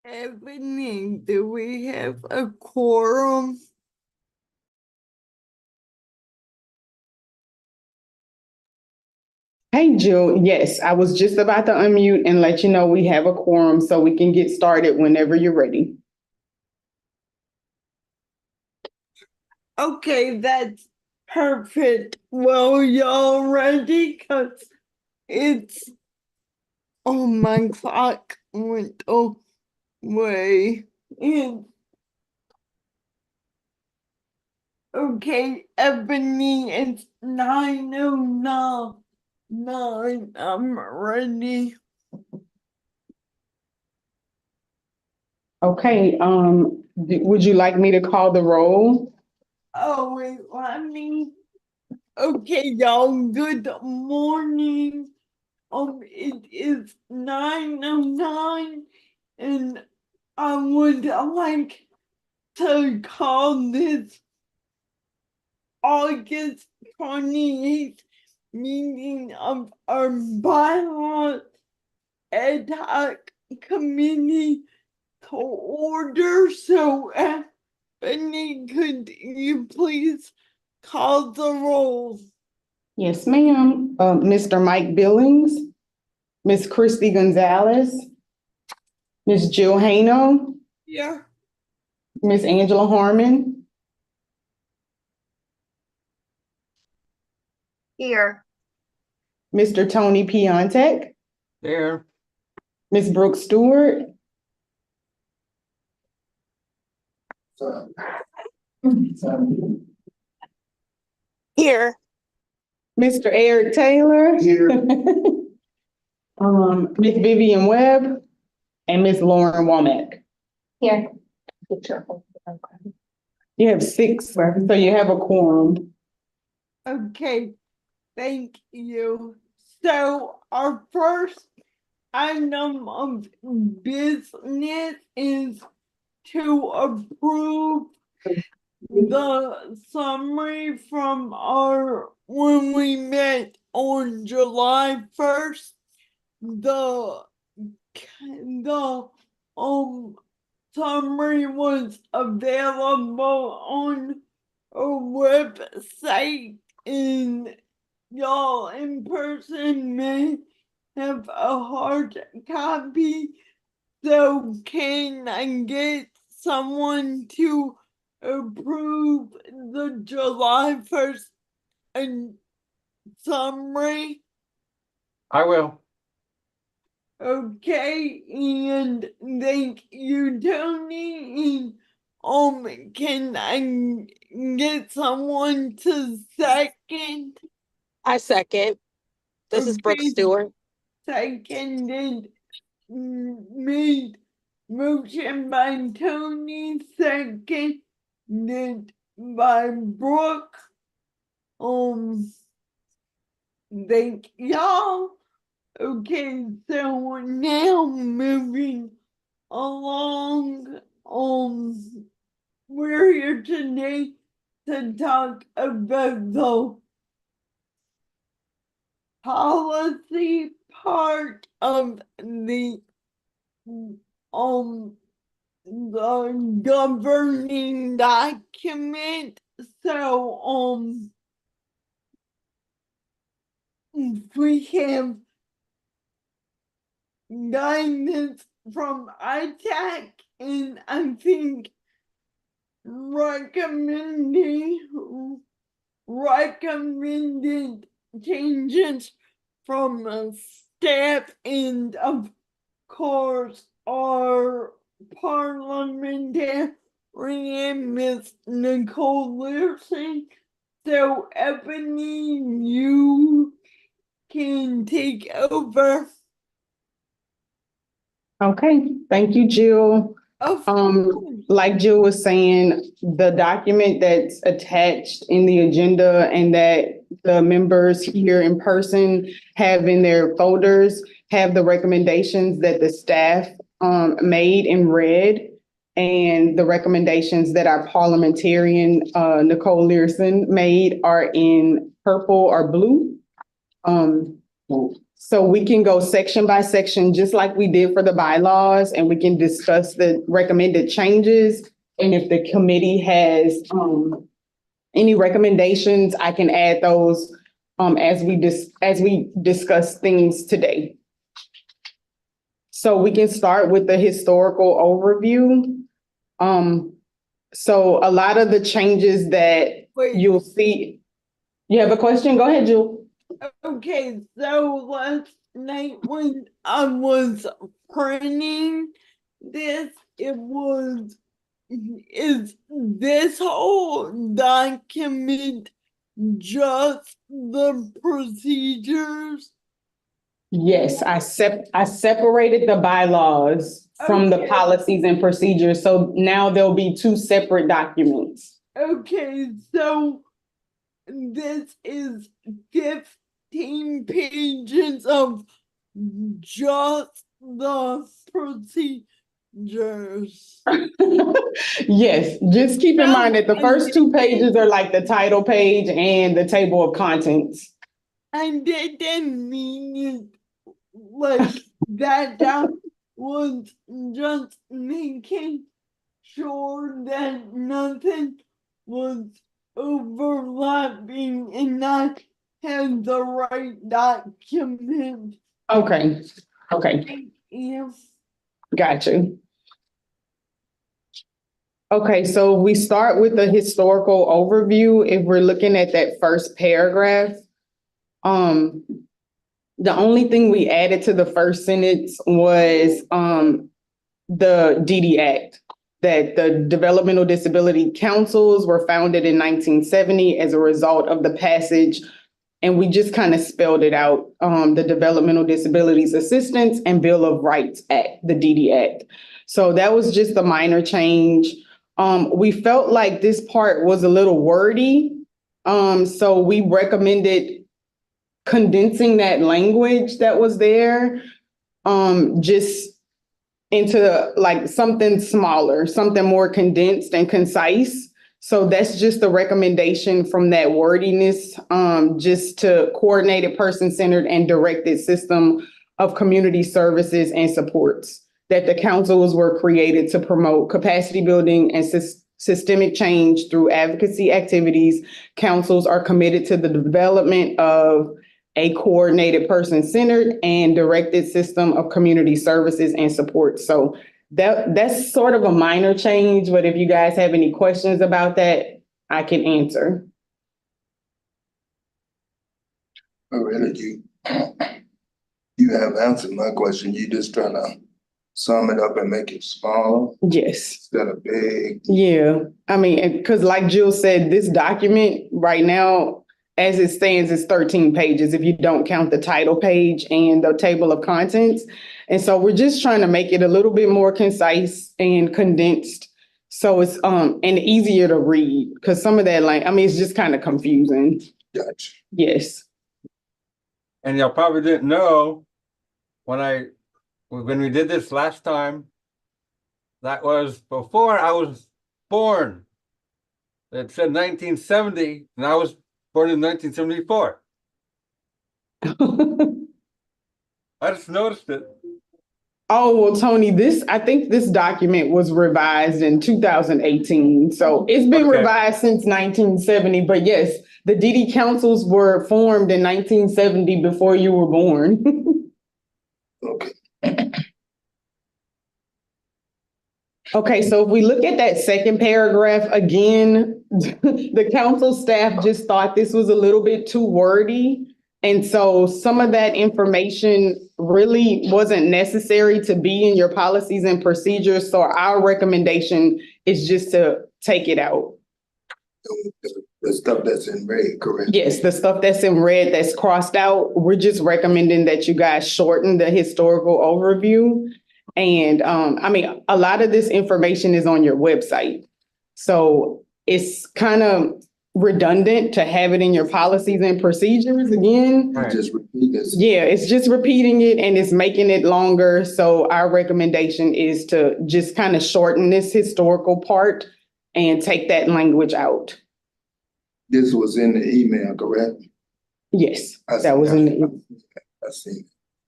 Ebony, do we have a quorum? Hey, Jill. Yes, I was just about to unmute and let you know we have a quorum so we can get started whenever you're ready. Okay, that's perfect. Well, y'all ready? Cause it's, oh, my clock went away. And, okay, Ebony, it's 9:09. I'm ready. Okay, would you like me to call the roll? Oh, wait, let me. Okay, y'all, good morning. It is 9:09, and I would like to call this August 28th meeting of our bylaws ad hoc committee to order. So, Benny, could you please call the roll? Yes, ma'am. Mr. Mike Billings, Miss Christy Gonzalez, Miss Jill Hano, Yeah. Miss Angela Harmon, Here. Mr. Tony Piontek, There. Miss Brooke Stewart, Here. Mr. Eric Taylor, Here. Miss Vivian Webb, and Miss Lauren Womack. Here. You have six, so you have a quorum. Okay, thank you. So our first item of business is to approve the summary from when we met on July 1st. The summary was available on a website, and y'all in person may have a hard copy. So can I get someone to approve the July 1st summary? I will. Okay, and thank you, Tony. Can I get someone to second? I second. This is Brooke Okay, Stewart. seconded, made motion by Tony, seconded by Brooke. Thank y'all. Okay, so now moving along, we're here today to talk about the policy part of um the governing document. So we have guidance from ITAC, and I think recommended changes from staff, and of course our parliamentarian Miss Nicole Learson. So Ebony, you can take over. Okay, thank you, Jill. Of course. Like Jill was saying, the document that's attached in the agenda and that the members here in person have in their folders have the recommendations that the staff made and read, and the recommendations that our parliamentarian Nicole Learson made are in purple or blue. So we can go section by section, just like we did for the bylaws, and we can discuss the recommended changes. And if the committee has any recommendations, I can add those as we discuss things today. So we can start with the historical overview. So a lot of the changes that Wait, you'll see. You have a question? Go ahead, Jewel. okay, so last night when I was printing this, is this whole document just the procedures? Yes, I separated the bylaws from the Okay. policies and procedures. So now there'll be two separate documents. Okay, so this is 15 pages of just the procedures. Yes, just keep in mind that the first two pages are like the title page and the table of contents. I didn't mean it like that. That was just making sure that nothing was overlapping and I had the right document. Okay, Yes. gotcha. Okay, so we start with the historical overview. If we're looking at that first paragraph, the only thing we added to the first sentence was the DD Act, that the Developmental Disability Councils were founded in 1970 as a result of the passage, and we just kind of spelled it out, the Developmental Disabilities Assistance and Bill of Rights Act, the DD Act. So that was just a minor change. We felt like this part was a little wordy, so we recommended condensing that language that was there, just into like something smaller, something more condensed and concise. So that's just the recommendation from that wordiness, just to coordinate a person-centered and directed system of community services and supports, that the councils were created to promote capacity building and systemic change through advocacy activities. Councils are committed to the development of a coordinated person-centered and directed system of community services and support. So that's sort of a minor change, but if you guys have any questions about that, I can answer. Really, you have answered my question. You just trying to sum it up and make it smaller Yes. instead of big. Yeah. I mean, because like Jill said, this document right now, as it stands, is 13 pages if you don't count the title page and the table of contents. And so we're just trying to make it a little bit more concise and condensed. So it's and easier to read, because some of that, like, I mean, it's just kind of confusing. Gotcha. Yes. And y'all probably didn't know when we did this last time, that was before I was born. It said 1970, and I was born in 1974. I just noticed it. Oh, well, Tony, I think this document was revised in 2018. So it's been Okay. revised since 1970. But yes, the DD councils were formed in 1970 before you were born. Okay. Okay, so if we look at that second paragraph again, the council staff just thought this was a little bit too wordy. And so some of that information really wasn't necessary to be in your policies and procedures. So our recommendation is just to take it out. The stuff that's in red, correct? Yes, the stuff that's in red that's crossed out, we're just recommending that you guys shorten the historical overview. And I mean, a lot of this information is on your website. So it's kind of redundant to have it in your policies and procedures again. Right. Just repeat this. Yeah, it's just repeating it and it's making it longer. So our recommendation is to just kind of shorten this historical part and take that language out. This was in the email, correct? Yes, I that was in the. I see.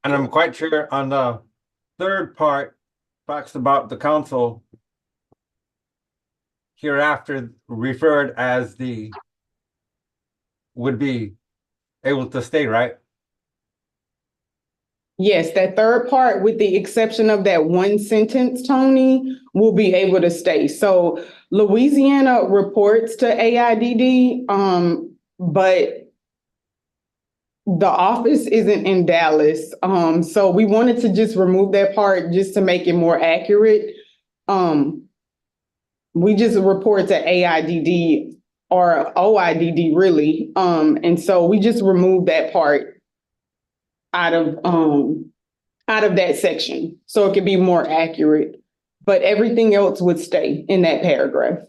And I'm quite sure on the third part, talks about the council hereafter referred as the would be able to stay, right? Yes, that third part, with the exception of that one sentence, Tony, will be able to stay. So Louisiana reports to AIDD, but the office isn't in Dallas. So we wanted to just remove that part just to make it more accurate. We just report to AIDD or OIDD really. And so we just removed that part out of that section so it could be more accurate. But everything else would stay in that paragraph.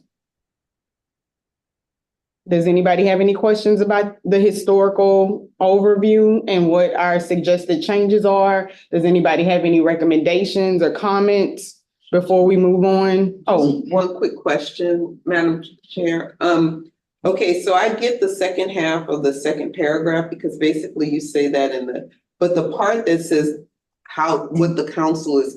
Does anybody have any questions about the historical overview and what our suggested changes are? Does anybody have any recommendations or comments before we move on? Oh, One quick question, Madam Chair. Okay, so I get the second half of the second paragraph because basically you say that but the part that says what the council is,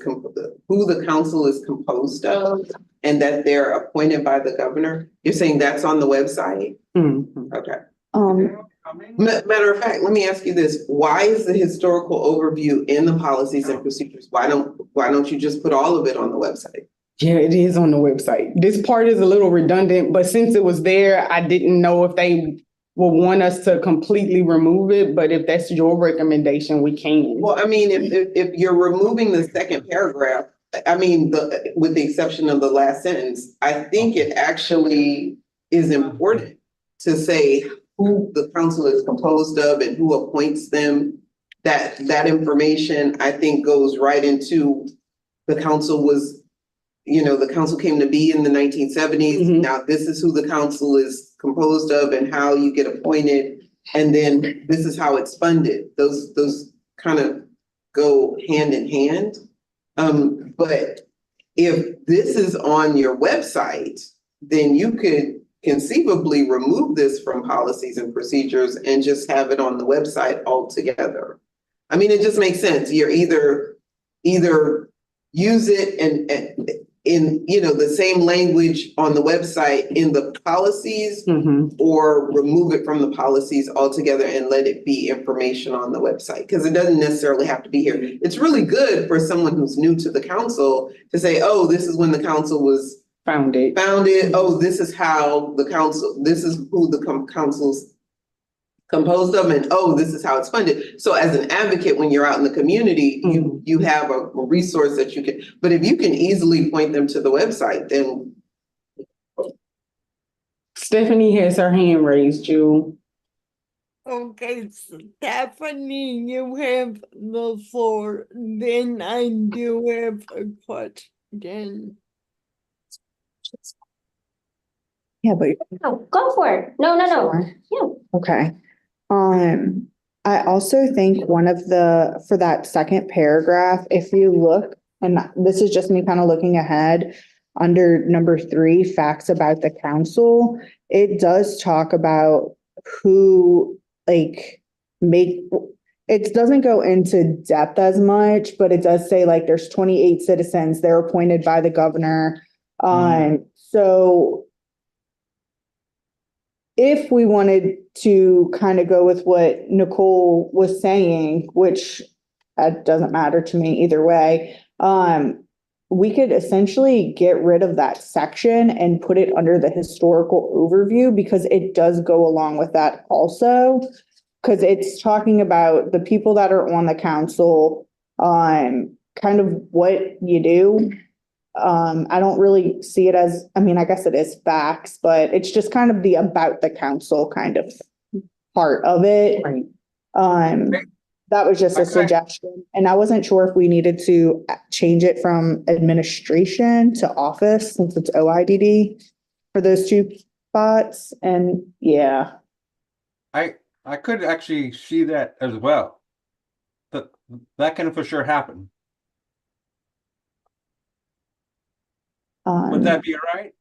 who the council is composed of, and that they're appointed by the governor, you're saying that's on the website? mhm. Okay. Um, Matter of fact, let me ask you this. Why is the historical overview in the policies and procedures? Why don't you just put all of it on the website? Yeah, it is on the website. This part is a little redundant, but since it was there, I didn't know if they will want us to completely remove it, but if that's your recommendation, we can. Well, I mean, if you're removing the second paragraph, I mean, with the exception of the last sentence, I think it actually is important to say who the council is composed of and who appoints them. That information, I think, goes right into the council was, the council came to be in the 1970s. Mhm. Now, this is who the council is composed of and how you get appointed. And then this is how it's funded. Those kind of go hand in hand. But if this is on your website, then you could conceivably remove this from policies and procedures and just have it on the website altogether. I mean, it just makes sense. You're either use it and in the same language on the website in the policies, Mhm. or remove it from the policies altogether and let it be information on the website, because it doesn't necessarily have to be here. It's really good for someone who's new to the council to say, oh, this is when the council was Founded. Oh, this is how the council, this is who the council's composed of, and oh, this is how it's funded. So as an advocate, when you're out in the community, you have a resource that you can, but if you can easily point them to the website, then. Stephanie has her hand raised, Jewel. okay, Stephanie, you have the floor. Then I do have a question. Yeah, but Oh, go for it. No. Sure. Yeah. Okay. I also think for that second paragraph, if you look, and this is just me kind of looking ahead, under number 3, facts about the council, it does talk about who it doesn't go into depth as much, but it does say there's 28 citizens, they're appointed by the governor. So if we wanted to kind of go with what Nicole was saying, which doesn't matter to me either way, we could essentially get rid of that section and put it under the historical overview, because it does go along with that also, because it's talking about the people that are on the council, kind of what you do. I don't really see it as, I mean, I guess it is facts, but it's just kind of the about the council kind of part of it. Right. That was just a Okay. suggestion, and I wasn't sure if we needed to change it from administration to office, since it's OIDD for those 2 spots, and yeah. I could actually see that as well. That can for sure happen. Would Um, that be all right?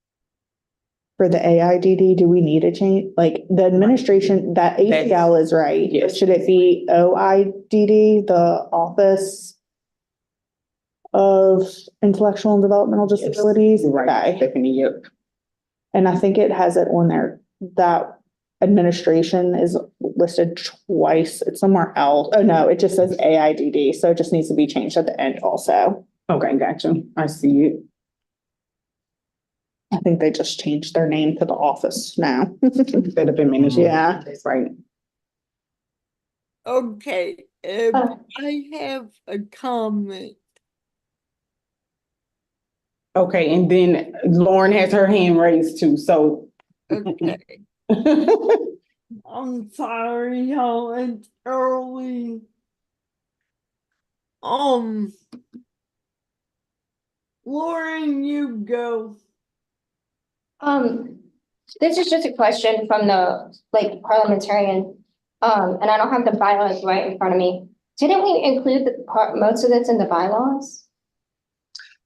for the AIDD, do we need a change? Like the administration, that ACL is right. Yes. Should it be OIDD, the Office of Intellectual and Developmental Disabilities? Right, Okay. Stephanie, yep. And I think it has it on there, that administration is listed twice. It's somewhere else. Oh, no, it just says AIDD, so it just needs to be changed at the end also. Okay, gotcha. I see it. I think they just changed their name to the office now. Instead of administration. Yeah. That's right. Okay, I have a comment. Okay, and then Lauren has her hand raised too, so. Okay, I'm sorry how it's early. Lauren, you go. This is just a question from the parliamentarian, and I don't have the bylaws right in front of me. Didn't we include the part, most of this in the bylaws?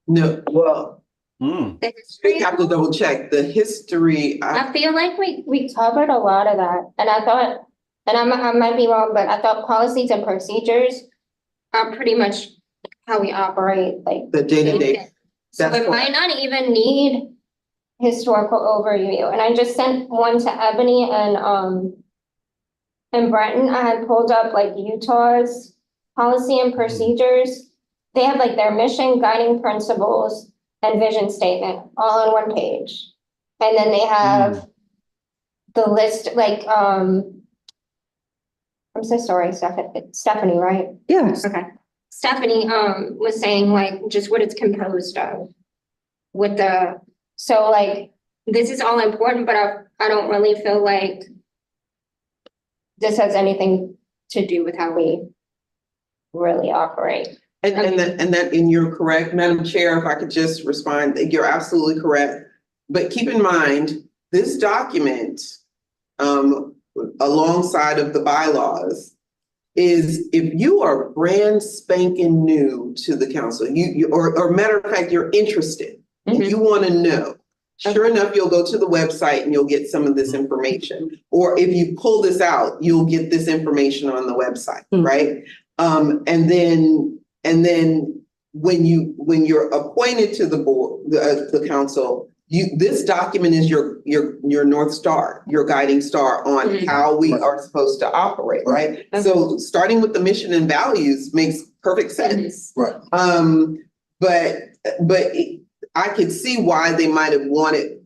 No, well, Hmm. The we history? have to double check the history. I feel like we covered a lot of that, and I thought, and I might be wrong, but I thought policies and procedures are pretty much how we operate, like. The day-to-day. So That's it might not even need historical overview, and I just sent one to Ebony and Brenton. I had pulled up like Utah's policy and procedures. They have like their mission, guiding principles, and vision statement all on one page. And then they have the list, like, I'm so sorry, Stephanie, right? Yes. Okay. Stephanie, was saying like just what it's composed of. With the, so like, this is all important, but I don't really feel like this has anything to do with how we really operate. And you're correct, Madam Chair, if I could just respond, you're absolutely correct. But keep in mind, this document, alongside of the bylaws, is if you are brand spanking new to the council, or matter of fact, you're interested, and you want to know, sure enough, you'll go to the website and you'll get some of this information. Or if you pull this out, you'll get this information on the website, right? And then when you're appointed to the board, the council, this document is your North Star, your guiding star on how we are supposed to operate, right? So starting with the mission and values makes perfect sense. Right. But I could see why they might have wanted,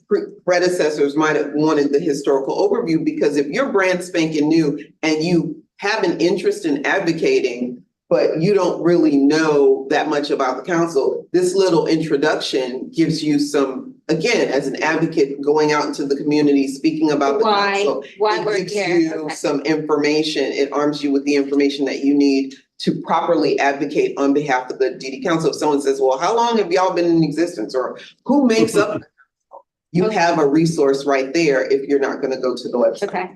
predecessors might have wanted the historical overview, because if you're brand spanking new and you have an interest in advocating, but you don't really know that much about the council, this little introduction gives you some, again, as an advocate going out into the community, speaking about the council. Why we're It gives here. you Okay. some information. It arms you with the information that you need to properly advocate on behalf of the DD Council. If someone says, well, how long have y'all been in existence? Or who makes up? You have a resource right there if you're not gonna go to the website. Okay.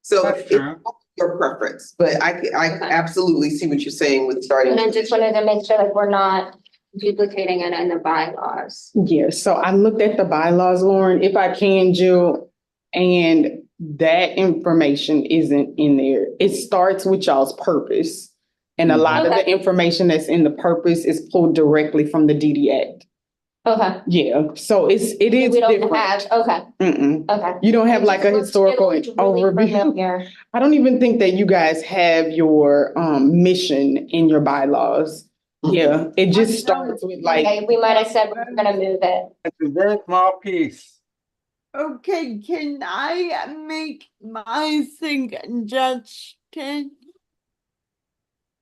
So That's it's true. your preference, but I absolutely see what you're saying with starting. And I just wanted to make sure like we're not duplicating it in the bylaws. Yeah, so I looked at the bylaws, Lauren, if I can, Jill, and that information isn't in there. It starts with y'all's purpose. And a lot of the information that's in the purpose is pulled directly from the DD Act. Okay. Yeah, so it is We don't different. have, okay, Mm-mm. okay. You don't have like a historical It looked really overview. familiar. I don't even think that you guys have your mission in your bylaws. Yeah, it just starts with like, Okay, we might have said we're gonna move it. It's a very small piece. Okay, can I make my suggestion?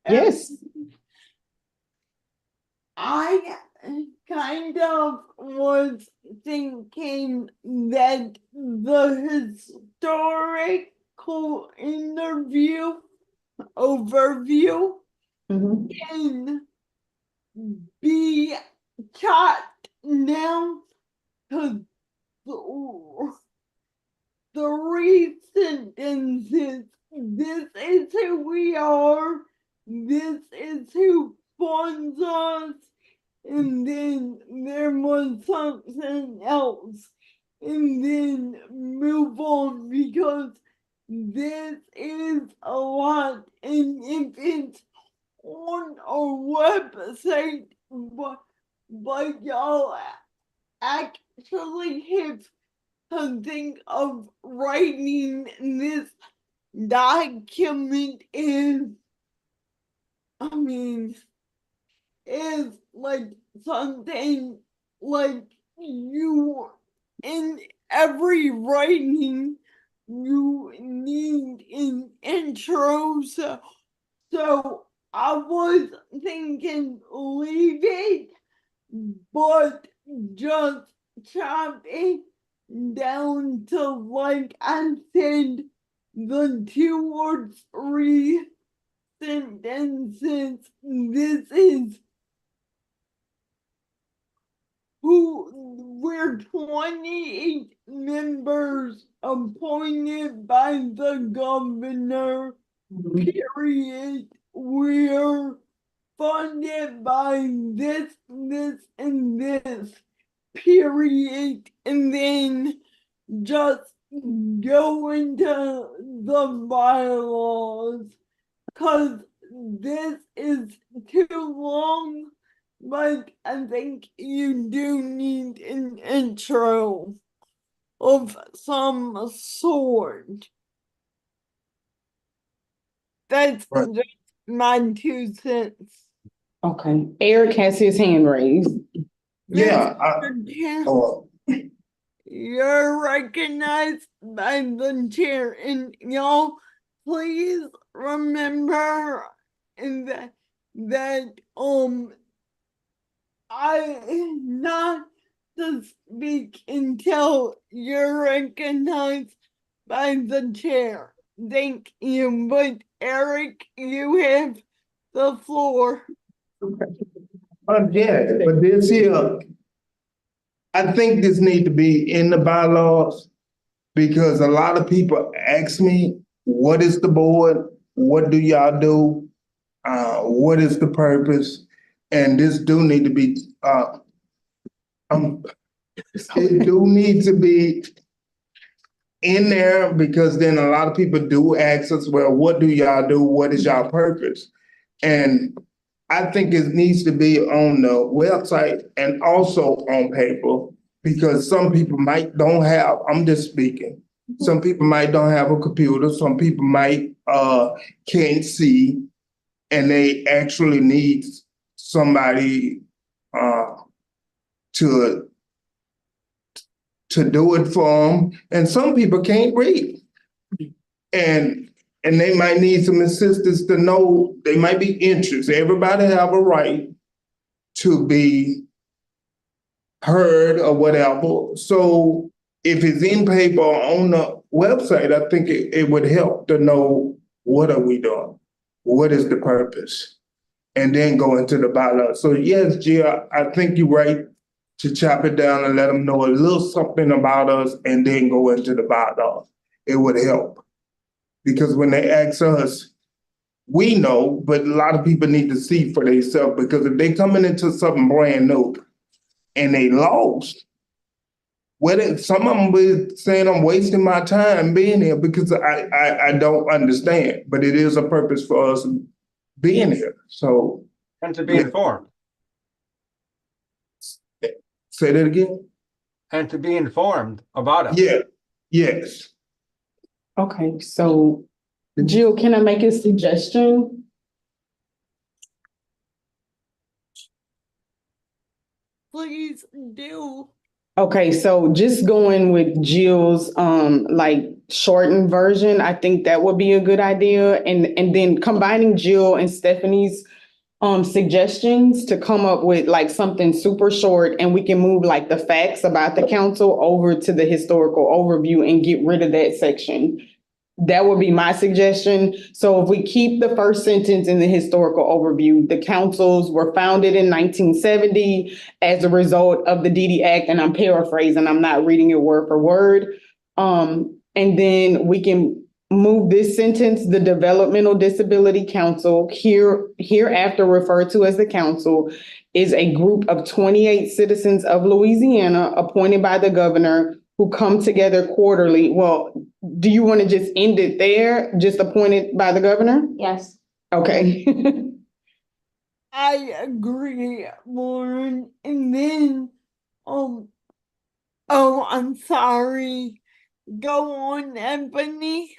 yes, I kind of was thinking that the historical overview mhm. can be cut down to three sentences. This is who we are. This is who funds us. And then there was something else. And then move on because this is a lot, and if it's on our website, but y'all actually have to think of writing this document is, I mean, is like something like you in every writing you need an intro, so I was thinking leave it, but just chop it down to, like I said, the 2 or 3 sentences. This is who we're 28 members appointed by the governor, period. We're funded by this, and this, period. And then just go into the bylaws, cause this is too long, but I think you do need an intro of some sort. That's Right. just my 2 cents. Okay, Eric has his hand raised. Yeah, Mr. Chair, oh, you're recognized by the chair, and y'all please remember that I not to speak until you're recognized by the chair. Thank you, but Eric, you have the floor. yeah, but this here, I think this need to be in the bylaws because a lot of people ask me, what is the board? What do y'all do? What is the purpose? And this do need to be, it do need to be in there because then a lot of people do ask us, well, what do y'all do? What is y'all purpose? And I think it needs to be on the website and also on paper because some people might don't have, I'm just speaking. Some people might don't have a computer, some people might can't see, and they actually need somebody to do it for them. And some people can't read. And they might need some assistance to know, they might be interested. Everybody have a right to be heard or whatever. So if it's in paper or on the website, I think it would help to know what are we doing? What is the purpose? And then go into the bylaws. So yes, Gia, I think you're right to chop it down and let them know a little something about us and then go into the bylaws. It would help. Because when they ask us, we know, but a lot of people need to see for themselves because if they coming into something brand new and they lost, some of them be saying I'm wasting my time being here because I don't understand, but it is a purpose for us being here. So. And to be informed. Say that again? And to be informed about it. Yeah, yes. Okay, so Jill, can I make a suggestion? Please do. Okay, so just going with Jill's like shortened version, I think that would be a good idea. And then combining Jill and Stephanie's suggestions to come up with like something super short, and we can move like the facts about the council over to the historical overview and get rid of that section. That would be my suggestion. So if we keep the first sentence in the historical overview, the councils were founded in 1970 as a result of the DD Act, and I'm paraphrasing, I'm not reading it word for word. And then we can move this sentence, the Developmental Disability Council, hereafter referred to as the council, is a group of 28 citizens of Louisiana appointed by the governor who come together quarterly. Well, do you want to just end it there, just appointed by the governor? Yes. Okay. I agree, Lauren. And then, oh, I'm sorry. Go on, Ebony.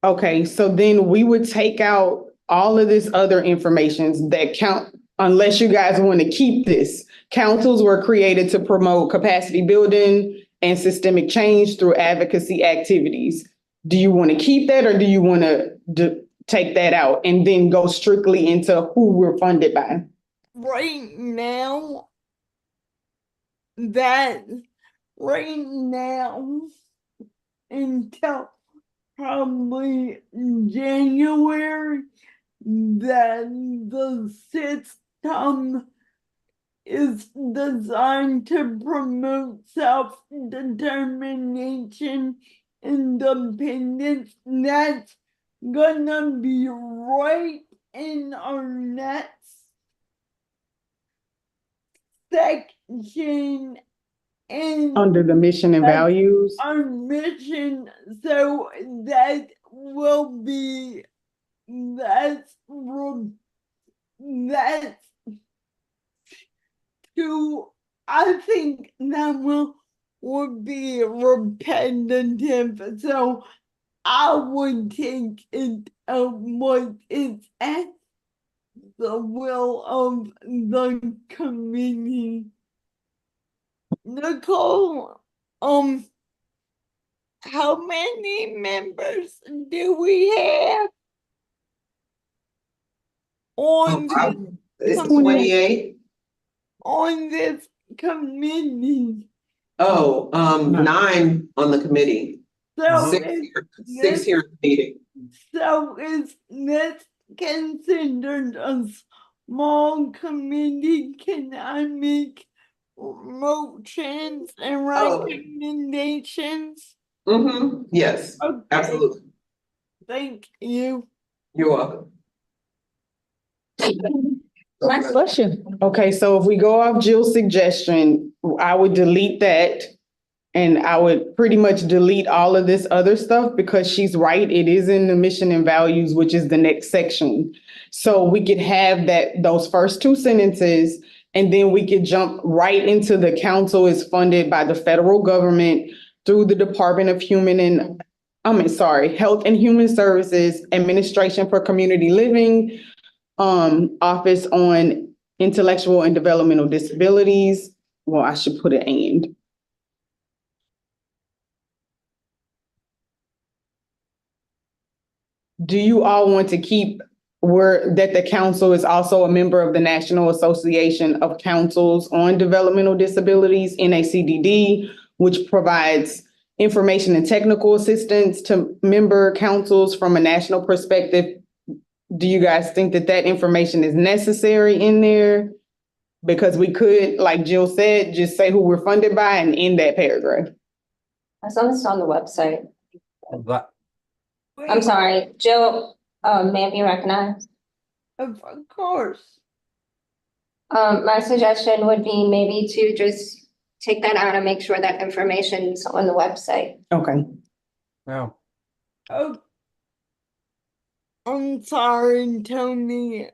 Okay, so then we would take out all of this other information that count, unless you guys want to keep this. Councils were created to promote capacity building and systemic change through advocacy activities. Do you want to keep that, or do you want to take that out and then go strictly into who we're funded by? Right now, until probably January, that the system is designed to promote self-determination, independence. That's gonna be right in our next section, and Under the mission and values? our mission, so that will be, that's to, I think that would be repetitive, so I would take it what is at the will of the committee. Nicole, how many members do we have on It's this, 28. on this committee? Oh, 9 on the committee. So Six is here, 6 here at the meeting. So is this considered a small committee? Can I make motions and recommendations? Yes, Okay, absolutely. thank you. You're welcome. Next question. Okay, so if we go off Jill's suggestion, I would delete that. And I would pretty much delete all of this other stuff, because she's right. It is in the mission and values, which is the next section. So we could have those first 2 sentences, and then we could jump right into the council is funded by the federal government through the Department of Health and Human Services, Administration for Community Living, Office on Intellectual and Developmental Disabilities. Well, I should put an and. Do you all want to keep that the council is also a member of the National Association of Councils on Developmental Disabilities, NACDD, which provides information and technical assistance to member councils from a national perspective? Do you guys think that information is necessary in there? Because we could, like Jill said, just say who we're funded by and end that paragraph. As long as it's on the website. That, I'm sorry, Jill, may I be recognized? Of course. My suggestion would be maybe to just take that out and make sure that information is on the website. Okay. yeah. Oh, I'm sorry, Tony.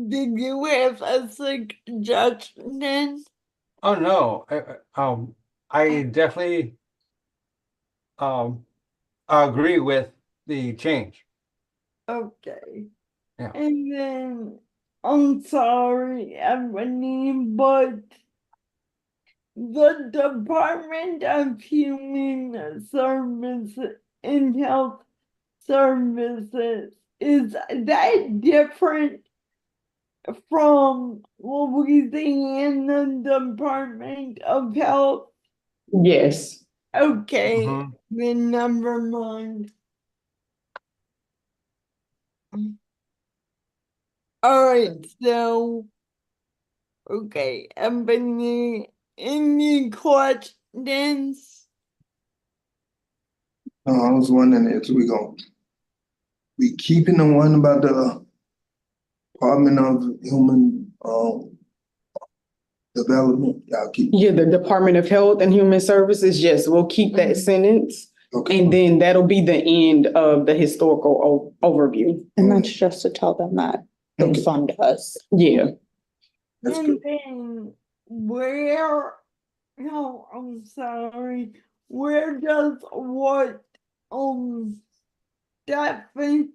Did you have a suggestion? Oh, no, I definitely agree with the change. Okay. Yeah. And then, I'm sorry, Ebony, but the Department of Human Services and Health Services, is that different from Louisiana Department of Health? Yes. Okay, Mhm. then never mind. All right, so, okay, Ebony, any questions? I was wondering if we keeping the one about the Department of Human, development, y'all keep, Yeah, the Department of Health and Human Services, yes, we'll keep that sentence. okay. And then that'll be the end of the historical overview. And that's just to tell them that they Okay. fund us. Yeah. That's And good. then where, no, I'm sorry, where does what, that fit?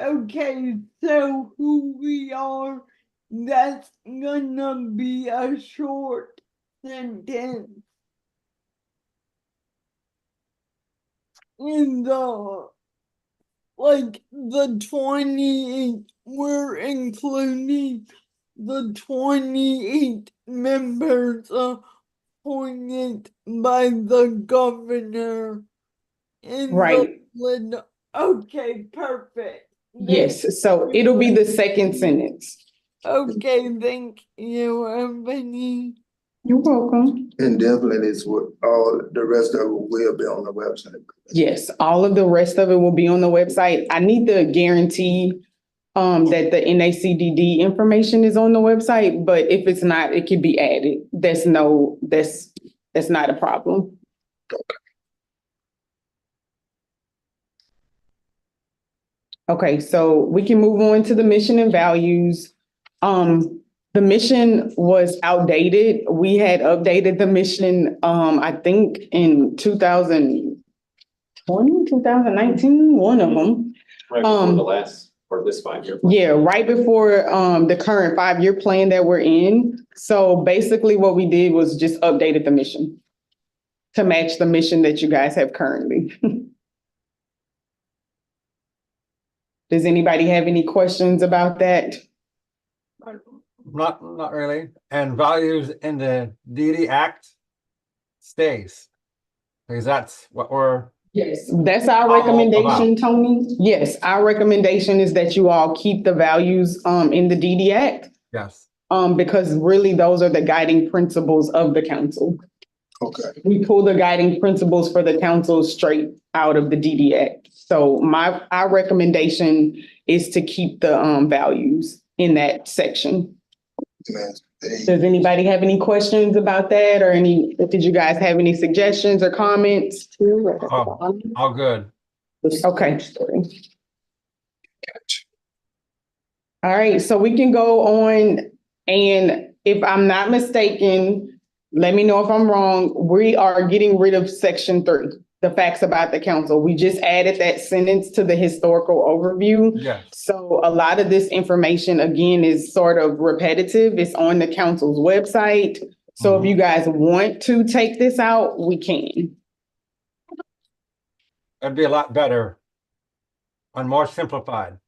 Okay, so who we are, that's gonna be a short sentence. In the, like, the 28, we're including the 28 members appointed by the governor in the, Right. okay, perfect. Yes, so it'll be the second sentence. Okay, thank you, Ebony. You're welcome. And definitely it's what all the rest of it will be on the website. Yes, all of the rest of it will be on the website. I need to guarantee that the NACDD information is on the website, but if it's not, it can be added. That's not a problem. Okay, so we can move on to the mission and values. The mission was outdated. We had updated the mission, I think in 2020, 2019, one of them. Right before the last, or this 5-year. Yeah, right before the current 5-year plan that we're in. So basically what we did was just updated the mission to match the mission that you guys have currently. Does anybody have any questions about that? Not really. And values in the DD Act stays. Because that's what we're, Yes, that's our All recommendation, Tony. Yes, our recommendation is that you all keep the values in the DD Act. yes. Because really those are the guiding principles of the council. Okay. We pull the guiding principles for the council straight out of the DD Act. So our recommendation is to keep the values in that section. Man, hey, Does anybody have any questions about that, or did you guys have any suggestions or comments? All good. Okay. All right, so we can go on, and if I'm not mistaken, let me know if I'm wrong, we are getting rid of section 3, the facts about the council. We just added that sentence to the historical overview. Yes. So a lot of this information, again, is sort of repetitive. It's on the council's website. So if you guys want to take this out, we can. It'd be a lot better and more simplified.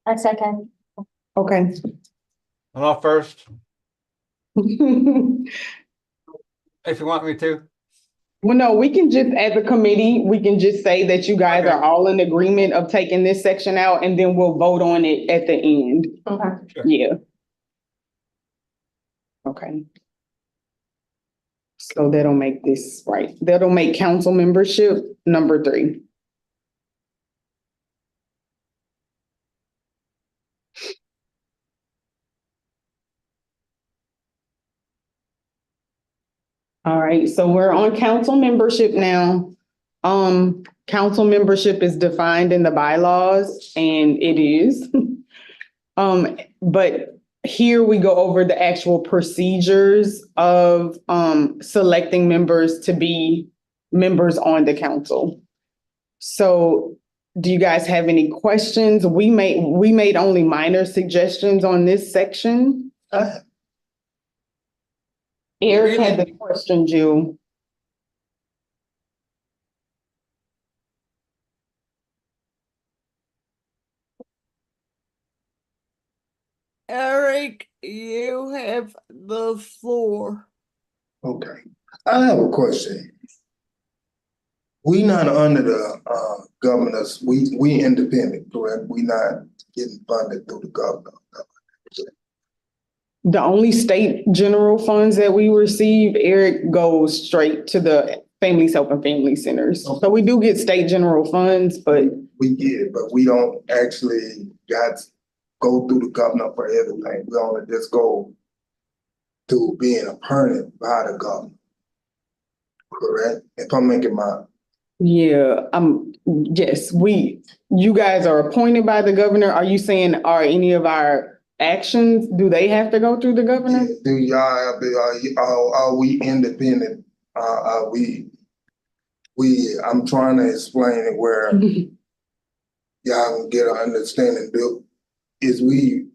A second. Okay. And I'll first, if you want me to. Well, no, we can just, as a committee, we can just say that you guys Okay. are all in agreement of taking this section out, and then we'll vote on it at the end. Okay. Sure. Yeah. Okay. So that'll make this right. That'll make council membership number 3. All right, so we're on council membership now. Council membership is defined in the bylaws, and it is. But here we go over the actual procedures of selecting members to be members on the council. So do you guys have any questions? We made only minor suggestions on this section. Eric had the question, Jill. Eric, you have the floor. okay. I have a question. We not under the governors, we independent, correct? We not getting funded through the governor. The only state general funds that we receive, Eric, goes straight to the Families Helping Family Centers. So we do get state general funds, but We get it, but we don't actually got to go through the governor for everything. We only just go to being appointed by the governor. Correct? If I'm making my, yeah, yes, you guys are appointed by the governor. Are you saying, are any of our actions, do they have to go through the governor? do y'all have the, are we independent? Are I'm trying to explain it where y'all can get an understanding. Is we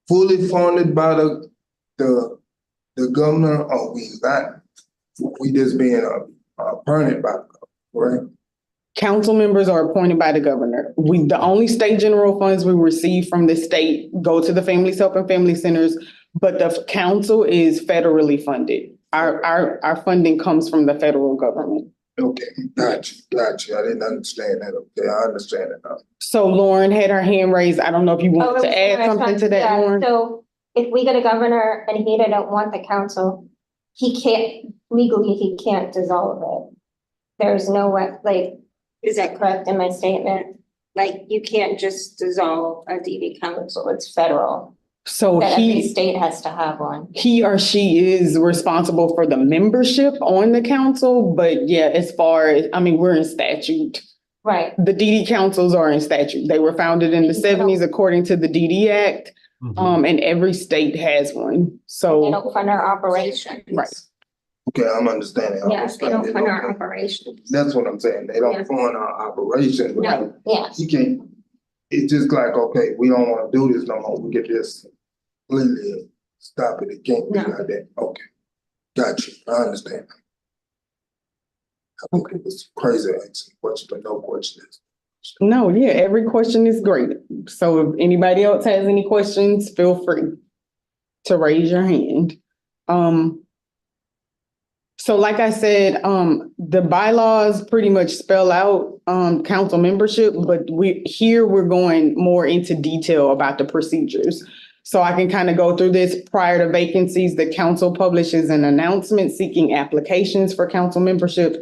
fully funded by the governor, or we not? We just being appointed by the governor, right? Council members are appointed by the governor. The only state general funds we receive from the state go to the Families Helping Family Centers, but the council is federally funded. Our funding comes from the federal government. Okay, gotcha. I didn't understand that. Okay, I understand it now. So Lauren had her hand raised. I don't know if you wanted to add something to that, Yeah, Lauren? so if we get a governor and he don't want the council, legally, he can't dissolve it. There's no way, like, is that correct in my statement? Like, you can't just dissolve a DD council, it's federal. So That every state has to have one. he or she is responsible for the membership on the council, but yeah, as far as, we're in statute. Right. The DD councils are in statute. They were founded in the 70s according to the DD Act. And every state has one. So They don't fund our operations. Right. Okay, I'm understanding. Yes, they don't fund our operations. That's what I'm saying. They don't fund our operations. No, yes. You can't, it's just like, okay, we don't wanna do this no more. We get this completely stop it. It can't be No. like that. Okay. Gotcha. I understand. I think it's crazy asking questions, but no questions. no, yeah, every question is great. So if anybody else has any questions, feel free to raise your hand. So like I said, the bylaws pretty much spell out council membership, but we're going more into detail about the procedures. So I can kind of go through this. Prior to vacancies, the council publishes an announcement seeking applications for council membership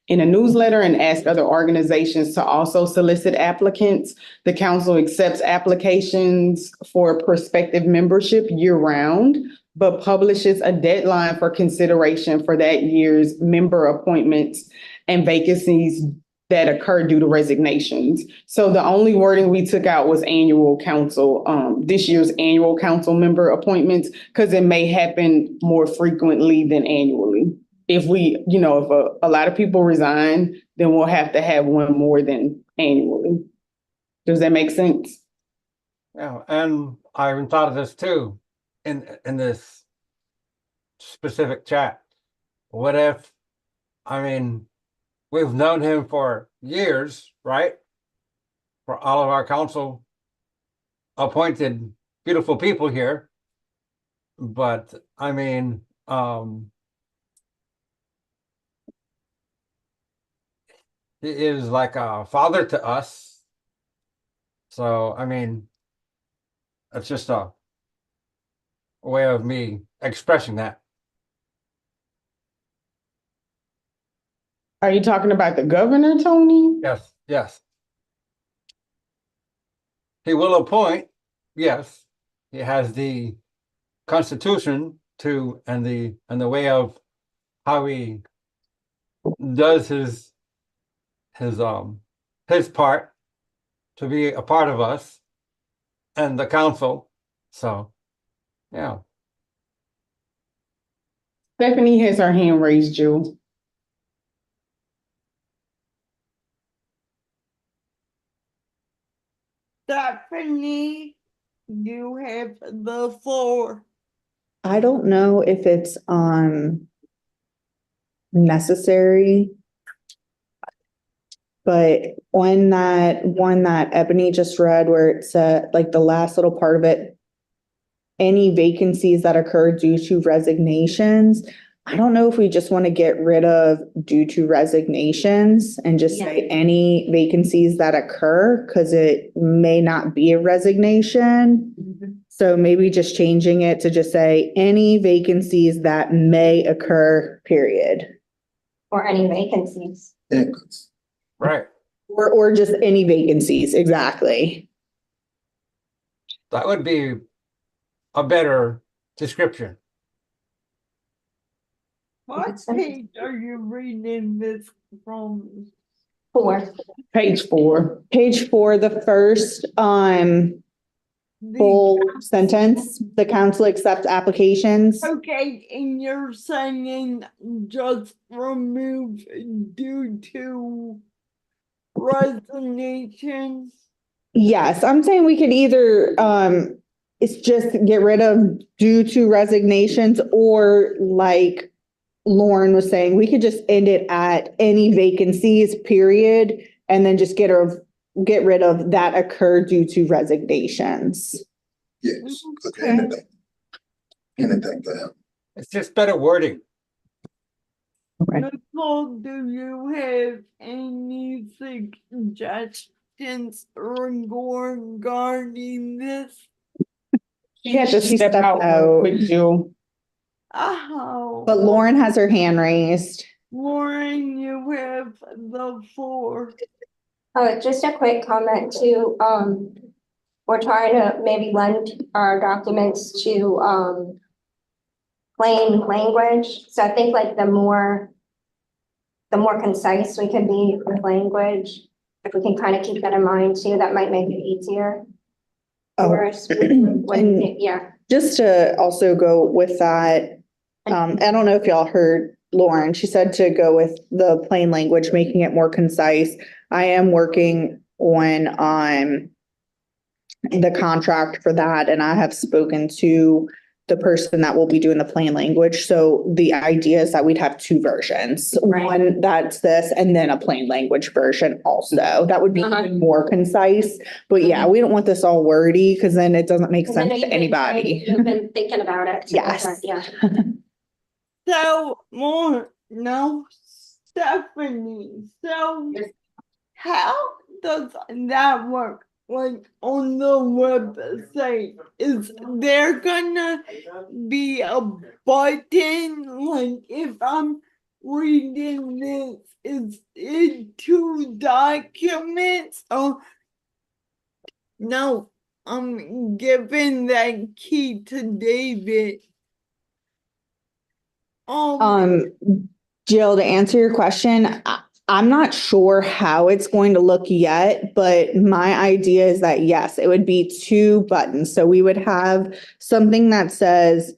in a newsletter and ask other organizations to also solicit applicants. The council accepts applications for prospective membership year-round, but publishes a deadline for consideration for that year's member appointments and vacancies that occur due to resignations. So the only wording we took out was annual council, this year's annual council member appointments, because it may happen more frequently than annually. If if a lot of people resign, then we'll have to have one more than annually. Does that make sense? Yeah, and I even thought of this too, in this specific chat. What if, we've known him for years, right? For all of our council appointed beautiful people here. But he is like a father to us. So, it's just a way of me expressing that. Are you talking about the governor, Tony? Yes. He will appoint, yes. He has the constitution to, and the way of how he does his part to be a part of us and the council. So, yeah. Stephanie has her hand raised, Jill. Stephanie, you have the floor. I don't know if it's necessary. But on that one that Ebony just read where it said, like the last little part of it, any vacancies that occur due to resignations, I don't know if we just want to get rid of due to resignations and just say any vacancies that occur, because it may not be a resignation. So maybe just changing it to just say any vacancies that may occur, period. or any vacancies. Yeah, Right. Or just any vacancies, exactly. That would be a better description. What page are you reading this from? 4. Page 4. Page 4, the first, full sentence, the council accepts applications. Okay, and you're saying just remove due to resignations? Yes, I'm saying we could either, it's just get rid of due to resignations, or like Lauren was saying, we could just end it at any vacancies, period, and then just get rid of that occur due to resignations. yes, put Okay. anything to help. It's just better wording. Nicole, do you have any suggestions regarding this? She stepped out real quick, Jill. Oh, But Lauren has her hand raised. Lauren, you have the floor. Oh, just a quick comment too, we're trying to maybe lend our documents to, plain language. So I think like the more concise we can be with language, if we can kind of keep that in mind too, that might make it easier. Oh. For us, yeah. Just to also go with that, I don't know if y'all heard Lauren, she said to go with the plain language, making it more concise. I am working on the contract for that, and I have spoken to the person that will be doing the plain language. So the idea is that we'd have 2 versions. Right. One that's this, and then a plain language version also. That would be even more concise. But yeah, we don't want this all wordy, because then it doesn't make 'Cause I know sense to anybody. You've been thinking about it. so Yes. Yeah. So, more, no, Stephanie, so how does that work? Like on the website, is there gonna be a button? Like if I'm reading this, is it 2 documents? Or no, I'm giving that key to David. Jill, to answer your question, I'm not sure how it's going to look yet, but my idea is that yes, it would be 2 buttons. So we would have something that says,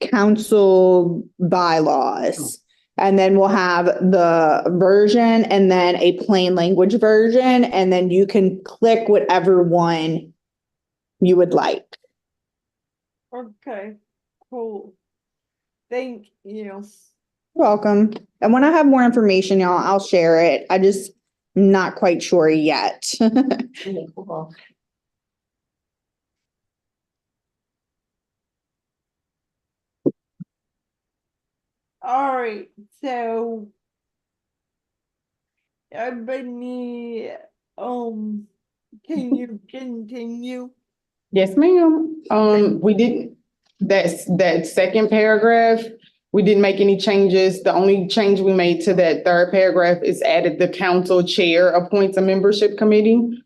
council bylaws. And then we'll have the version and then a plain language version, and then you can click whatever one you would like. Okay, cool. Thank you. Welcome. And when I have more information, y'all, I'll share it. I just not quite sure yet. All right, so everybody, can you continue? Yes, ma'am. We didn't, that second paragraph, we didn't make any changes. The only change we made to that 3rd paragraph is added the council chair appoints a membership committee.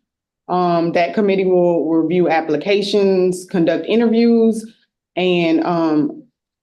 That committee will review applications, conduct interviews, and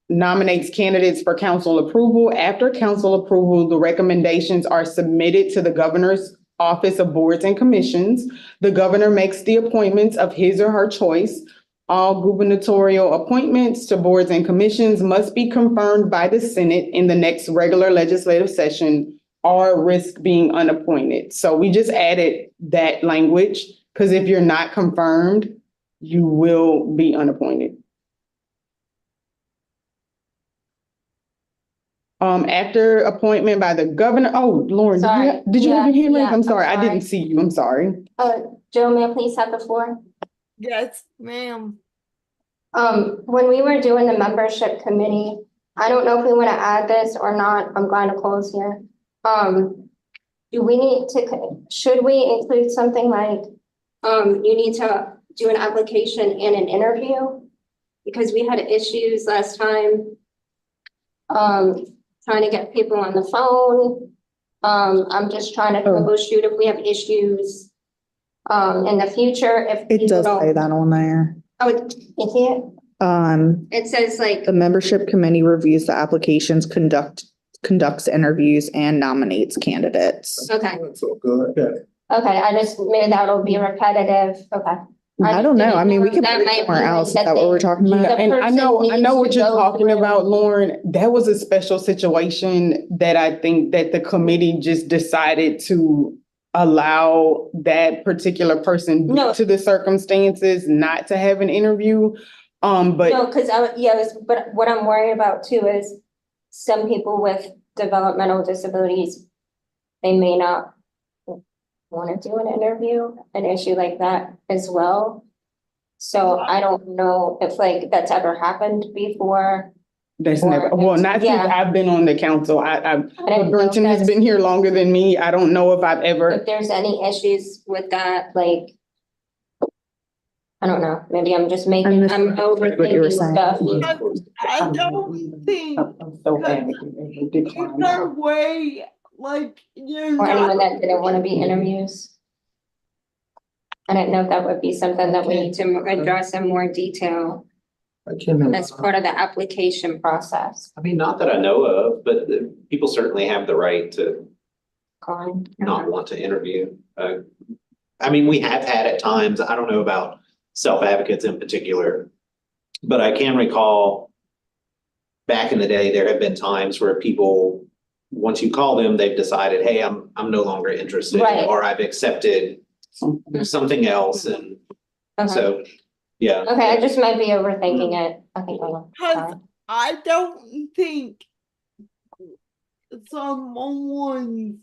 nominates candidates for council approval. After council approval, the recommendations are submitted to the governor's office of boards and commissions. The governor makes the appointments of his or her choice. All gubernatorial appointments to boards and commissions must be confirmed by the Senate in the next regular legislative session, or risk being unappointed. So we just added that language, because if you're not confirmed, you will be unappointed. After appointment by the governor, oh, Lauren, did you have your hand raised? I'm sorry, I didn't see you, I'm sorry. Joe, may I please have the floor? Yes, ma'am. When we were doing the membership committee, I don't know if we want to add this or not. I'm glad Nicole's here. Should we include something like, you need to do an application and an interview? Because we had issues last time. trying to get people on the phone. I'm just trying to Oh. troubleshoot if we have issues. In the future, if It people does say don't. that on there. Oh, you see it? It says like, The membership committee reviews the applications, conducts interviews and nominates candidates. okay, So good. Yeah. okay, I just, maybe that'll be repetitive, okay. I don't know. I mean, we could That put it might be somewhere else. Is that that what we're they- talking Yeah, about? and I person know needs what to you're go talking through- about, Lauren. That was a special situation that I think that the committee just decided to allow that particular person due No. to the circumstances not to have an interview. But No, because but what I'm worried about too is some people with developmental disabilities, they may not want to do an interview, an issue like that as well. So I don't know if like that's ever happened before. that's Or never, well, not since yeah. I've been on the council. I don't know if Brenton has that's- been here longer than me. I don't know if I've ever. If there's any issues with that, like, I don't know, maybe I'm just making, this- I'm what you were overthinking saying. stuff. I don't think I'm so adamant to decline. either way, like, you're Or anyone not, that didn't want to be interviews. I didn't know if that would be something that we need to address in more detail I cannot. as part of the application process. I mean, not that I know of, but people certainly have the right to Colin? not want to interview. I mean, we have had at times, I don't know about self-advocates in particular, but I can recall back in the day, there have been times where people, once you call them, they've decided, hey, I'm no longer interested, Right. or I've accepted something else, and Okay, so, yeah. okay, I just might be overthinking it, I think I will. because I don't think someone's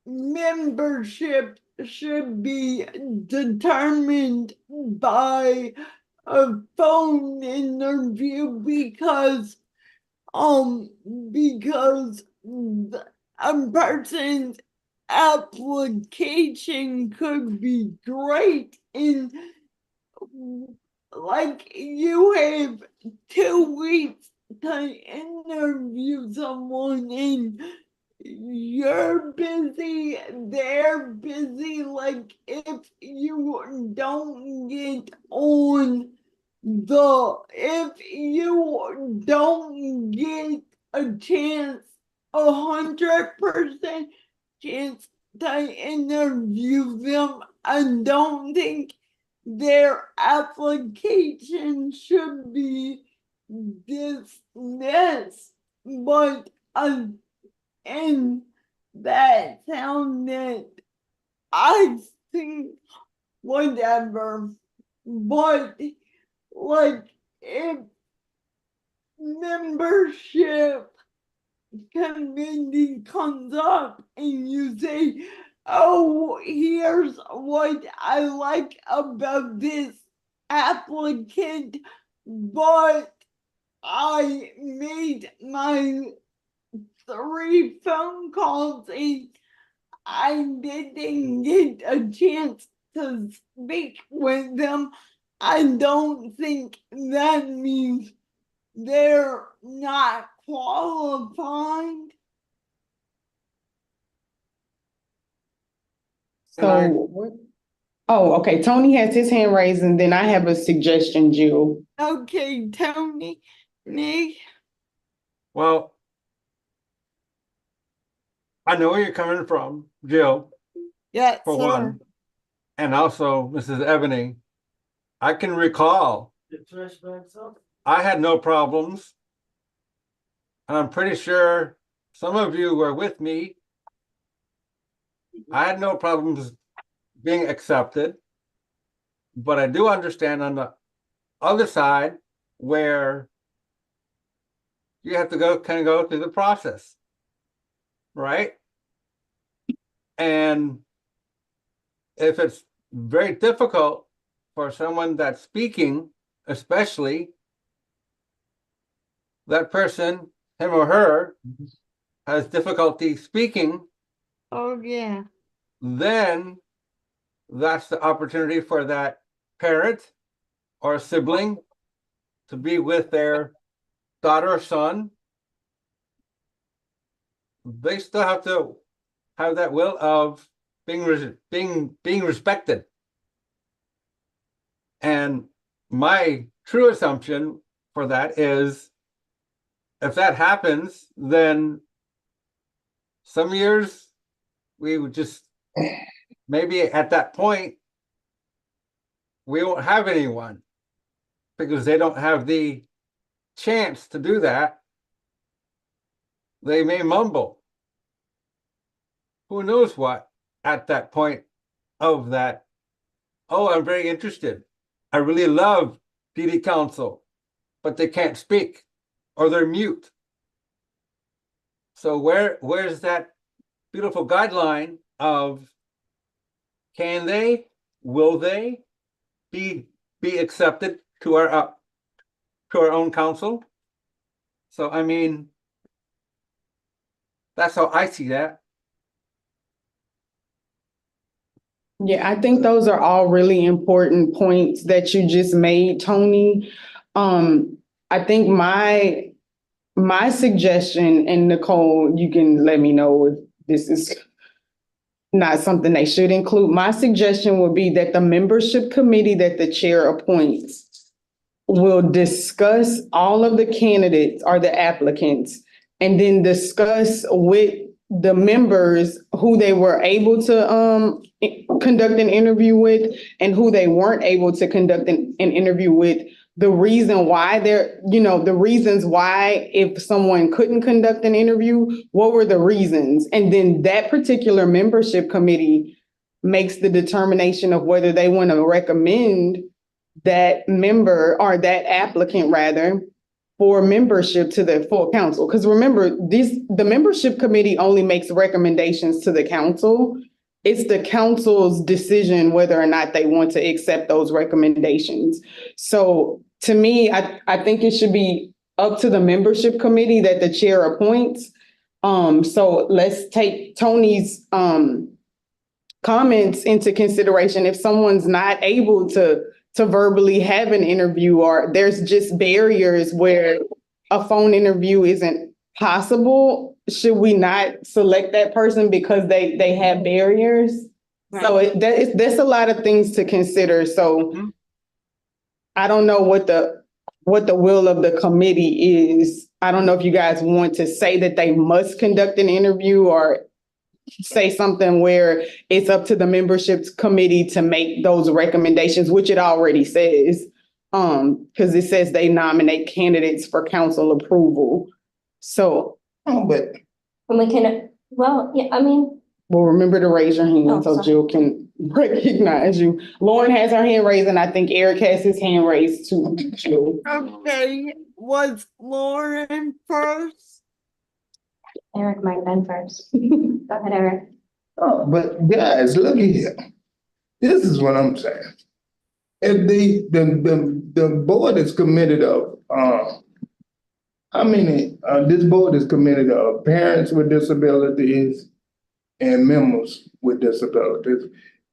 membership should be determined by a phone interview because a person's application could be great and like you have 2 weeks to interview someone and you're busy, they're busy, like if you don't get on if you don't get a chance, 100% chance to interview them, I don't think their application should be dismissed. But and that sounded, I think, whatever. But like if membership committee comes up and you say, oh, here's what I like about this applicant, but I made my 3 phone calls and I didn't get a chance to speak with them. I don't think that means they're not qualified. So, oh, okay, Tony has his hand raised, and then I have a suggestion, Jill. Okay, Tony, me, Well, I know where you're coming from, Jill, yes, for sir. one, and also Mrs. Ebony. I can recall I had no problems, and I'm pretty sure some of you were with me. I had no problems being accepted, but I do understand on the other side where you have to go through the process, right? And if it's very difficult for someone that's speaking, especially that person, him or her, has difficulty speaking, Oh, yeah. then that's the opportunity for that parent or sibling to be with their daughter or son they still have to have that will of being respected. And my true assumption for that is, if that happens, then some years we would just, maybe at that point, we won't have anyone because they don't have the chance to do that. They may mumble. Who knows what at that point of that? Oh, I'm very interested. I really love PD Council, but they can't speak or they're mute. So where's that beautiful guideline of, can they, will they be accepted to our own council? So I mean, that's how I see that. Yeah, I think those are all really important points that you just made, Tony. I think my suggestion, and Nicole, you can let me know if this is not something they should include. My suggestion would be that the membership committee that the chair appoints will discuss all of the candidates or the applicants, and then discuss with the members who they were able to conduct an interview with and who they weren't able to conduct an interview with. The reason why the reasons why, if someone couldn't conduct an interview, what were the reasons? And then that particular membership committee makes the determination of whether they want to recommend that member or that applicant rather for membership to the full council. Because remember, the membership committee only makes recommendations to the council. It's the council's decision whether or not they want to accept those recommendations. So to me, I think it should be up to the membership committee that the chair appoints. So let's take Tony's comments into consideration. If someone's not able to verbally have an interview, or there's just barriers where a phone interview isn't possible, should we not select that person because they have barriers? Right. So there's a lot of things to consider. So I don't know what the will of the committee is. I don't know if you guys want to say that they must conduct an interview, or say something where it's up to the membership committee to make those recommendations, which it already says, because it says they nominate candidates for council approval. So, but And we can, well, yeah, I mean, well, remember to raise your hand so sorry. Jill can recognize you. Lauren has her hand raised, and I think Eric has his hand raised too. Jill. Okay, was Lauren first? Eric might have been first. Go ahead, Eric. oh, but guys, look here. This is what I'm saying. If the board is committed of this board is committed of parents with disabilities and members with disabilities.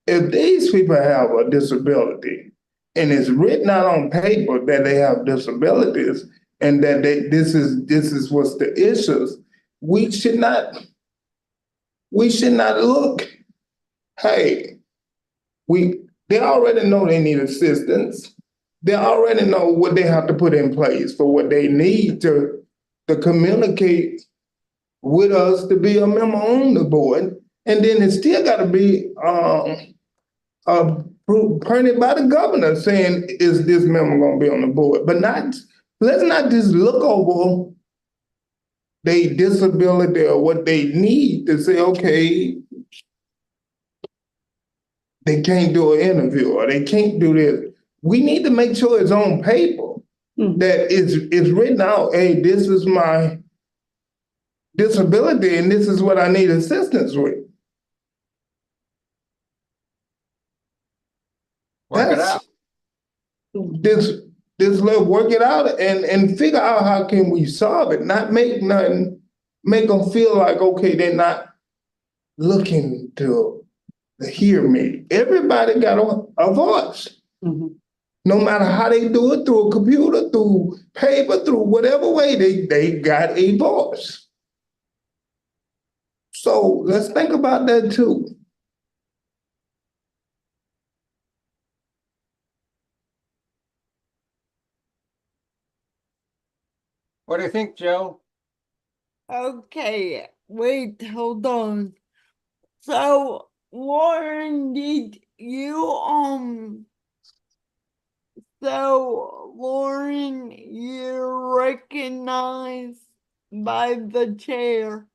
If these people have a disability and it's written out on paper that they have disabilities and that this is what's the issues, we should not look, hey, they already know they need assistance. They already know what they have to put in place for what they need to communicate with us to be a member on the board. And then it still got to be printed by the governor saying, is this member going to be on the board? But let's not just look over their disability or what they need to say, okay, they can't do an interview or they can't do this. We need to make sure it's on paper, that it's written out, hey, this is my disability and this is what I need assistance with. Work it out. Work it out and figure out how can we solve it, not make them feel like, okay, they're not looking to hear me. Everybody got a voice. No matter how they do it, through a computer, through paper, through whatever way, they got a voice. So let's think about that too. What do you think, Joe? Okay, wait, hold on. So, Lauren, did you, so Lauren, you're recognized by the chair.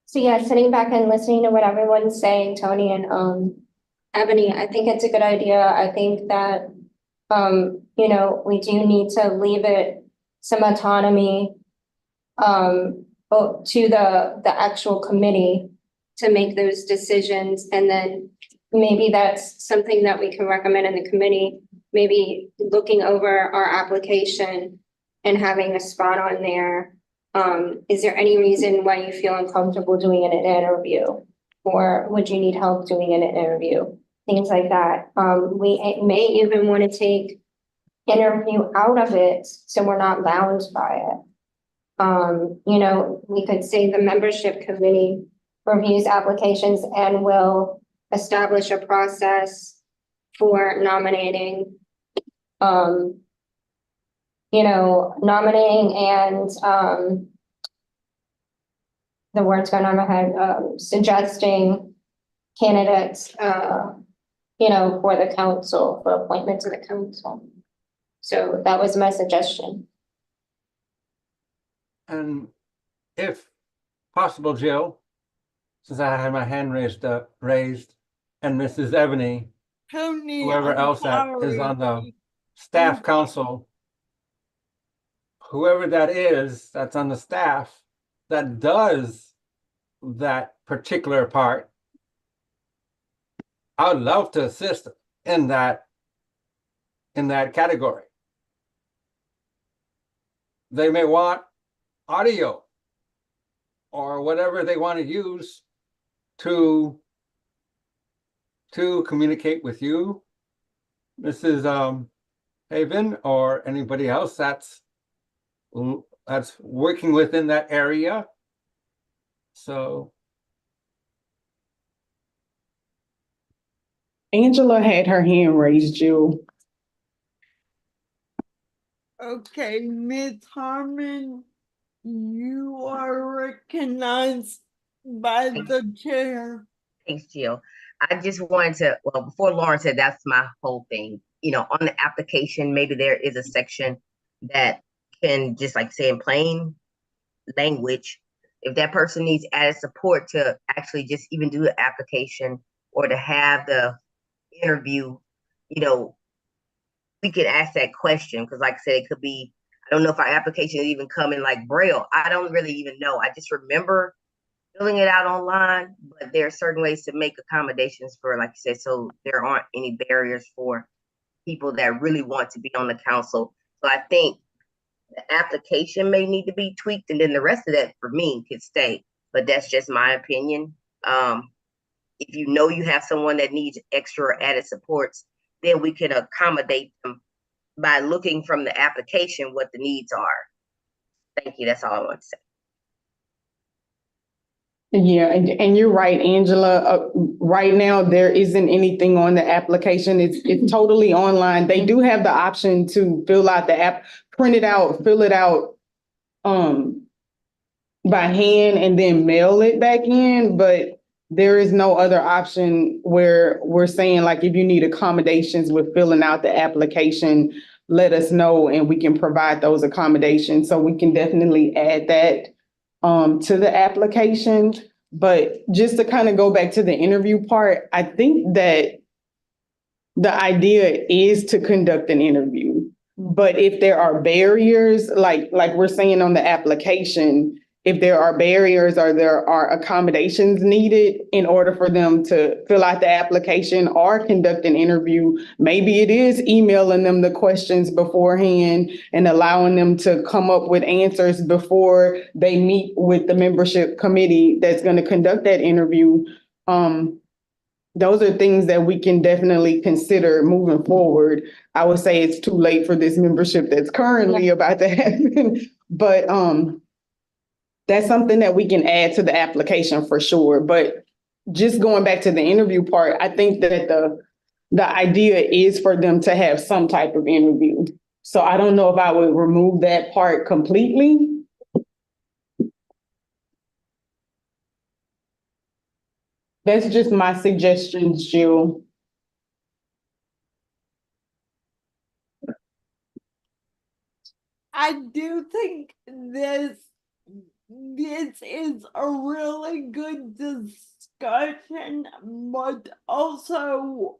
So yeah, sitting back and listening to what everyone's saying, Tony and Ebony, I think it's a good idea. I think that we do need to leave it some autonomy to the actual committee to make those decisions, and then maybe that's something that we can recommend in the committee, maybe looking over our application and having a spot on there. Is there any reason why you feel uncomfortable doing an interview? Or would you need help doing an interview? Things like that. We may even want to take interview out of it, so we're not bound by it. We could say the membership committee reviews applications and will establish a process for nominating, nominating and, the words going on my head, suggesting candidates, for the council, for appointment to the council. So that was my suggestion. And if possible, Jill, since I had my hand raised, and Mrs. Ebony, Tony, whoever I'm else that is on the sorry. staff council, whoever that is that's on the staff that does that particular part, I would love to assist in that category. They may want audio or whatever they want to use to communicate with you, Mrs. Haven, or anybody else that's working within that area. So Angela had her hand raised, Jill. Okay, Ms. Harmon, you are recognized by the chair. Thanks, Jill. I just wanted to, well, before Lauren said, that's my whole thing. On the application, maybe there is a section that can just like say in plain language, if that person needs added support to actually just even do the application or to have the interview, we could ask that question. Because like I said, it could be, I don't know if our application is even coming like Braille. I don't really even know. I just remember filling it out online, but there are certain ways to make accommodations for, like you said, so there aren't any barriers for people that really want to be on the council. So I think the application may need to be tweaked, and then the rest of that for me could stay. But that's just my opinion. If you have someone that needs extra or added supports, then we can accommodate them by looking from the application what the needs are. Thank you. That's all I want to say. Yeah, and you're right, Angela. Right now, there isn't anything on the application. It's totally online. They do have the option to fill out the app, print it out, fill it out by hand, and then mail it back in. But there is no other option where we're saying, like, if you need accommodations with filling out the application, let us know and we can provide those accommodations. So we can definitely add that to the application. But just to kind of go back to the interview part, I think that the idea is to conduct an interview. But if there are barriers, like we're saying on the application, if there are barriers or there are accommodations needed in order for them to fill out the application or conduct an interview, maybe it is emailing them the questions beforehand and allowing them to come up with answers before they meet with the membership committee that's going to conduct that interview. Those are things that we can definitely consider moving forward. I would say it's too late for this membership that's currently about to happen, but That's something that we can add to the application for sure, but just going back to the interview part, I think that the idea is for them to have some type of interview. So I don't know if I would remove that part completely. That's just my suggestion, Jill. I do think this is a really good discussion, but also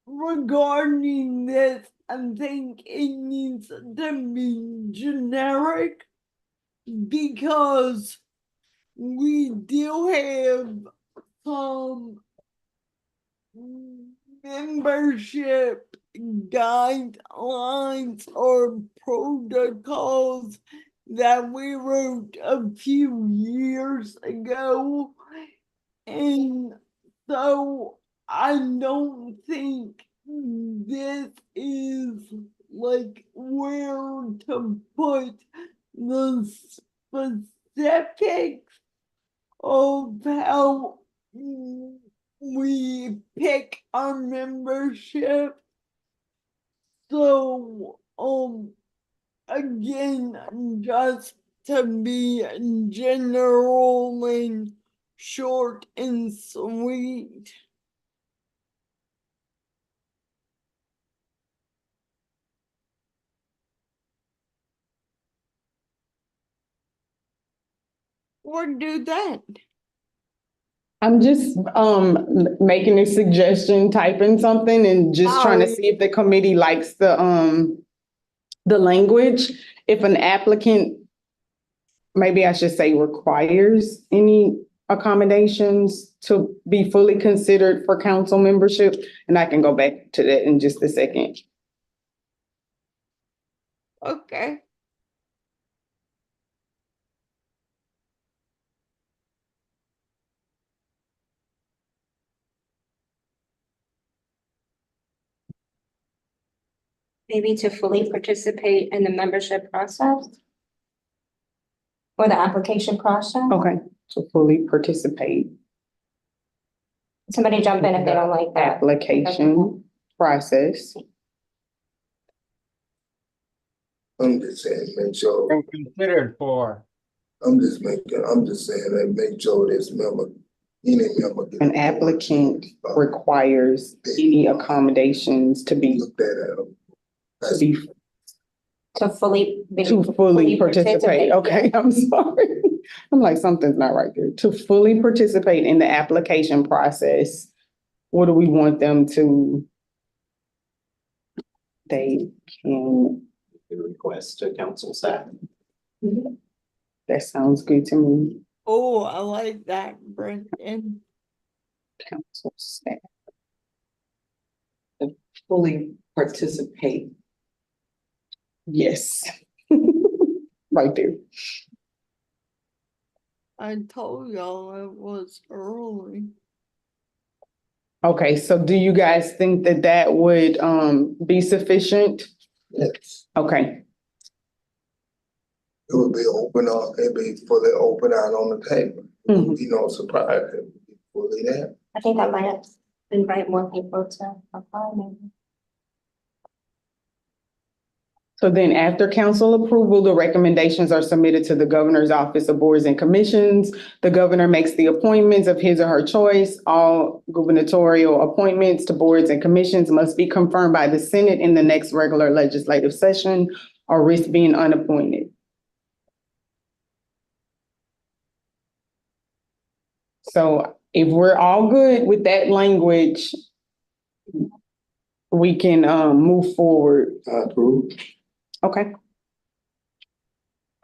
regarding this, I think it needs to be generic because we do have some membership guidelines or protocols that we wrote a few years ago. And so I don't think this is like where to put the specifics of how we pick our membership. So, again, just to be general and short and sweet. Or do that. I'm just making a suggestion, typing something and just trying to see if the committee likes the language. If an applicant, maybe I should say requires any accommodations to be fully considered for council membership, and I can go back to that in just a second. Okay. Maybe to fully participate in the membership process? Or the application process? Okay, to fully participate. Somebody jump in if they don't like that. Application process. I'm just saying, make sure, And considered for. I'm just saying that make sure this member, any member. get An applicant requires any accommodations to be, Look that up. to be, To fully. to fully participate. Okay, I'm sorry. I'm like, something's not right there. To fully participate in the application process, what do we want them to? They can, Request to council staff. that sounds good to me. Oh, I like that, Brendan. Council staff. Fully participate. Yes. Right there. I told y'all it was early. Okay, so do you guys think that that would be sufficient? Yes, Okay, it would be open up, it'd be fully open out on the table. Mhm. You know, surprise, it would be fully there. I think that might invite more people to apply maybe. so then after council approval, the recommendations are submitted to the governor's office of boards and commissions. The governor makes the appointments of his or her choice. All gubernatorial appointments to boards and commissions must be confirmed by the Senate in the next regular legislative session or risk being unappointed. So if we're all good with that language, we can move forward. I approve. Okay.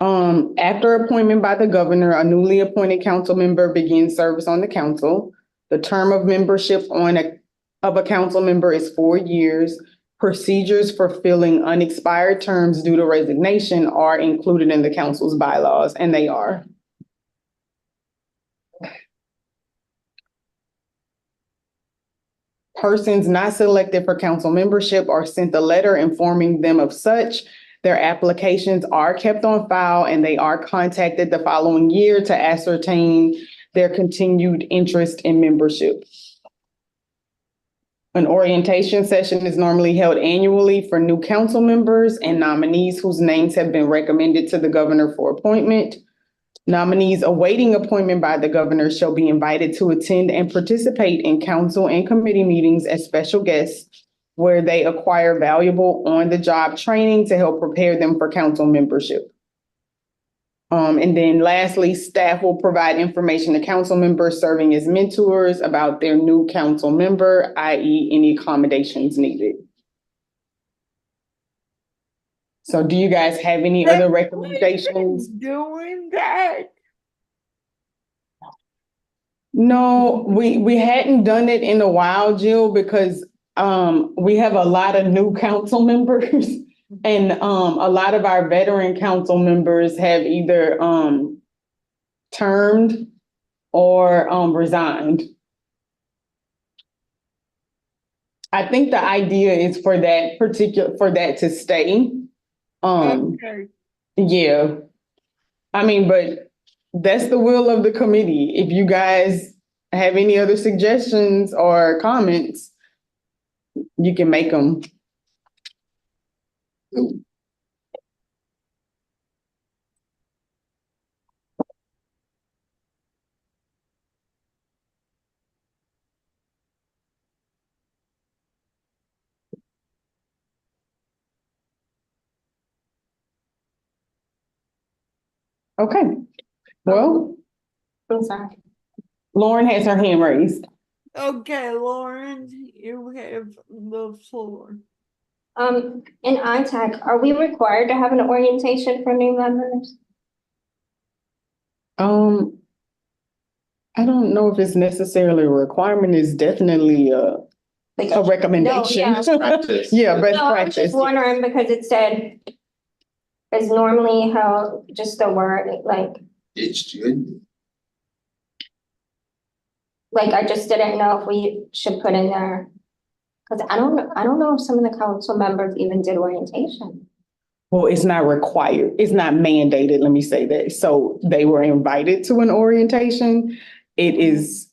After appointment by the governor, a newly appointed council member begins service on the council. The term of membership of a council member is 4 years. Procedures for filling unexpired terms due to resignation are included in the council's bylaws, and they are. Persons not selected for council membership are sent a letter informing them of such. Their applications are kept on file and they are contacted the following year to ascertain their continued interest in membership. An orientation session is normally held annually for new council members and nominees whose names have been recommended to the governor for appointment. Nominees awaiting appointment by the governor shall be invited to attend and participate in council and committee meetings as special guests where they acquire valuable on-the-job training to help prepare them for council membership. And then lastly, staff will provide information to council members serving as mentors about their new council member, i.e. any accommodations needed. So do you guys have any other recommendations? Doing that. No, we hadn't done it in a while, Jill, because we have a lot of new council members. And a lot of our veteran council members have either termed or resigned. I think the idea is for that to stay. Okay. Yeah. I mean, but that's the will of the committee. If you guys have any other suggestions or comments, you can make them. Okay. Well, I'm sorry. Lauren has her hand raised. Okay, Lauren, you have the floor. In ITAC, are we required to have an orientation for new members? I don't know if it's necessarily a requirement. It's definitely a recommendation. No, Practice. Yeah, best No, I'm practice. just wondering because it said is normally how just the word It's good. I just didn't know if we should put in there. Cause I don't know if some of the council members even did orientation. Well, it's not required. It's not mandated. Let me say that. So they were invited to an orientation. It is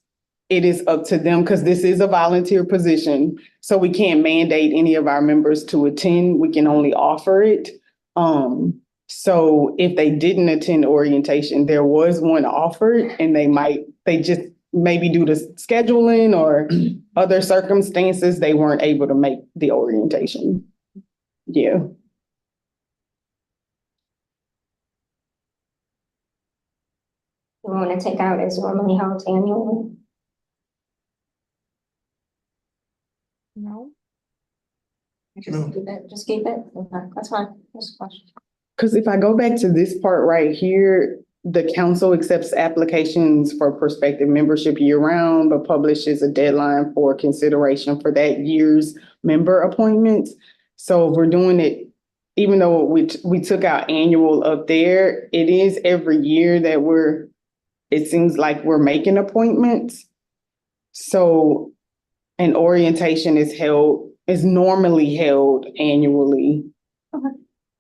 up to them because this is a volunteer position. So we can't mandate any of our members to attend. We can only offer it. So if they didn't attend orientation, there was one offered and they just maybe due to scheduling or other circumstances, they weren't able to make the orientation. Yeah. We want to take out is normally held annually. No. Just keep it. Okay, that's fine. Just a question. Because if I go back to this part right here, the council accepts applications for prospective membership year-round, but publishes a deadline for consideration for that year's member appointments. So if we're doing it, even though we took out annual up there, it is every year that it seems like we're making appointments. So an orientation is normally held annually. Okay.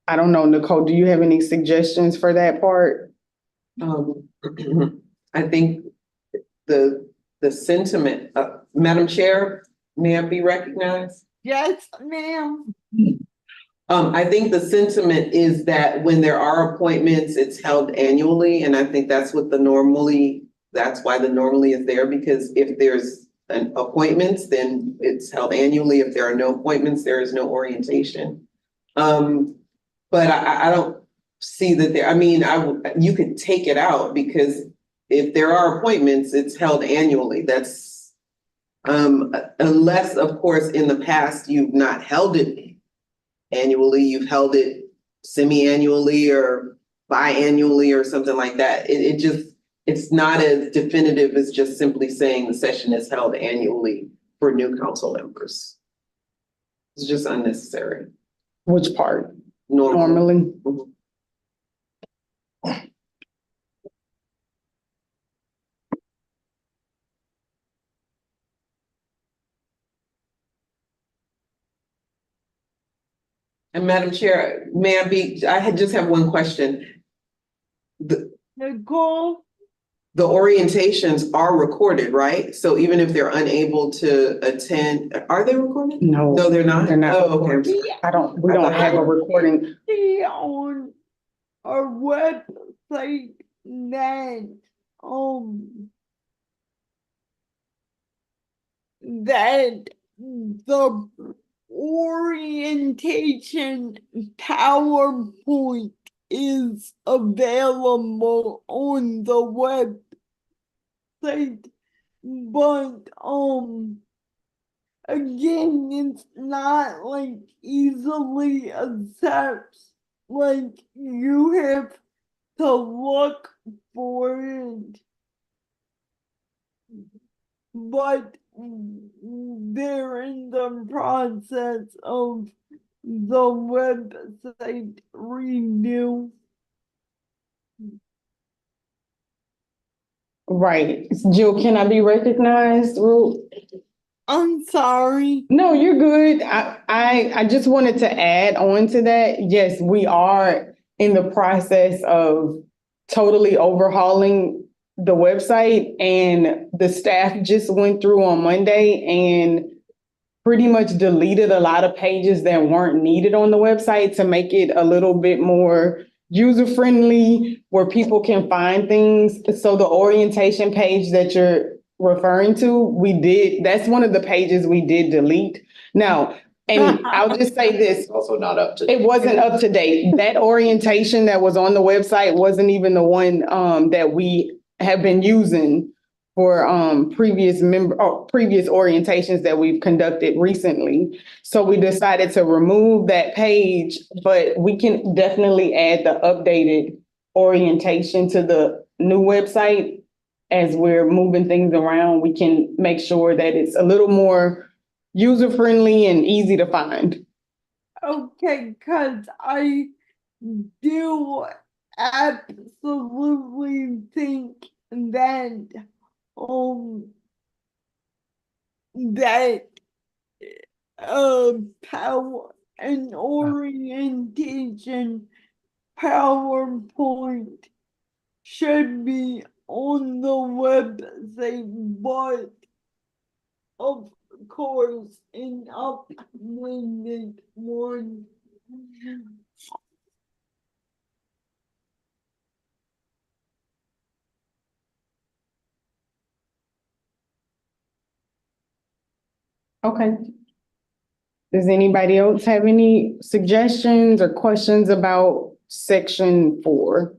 I don't know, Nicole, do you have any suggestions for that part? I think the sentiment, Madam Chair, may I be recognized? Yes, ma'am. I think the sentiment is that when there are appointments, it's held annually, and I think that's why the normally is there, because if there's an appointments, then it's held annually. If there are no appointments, there is no orientation. But I don't see that you could take it out because if there are appointments, it's held annually. That's unless, of course, in the past, you've not held it annually, you've held it semi-annually or biannually or something like that. It's not as definitive as just simply saying the session is held annually for new council members. It's just unnecessary. Which part? Normally. Normally? And Madam Chair, I just have one question. Nicole, The orientations are recorded, right? So even if they're unable to attend, are they recorded? No. No, they're not? They're not Oh, okay. recorded. We don't have a recording. see on our website that, that the orientation PowerPoint is available on the website, but again, it's not like easily accessed. Like you have to look for it. But they're in the process of the website renew. Right. Jill, can I be recognized, Ruth? I'm sorry. No, you're good. I just wanted to add on to that. Yes, we are in the process of totally overhauling the website, and the staff just went through on Monday and pretty much deleted a lot of pages that weren't needed on the website to make it a little bit more user-friendly where people can find things. So the orientation page that you're referring to, that's one of the pages we did delete. Now, and I'll just say this, Also not up to. it wasn't up to date. That orientation that was on the website wasn't even the one that we have been using for previous orientations that we've conducted recently. So we decided to remove that page, but we can definitely add the updated orientation to the new website. As we're moving things around, we can make sure that it's a little more user-friendly and easy to find. Okay, because I do absolutely think that that power and orientation PowerPoint should be on the website, but of course, an uploaded one. Okay. Does anybody else have any suggestions or questions about section 4?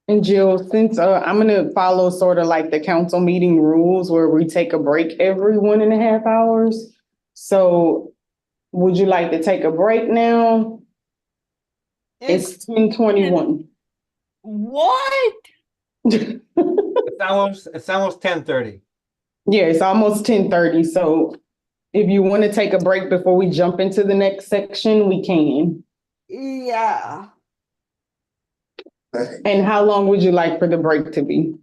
And Jill, since I'm gonna follow sort of like the council meeting rules where we take a break every 1.5 hours. So would you like to take a break now? It's 10:21. What? It's almost 10:30. Yeah, it's almost 10:30. So if you want to take a break before we jump into the next section, we can. Yeah. And how long would you like for the break to be?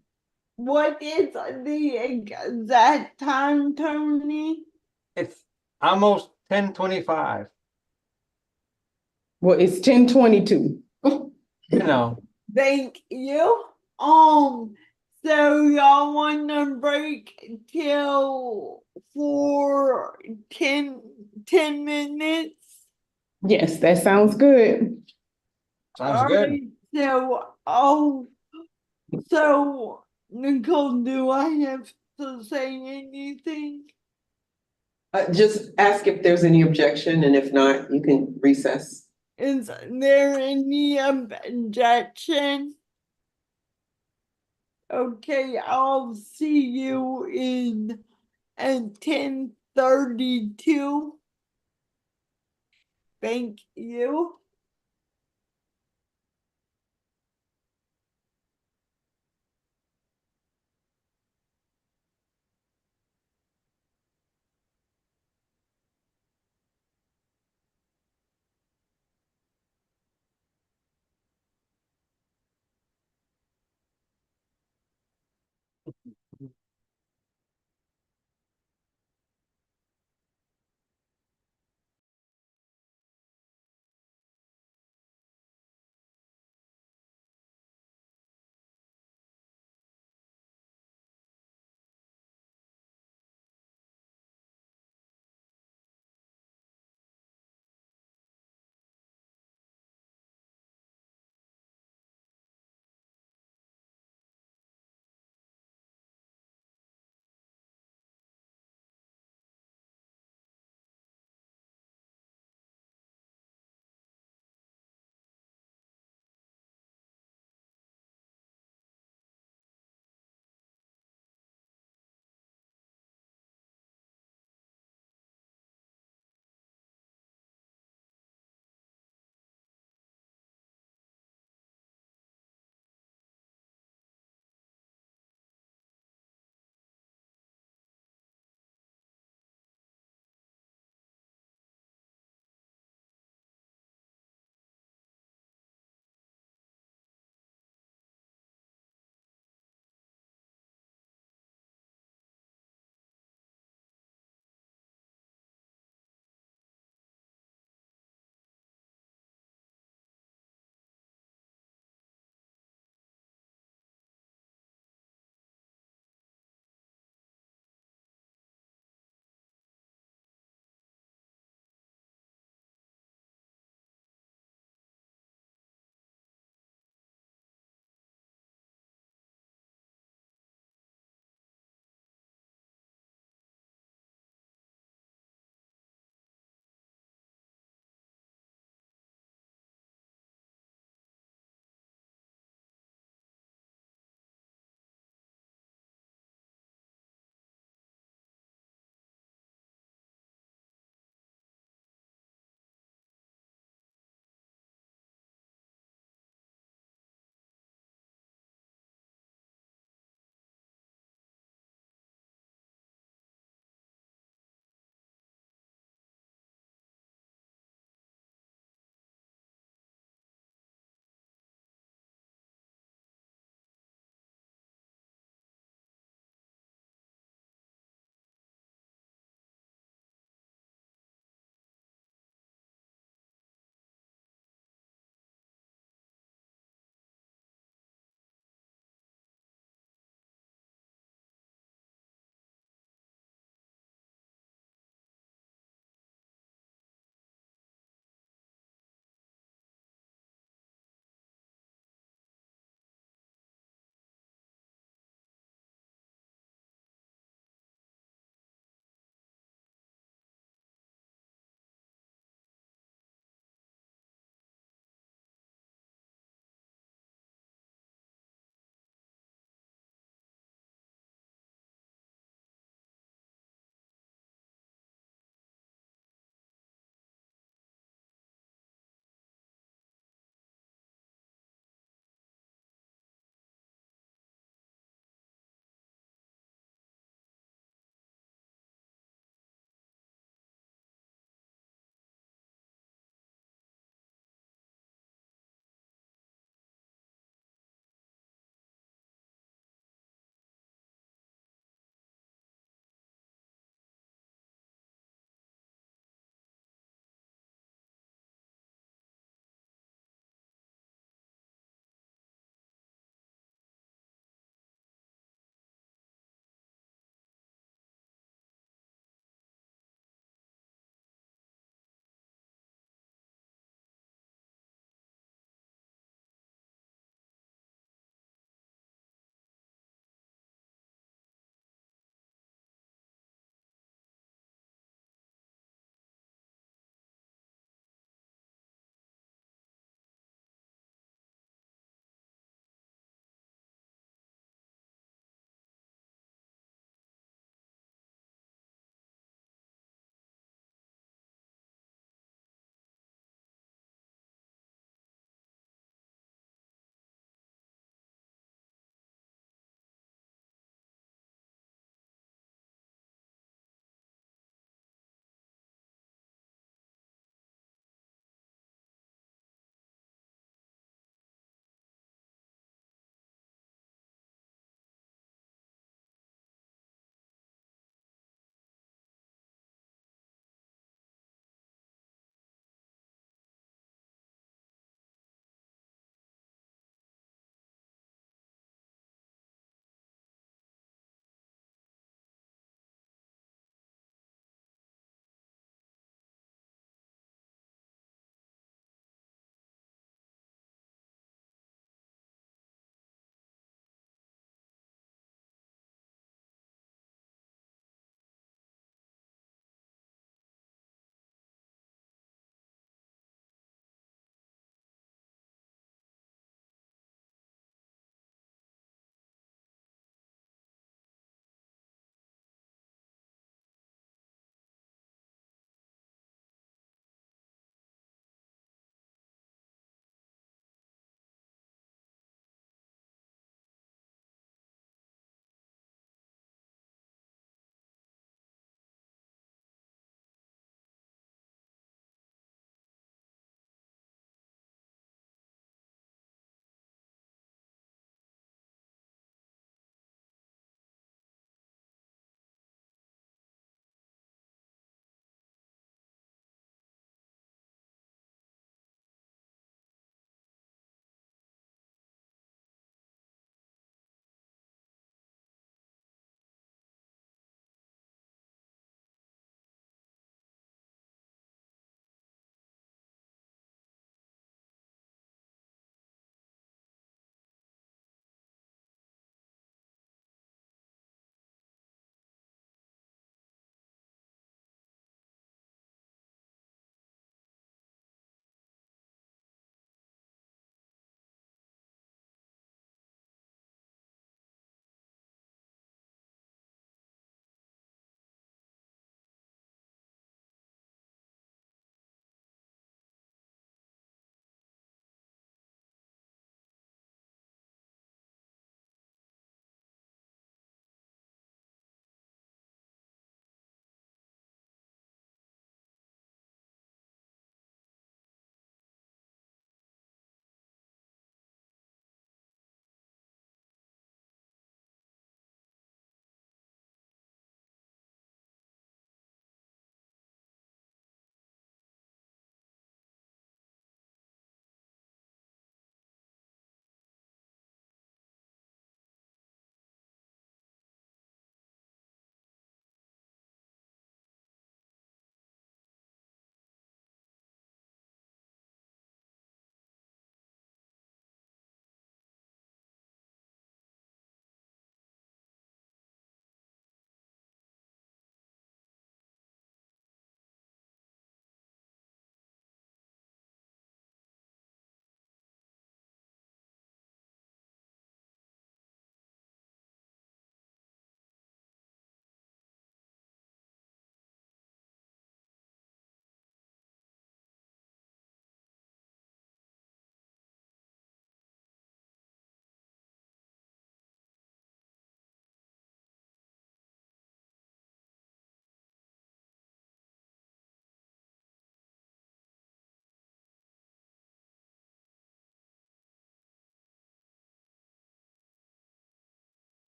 What is the exact time, Tony? It's almost 10:25. Well, it's 10:22. You know, Thank you. So y'all want to break till for 10 minutes? Yes, that sounds good. sounds good. Alright, so Nicole, do I have to say anything? Just ask if there's any objection, and if not, you can recess. Is there any objection? Okay, I'll see you in at 10:32. Thank you.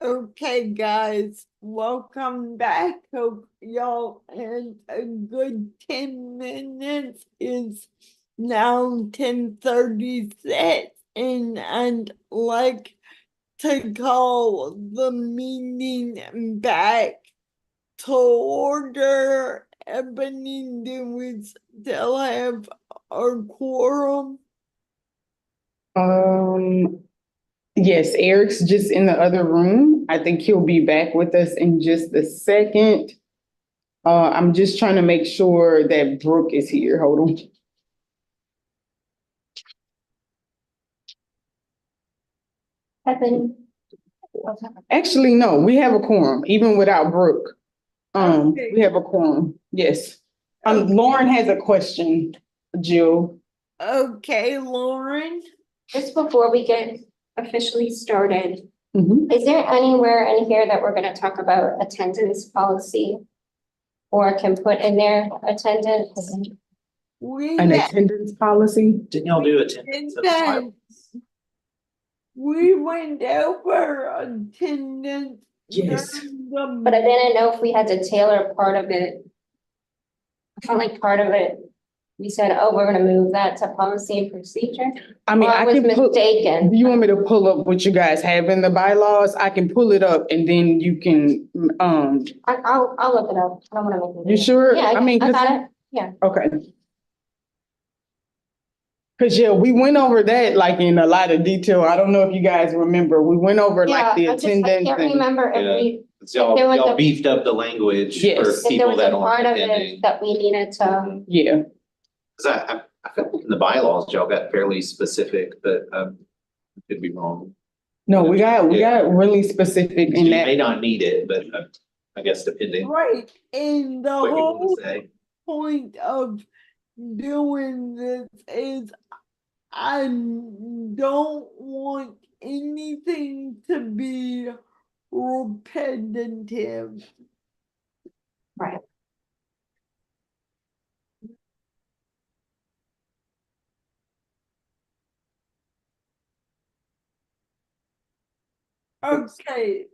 Okay, guys, welcome back. Hope y'all had a good 10 minutes. It's now 10:36, and I'd like to call the meeting back to order. Ebony, do we still have our quorum? Yes, Eric's just in the other room. I think he'll be back with us in just a second. I'm just trying to make sure that Brooke is here. Hold on. Evan. Actually, no, we have a quorum, even without Brooke. Okay. We have a quorum, yes. Okay. Lauren has a question, Jill. Okay, Lauren. Just before we get officially started, Mhm. is there anywhere in here that we're gonna talk about attendance policy? Or can put in there attendance? An attendance policy? Didn't y'all do attendance at the Bible? We went over attendance. Yes. But I didn't know if we had to tailor part of it. I felt like part of it, we said, oh, we're gonna move that to policy and procedure. I mean, Or I was can put, do mistaken. you want me to pull up what you guys have in the bylaws? I can pull it up and then you can, I'll look it up. I don't wanna make it. you sure? Yeah, I mean, I 'cause- got it. Yeah. Okay. Cause yeah, we went over that like in a lot of detail. I don't know if you guys remember. We went over Yeah, like the I attendance can't and, remember Yeah. if we, So there was y'all a- beefed up the language Yes. for if there people was a that part aren't of attending. it that we needed to, yeah. Cause I feel like in the bylaws, y'all got fairly specific, but I could be wrong. No, we got really specific So in you that. may not need it, but I guess depending Right, and the what you want whole to say. point of doing this is I don't want anything to be repetitive. right, Okay,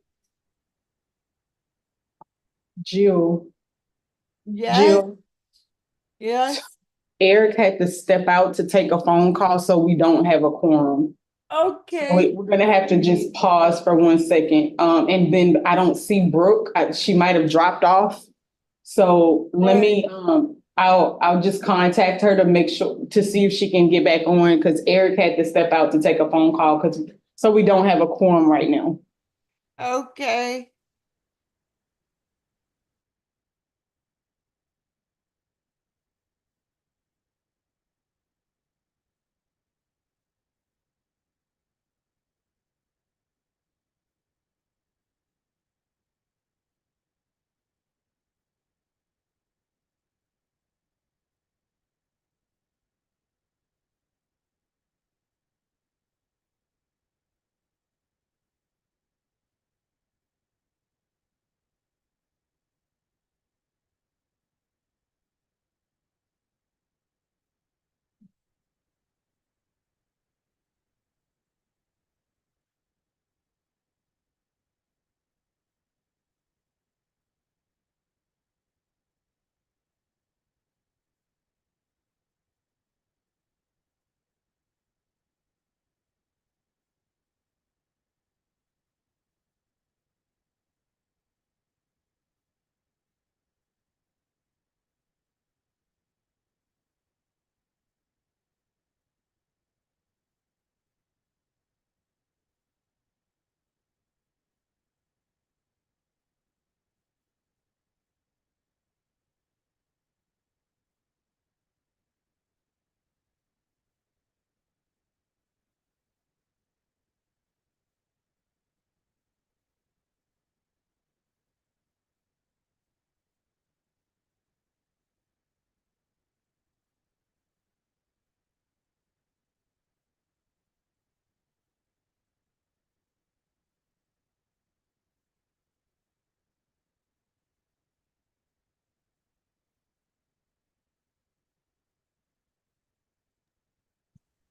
Jill, yes, Jill, yes, Eric had to step out to take a phone call, so we don't have a quorum. okay, We're gonna have to just pause for 1 second. And then I don't see Brooke. She might have dropped off. So let me, I'll just contact her to make sure, to see if she can get back on, because Eric had to step out to take a phone call, so we don't have a quorum right now. okay.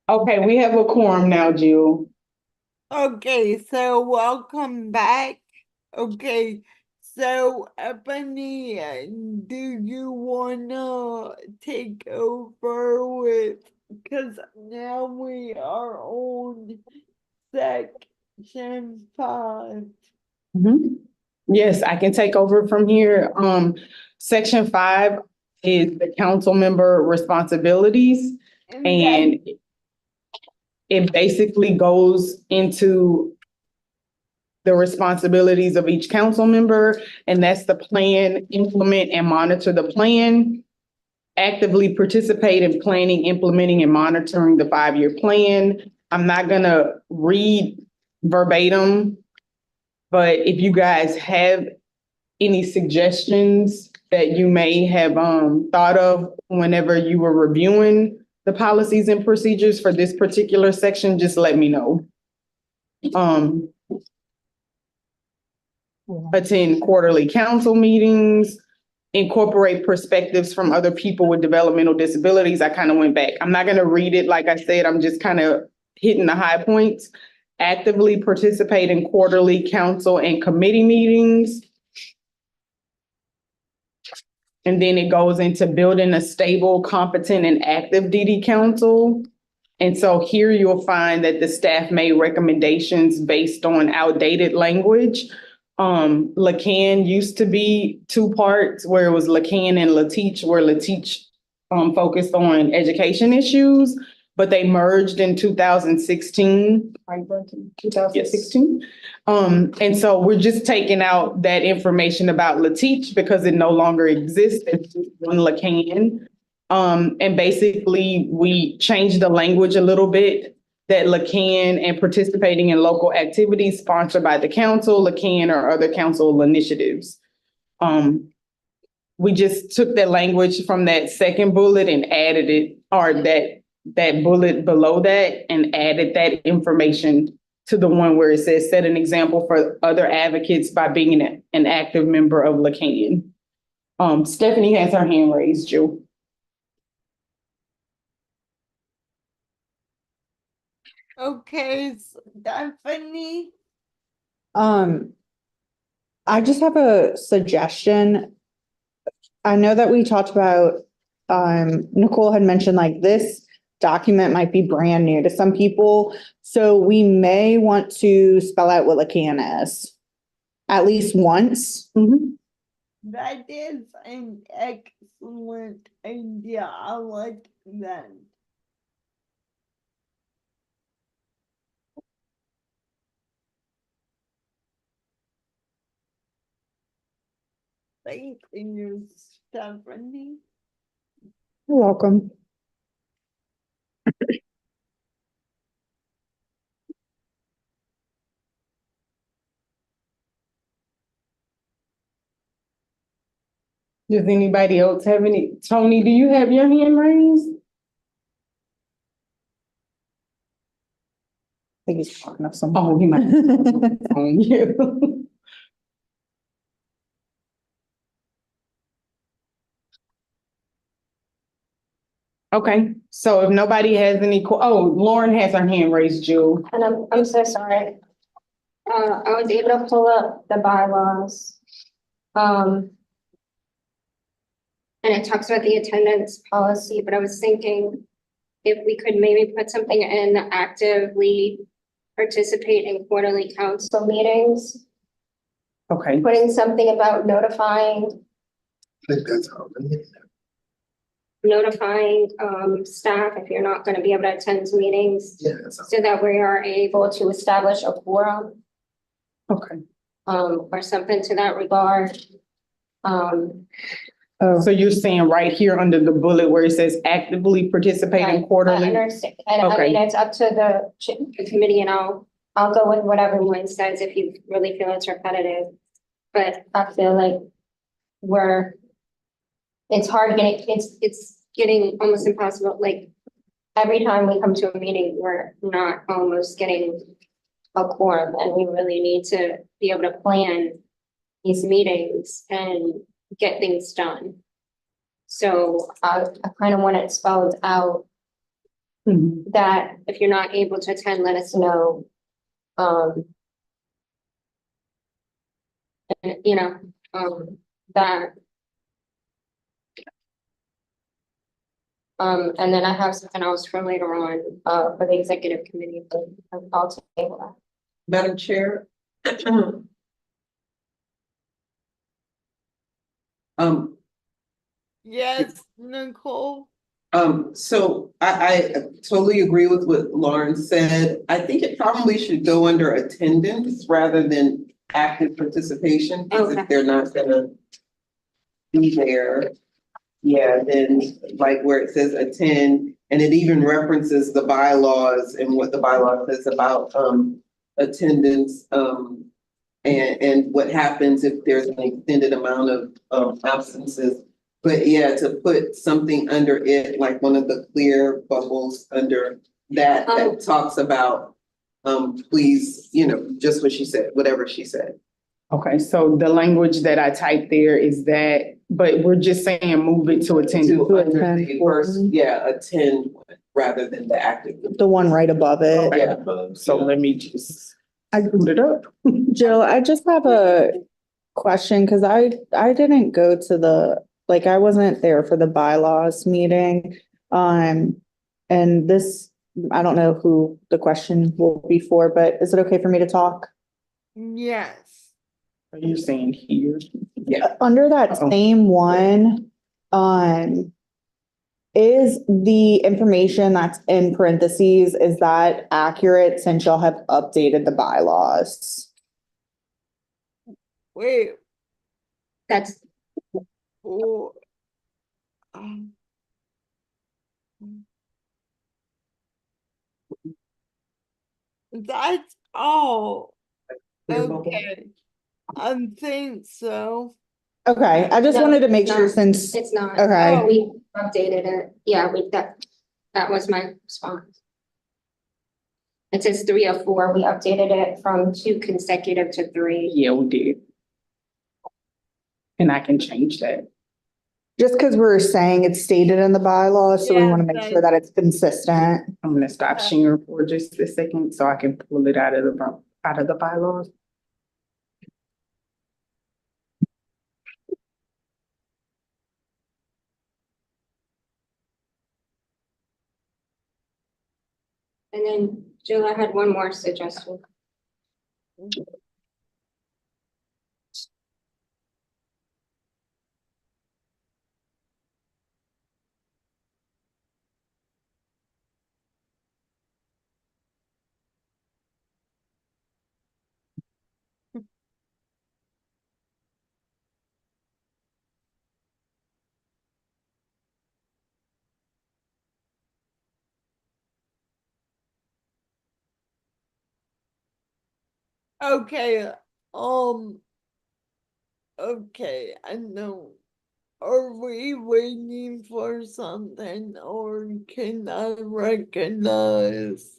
Okay, we have a quorum now, Jill. Okay, so welcome back. Okay, so Ebony, do you wanna take over with, cause now we are on section 5. Mhm. Yes, I can take over from here. Section 5 is the council member responsibilities. And And it basically goes into the responsibilities of each council member, and that's the plan, implement and monitor the plan, actively participate in planning, implementing and monitoring the 5-year plan. I'm not gonna read verbatim, but if you guys have any suggestions that you may have thought of whenever you were reviewing the policies and procedures for this particular section, just let me know. Attend quarterly council meetings, incorporate perspectives from other people with developmental disabilities. I kind of went back. I'm not going to read it. Like I said, I'm just kind of hitting the high points. Actively participate in quarterly council and committee meetings. And then it goes into building a stable, competent, and active DD council. And so here you'll find that the staff made recommendations based on outdated language. Lacan used to be 2 parts, where it was Lacan and Lateach, where Lateach focused on education issues, but they merged in 2016. 2016. And so we're just taking out that information about Lateach because it no longer exists. It's just one Lacan. And basically we changed the language a little bit, that Lacan and participating in local activities sponsored by the council, Lacan or other council initiatives. We just took that language from that second bullet and added it, or that bullet below that, and added that information to the one where it says set an example for other advocates by being an active member of Lacan. Stephanie has her hand raised, Jill. Okay, Stephanie. I just have a suggestion. I know that we talked about, Nicole had mentioned like this document might be brand new to some people. So we may want to spell out what Lacan is at least once. That is an excellent idea. I like that. Thank you, Stephanie. You're welcome. Does anybody else have any? Tony, do you have your hand raised? I think he's talking to someone. Oh, he might. On you. Okay, so if nobody has any, Lauren has her hand raised, Jill. And I'm so sorry. I was able to pull up the bylaws. And it talks about the attendance policy, but I was thinking if we could maybe put something in actively participate in quarterly council meetings, Okay. putting something about notifying I think that's how. staff if you're not going to be able to attend meetings, Yeah, that's so that we are able to establish a quorum, Okay. or something to that regard. So you're saying right here under the bullet where it says actively participate in I quarterly? understand, and I Okay. mean, it's up to the committee, and I'll go with what everyone says if you really feel it's repetitive. But I feel like it's hard getting, it's getting almost impossible, like every time we come to a meeting, we're not almost getting a quorum, and we really need to be able to plan these meetings and get things done. So I kind of want it spelled out that if you're not able to attend, let us know. And, you know, that. And then I have something else for later on, for the executive committee, but I'll table that. Madam Chair. Yes, Nicole. So I totally agree with what Lauren said. I think it probably should go under attendance rather than active participation, because Okay. if they're not gonna be there, yeah, then like where it says attend, and it even references the bylaws and what the bylaw says about attendance, and what happens if there's an extended amount of absences. But yeah, to put something under it, like one of the clear bubbles under that, that talks about, please, you know, just what she said, whatever she said. Okay, so the language that I typed there is that, but we're just saying move it to attend. To under the first, yeah, attend rather than the active. The one right above it. Yeah. So let me just, I screwed it up. Jill, I just have a question, because I didn't go to I wasn't there for the bylaws meeting. And this, I don't know who the question will be for, but is it okay for me to talk? Yes. Are you saying here? Yeah. Under that same one, is the information that's in parentheses, is that accurate since y'all have updated the bylaws? Wait. That's, Oh. um, That's all. Okay. I think so. Okay, I just No, wanted to make it's sure not. since, it's not. Okay. Oh, we updated it. Yeah, that was my response. It says 3 of 4. We updated it from 2 consecutive to 3. Yeah, we did. And I can change that. just because we're saying it's stated in the bylaws, so we Yeah, want to make sure that it's consistent. I'm gonna stop sharing for just a second so I can pull it out of the bylaws. And then Jill, I had one more suggestion. Okay. Um. Okay, I know. Are we waiting for something, or can I recognize?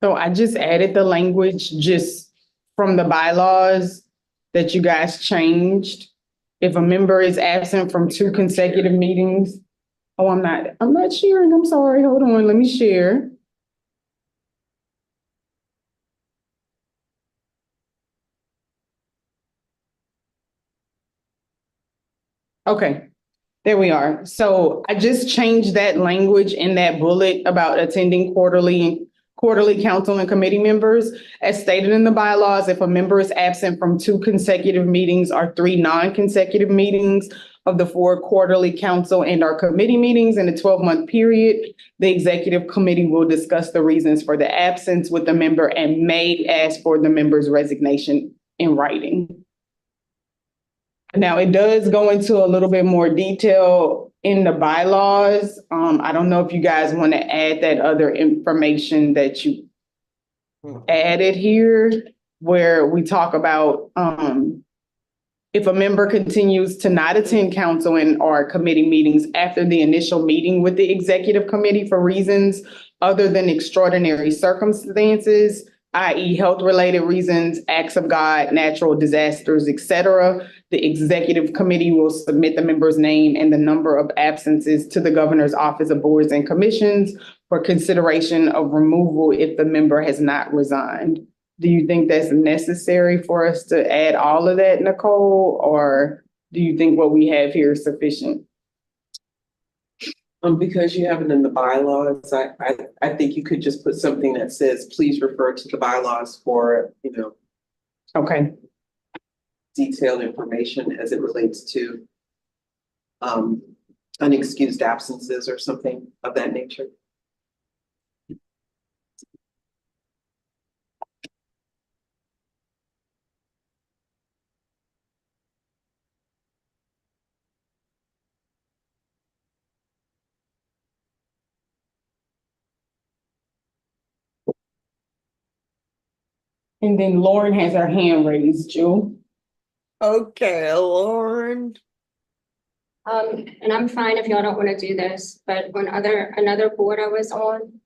So I just added the language just from the bylaws that you guys changed. If a member is absent from 2 consecutive meetings. Oh, I'm not sharing. I'm sorry. Hold on. Let me share. Okay, there we are. So I just changed that language in that bullet about attending quarterly council and committee members. As stated in the bylaws, if a member is absent from 2 consecutive meetings or 3 non-consecutive meetings of the 4 quarterly council and our committee meetings in a 12-month period, the executive committee will discuss the reasons for the absence with the member and may ask for the member's resignation in writing. Now, it does go into a little bit more detail in the bylaws. I don't know if you guys want to add that other information that you added here, where we talk about if a member continues to not attend council and or committee meetings after the initial meeting with the executive committee for reasons other than extraordinary circumstances, i.e. health-related reasons, acts of God, natural disasters, etc., the executive committee will submit the member's name and the number of absences to the governor's office of boards and commissions for consideration of removal if the member has not resigned. Do you think that's necessary for us to add all of that, Nicole, or do you think what we have here is sufficient? Because you have it in the bylaws, I think you could just put something that says, please refer to the bylaws for, Okay, detailed information as it relates to unexcused absences or something of that nature. and then Lauren has her hand raised, Jill. Okay, Lauren. And I'm fine if y'all don't want to do this, but on another board I was on,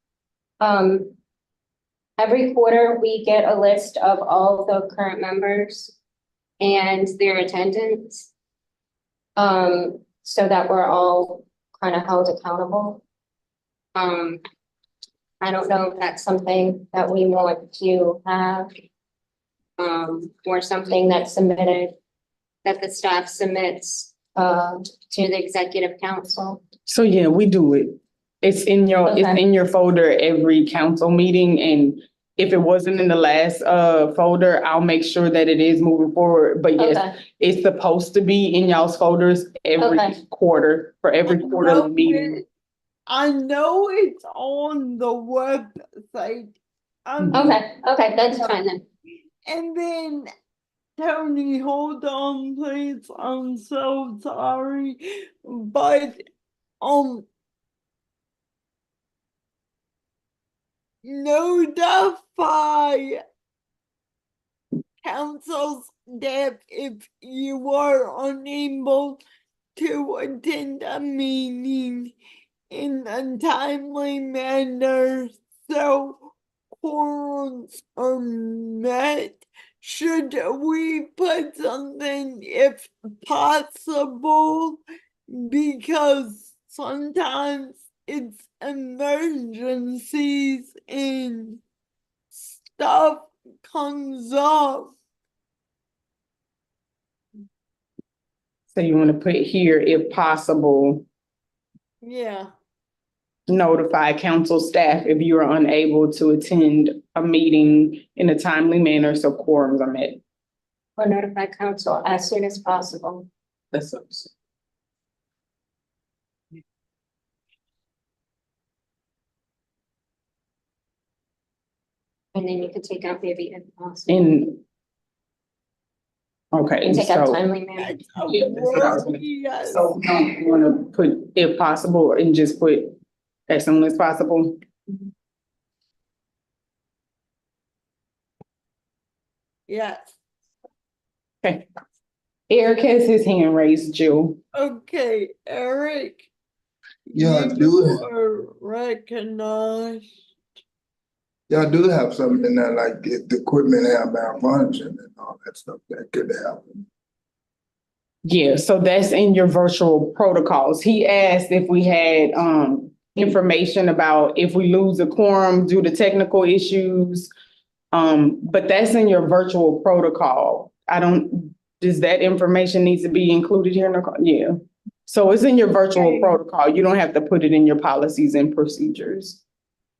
every quarter we get a list of all the current members and their attendance. So that we're all kind of held accountable. I don't know if that's something that we want to have. Or something that's submitted, that the staff submits to the executive council. So yeah, we do it. It's in your, it's Okay. in your folder every council meeting, and if it wasn't in the last folder, I'll make sure that it is moving forward. But yes, Okay, it's supposed to be in y'all's folders every Okay. quarter, for every quarterly meeting. I know it's on the website. okay, that's fine then. And then, Tony, hold on, please. I'm so sorry, but notify council staff if you are unable to attend a meeting in a timely manner, so quorums are met. Should we put something if possible? Because sometimes it's emergencies and stuff comes up. So you want to put here, if possible, Yeah. notify council staff if you are unable to attend a meeting in a timely manner, so quorums are met. Or notify council as soon as possible. That's And then you can take out maybe if possible. And okay, And take out so timely manner. That's a Yeah, that's what I was word, gonna- yes. so you want to put if possible and just put as soon as possible. Yes. Okay. Eric has his hand raised, Jill. Okay, Eric. Yeah, I you do. are recognized. Yeah, I do have something in there, like if the equipment have malfunction and all that stuff that could happen. Yeah, so that's in your virtual protocols. He asked if we had information about if we lose a quorum due to technical issues. But that's in your virtual protocol. Does that information needs to be included here, Nicole? Yeah. So it's in your virtual protocol. You don't have to put it in your policies and procedures.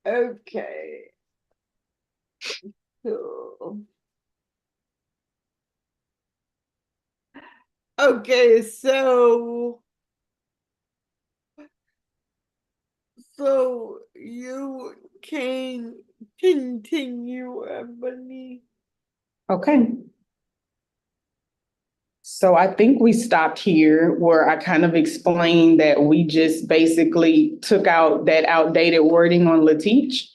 Okay. Cool. Okay, so you can continue, Ebony. Okay. So I think we stopped here where I kind of explained that we just basically took out that outdated wording on LaTeach.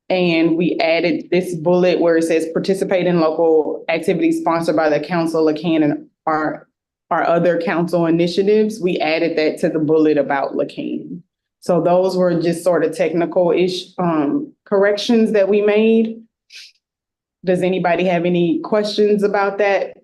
And we added this bullet where it says participate in local activities sponsored by the council of LaCanton and our other council initiatives. We added that to the bullet about LaCanton. So those were just sort of technical-ish corrections that we made. Does anybody have any questions about that?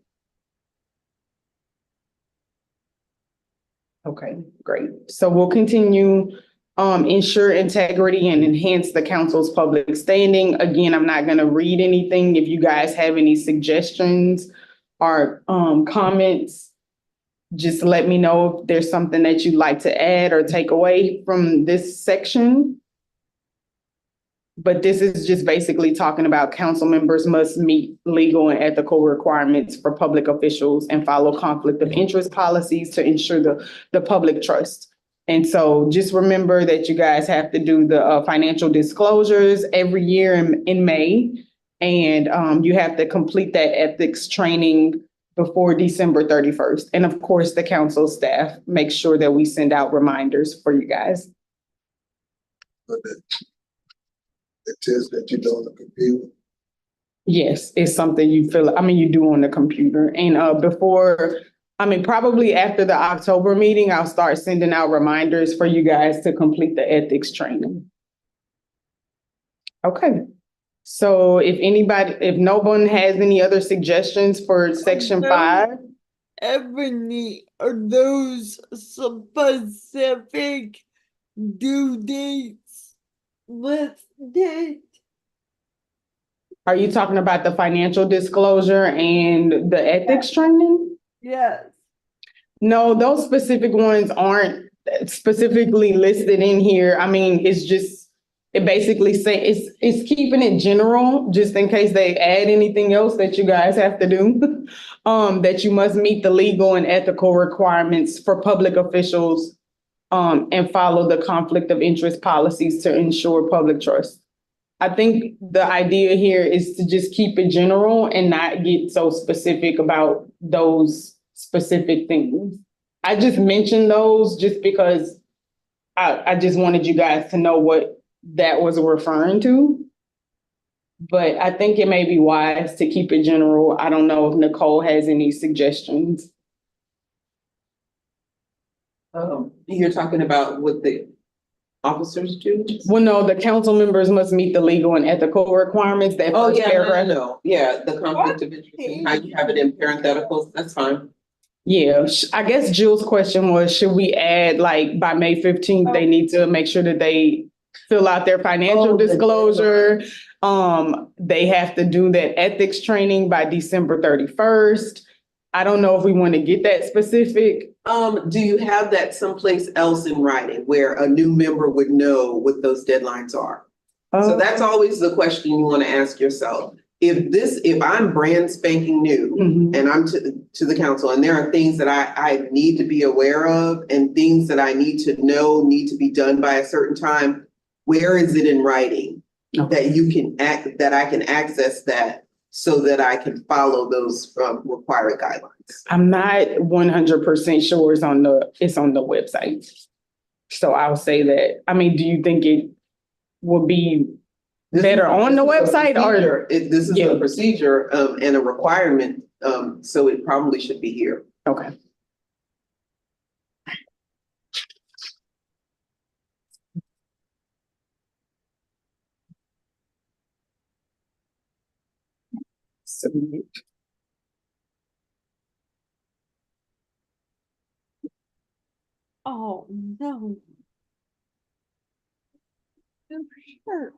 Okay, great. So we'll continue ensure integrity and enhance the council's public standing. Again, I'm not gonna read anything. If you guys have any suggestions or comments, just let me know if there's something that you'd like to add or take away from this section. But this is just basically talking about council members must meet legal and ethical requirements for public officials and follow conflict of interest policies to ensure the public trust. And so just remember that you guys have to do the financial disclosures every year in May. And you have to complete that ethics training before December 31st. And of course, the council staff makes sure that we send out reminders for you guys. The test that you do on the computer. Yes, it's something you do on the computer. And probably after the October meeting, I'll start sending out reminders for you guys to complete the ethics training. Okay. So if no one has any other suggestions for section 5. Ebony, are those specific due dates listed? Are you talking about the financial disclosure and the ethics training? Yes. No, those specific ones aren't specifically listed in here. I mean, it basically it's keeping it general, just in case they add anything else that you guys have to do. That you must meet the legal and ethical requirements for public officials, and follow the conflict of interest policies to ensure public trust. I think the idea here is to just keep it general and not get so specific about those specific things. I just mentioned those just because I just wanted you guys to know what that was referring to. But I think it may be wise to keep it general. I don't know if Nicole has any suggestions. You're talking about what the officers do? Well, no, the council members must meet the legal and ethical requirements. That Oh, first yeah, paragraph. no. Yeah, the conflict of interest and how you have it in parentheticals, that's fine. Yeah, I guess Jill's question was, should we add like by May 15th, they need to make sure that they fill out their financial disclosure. They have to do that ethics training by December 31st. I don't know if we want to get that specific. Do you have that someplace else in writing where a new member would know what those deadlines are? So that's always the question you want to ask yourself. If I'm brand spanking new and I'm to the council and there are things that I need to be aware of and things that I need to know need to be done by a certain time, where is it in writing that I can access that so that I can follow those required guidelines? I'm not 100% sure it's on the website. So I'll say that. I mean, do you think it would be better on the website or? This is a procedure and a requirement, so it probably should be here. Okay. Submit. Oh, no. For sure.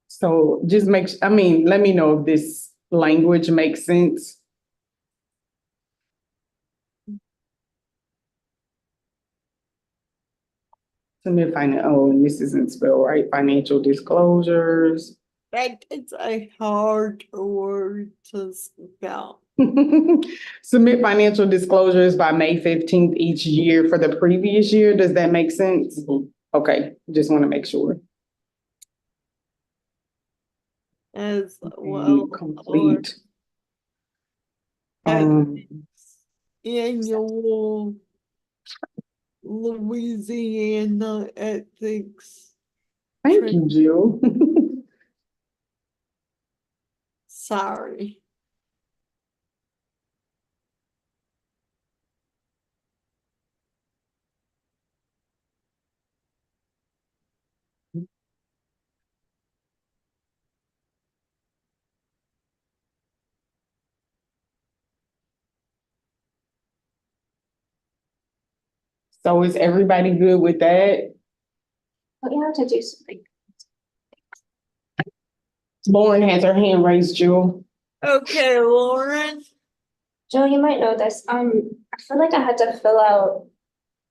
So just let me know if this language makes sense. Submit and this isn't spelled right, financial disclosures. That is a hard word to spell. Submit financial disclosures by May 15th each year for the previous year. Does that make sense? Okay, just want to make sure. As well. Complete. Annual Louisiana ethics. Thank you, Jill. Sorry. So is everybody good with that? But you have to do something. Lauren has her hand raised, Jewel. Okay, Lauren. Joe, you might know this. I feel like I had to fill out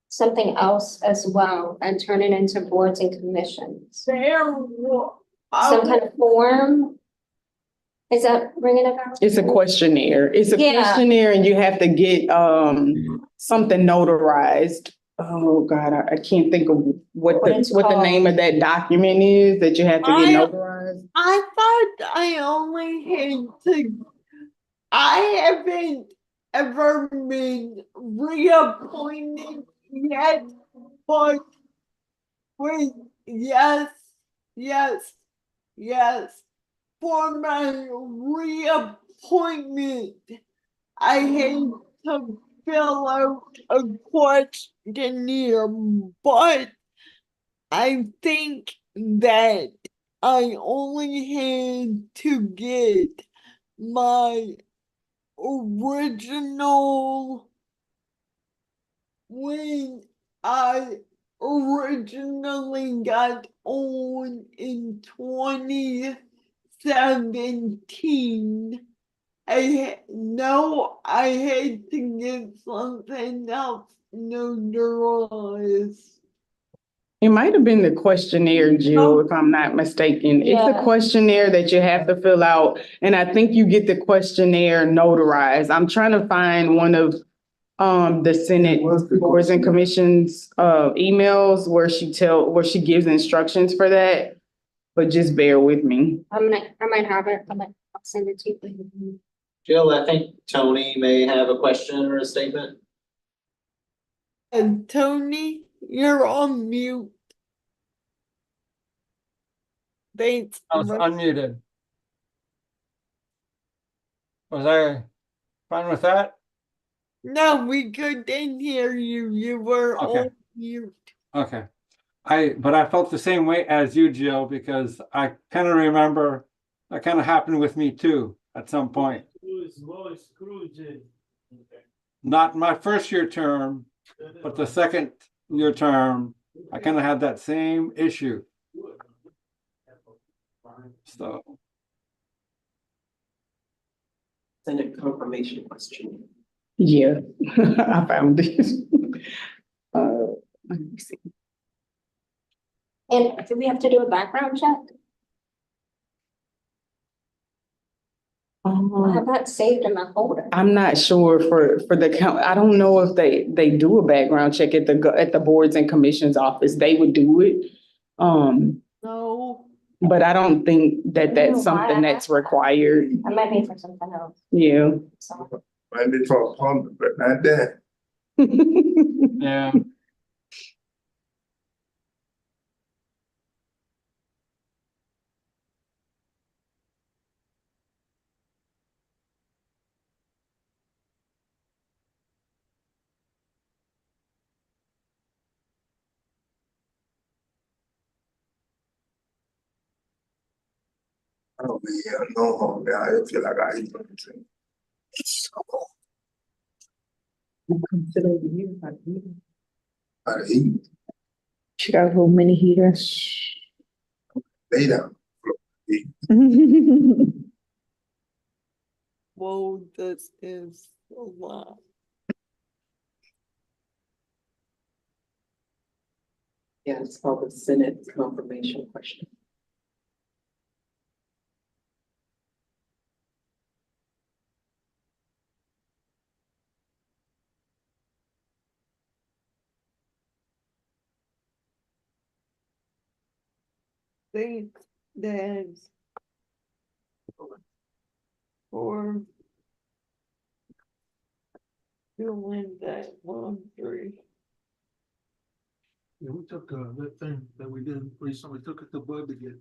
something else as well and turn it into boards and commissions. Some kind of form. Is that ringing a bell? It's a questionnaire. It's a Yeah. questionnaire and you have to get something notarized. Oh God, I can't think of what it's the name called. of that document is that you have to get notarized. I thought I only had to. I haven't ever been reappointed yet, but wait, yes, yes, yes. For my reappointment, I had to fill out a questionnaire, but I think that I only had to get my original when I originally got on in 2017. I had to get something else notarized. It might have been the questionnaire, Jill, if I'm not mistaken. It's a Yeah. questionnaire that you have to fill out, and I think you get the questionnaire notarized. I'm trying to find one of the Senate Boards and Commissions emails where she gives instructions for that. But just bear with me. I might have it. I'll send it to you. Jill, I think Tony may have a question or a statement. And Tony, you're on mute. Thanks. I was unmuted. Was I fine with that? No, we couldn't hear you. You were Okay. on mute. Okay. But I felt the same way as you, Jill, because I kind of remember that kind of happened with me too at some point. Not my first year term, but the second year term, I kind of had that same issue. So Senate confirmation question. Yeah, I found it. Let me see. And do we have to do a background check? I have that saved in my folder. I'm not sure for the count. I don't know if they do a background check at the Boards and Commissions office. They would do it. No. But I don't think that's something that's required. I might be for something else. Yeah. So. Might be for a pump, but not that. yeah. Oh man, no home now. I feel like I eat something. I eat. She got a little mini heater. Lay down. Whoa, this is a lot. Yeah, it's called the Senate confirmation question. Thanks, Dad. For doing that laundry. Yeah, we took that thing that we did recently, took it to Bud to get.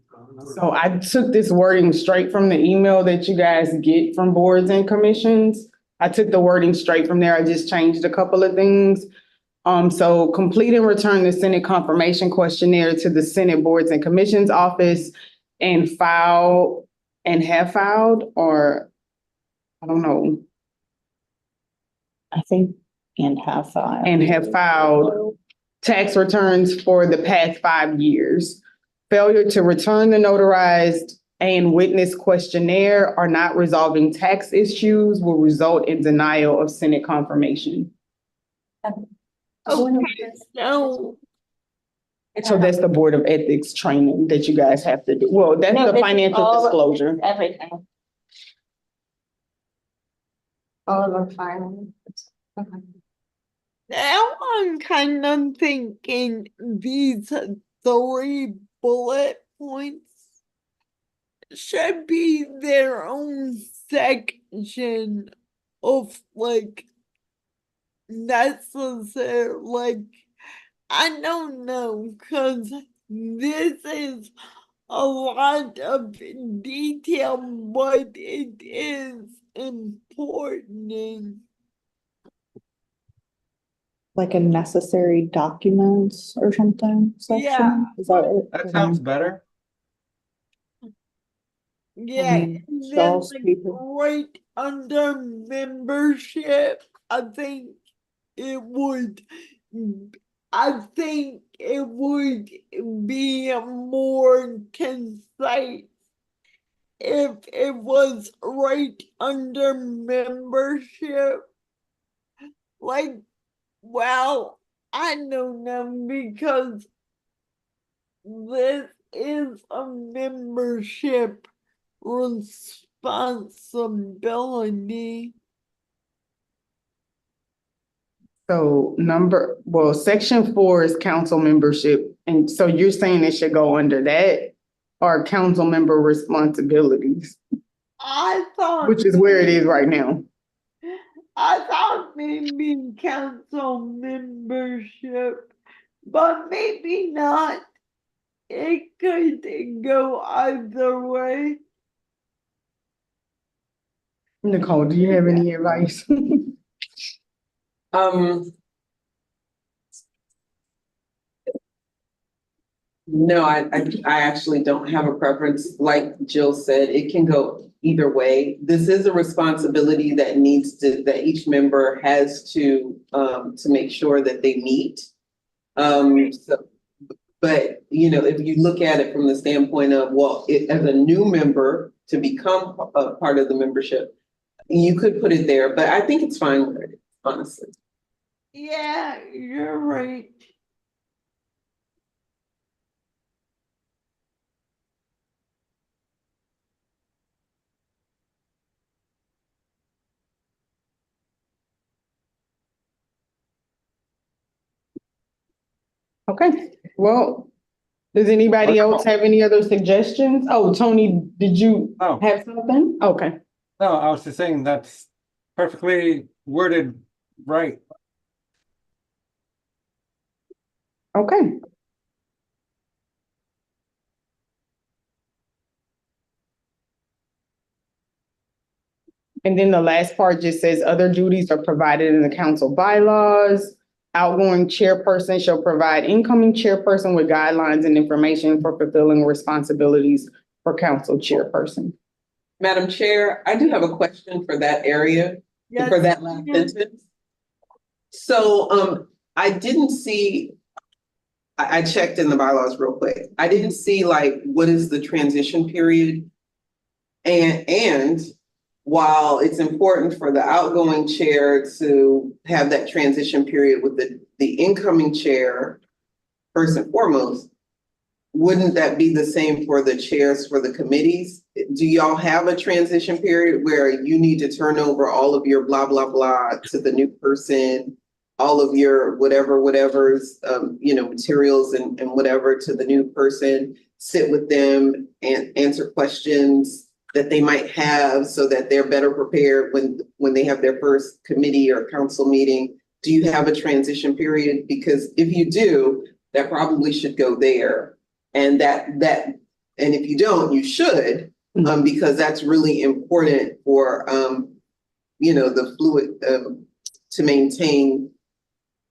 So I took this wording straight from the email that you guys get from Boards and Commissions. I took the wording straight from there. I just changed a couple of things. So complete and return the Senate confirmation questionnaire to the Senate Boards and Commissions office and file and have filed, or I don't know. I think and have filed. And have filed tax returns for the past 5 years. Failure to return the notarized and witness questionnaire or not resolving tax issues will result in denial of Senate confirmation. Okay, so So that's the Board of Ethics training that you guys have to do. Well, that's No, the this is financial all- disclosure. Everything. All of our filing. Okay. now I'm kind of thinking these 3 bullet points should be their own section of like necessary, like I don't know, cause this is a lot of detail, but it is important. Like a necessary documents or something section? Yeah. Is that it? That sounds better. Yeah, and then Shaw's like people. right under membership, I think it would, I think it would be more concise if it was right under membership. Like, well, I don't know because this is a membership responsibility. So section 4 is council membership. And so you're saying it should go under that or council member responsibilities, I thought, which is where it is right now. I thought maybe council membership, but maybe not. It could go either way. Nicole, do you have any advice? No, I actually don't have a preference. Like Jill said, it can go either way. This is a responsibility that that each member has to make sure that they meet. But if you look at it from the standpoint of, well, as a new member to become a part of the membership, you could put it there, but I think it's fine with it, honestly. Yeah, you're right. Okay, well, does anybody else have any other suggestions? Oh, Tony, did you Oh. have something? Okay. No, I was just saying that's perfectly worded right. Okay. And then the last part just says other duties are provided in the council bylaws. Outgoing chairperson shall provide incoming chairperson with guidelines and information for fulfilling responsibilities for council chairperson. Madam Chair, I do have a question for that area, Yes, for that last sentence. So I didn't see, I checked in the bylaws real quick. I didn't see like, what is the transition period? And while it's important for the outgoing chair to have that transition period with the incoming chair, first and foremost, wouldn't that be the same for the chairs for the committees? Do y'all have a transition period where you need to turn over all of your blah, blah, blah to the new person, all of your whatever's, materials and whatever to the new person, sit with them and answer questions that they might have so that they're better prepared when they have their first committee or council meeting? Do you have a transition period? Because if you do, that probably should go there. And and if you don't, you should, because that's really important for, the fluid, to maintain,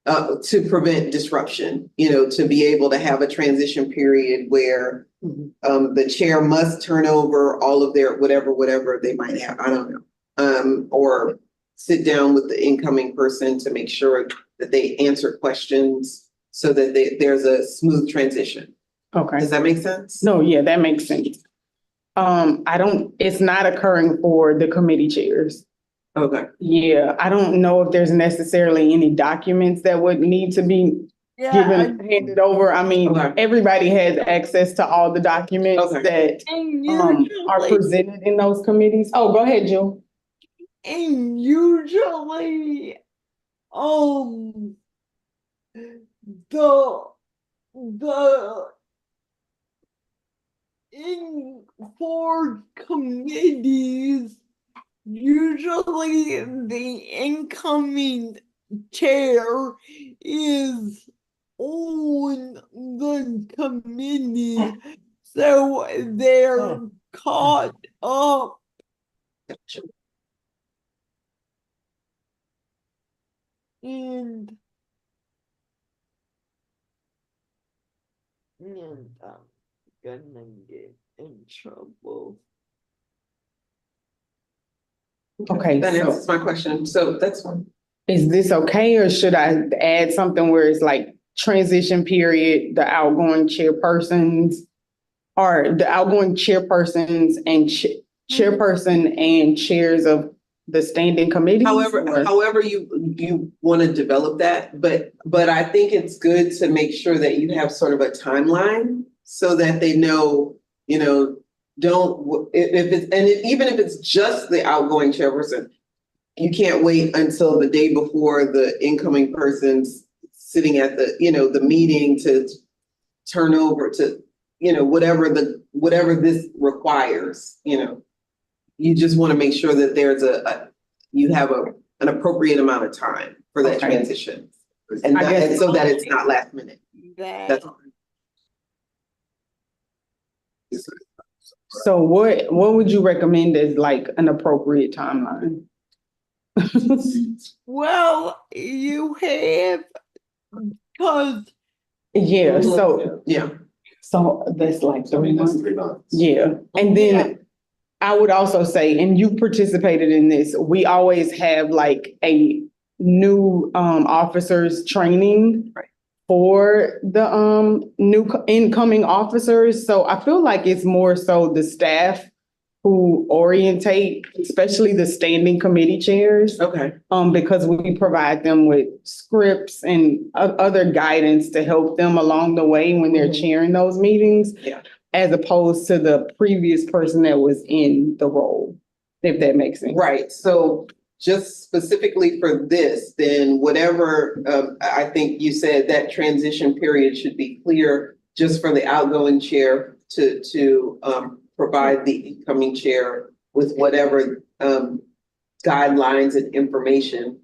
to prevent disruption, to be able to have a transition period where the chair must turn over all of their whatever they might have, I don't know, or sit down with the incoming person to make sure that they answer questions so that there's a smooth transition. Okay. Does that make sense? No, yeah, that makes sense. It's not occurring for the committee chairs. Okay. Yeah, I don't know if there's necessarily any documents that would need to be handed over. I mean, Okay. everybody has access to all the documents Okay. that And are presented in those committees. Oh, go ahead, Jill. And usually, the for committees, usually the incoming chair is on the committee, so they're caught up. And I'm gonna get in trouble. Okay, That so answers my question. So that's fine. is this okay, or should I add something where it's like transition period, the outgoing chairpersons, or the outgoing chairpersons and chairperson and chairs of the standing committees? However you want to develop that, but I think it's good to make sure that you have sort of a timeline so that they know, even if it's just the outgoing chairperson, you can't wait until the day before the incoming person's sitting at the meeting to turn over to, whatever this requires, You just want to make sure that there's you have an appropriate amount of time for that transition. And so that it's not last minute. That's all. So what would you recommend as like an appropriate timeline? Well, you have, because Yeah, so Yeah. so that's like 3 months. Yeah, and then I would also say, and you participated in this, we always have like a new officers training for the new incoming officers. So I feel like it's more so the staff who orientate, especially the standing committee chairs. Okay. Because we provide them with scripts and other guidance to help them along the way when they're chairing those meetings. Yeah. As opposed to the previous person that was in the role, if that makes sense. Right. So just specifically for this, then whatever, I think you said that transition period should be clear just for the outgoing chair to provide the incoming chair with whatever guidelines and information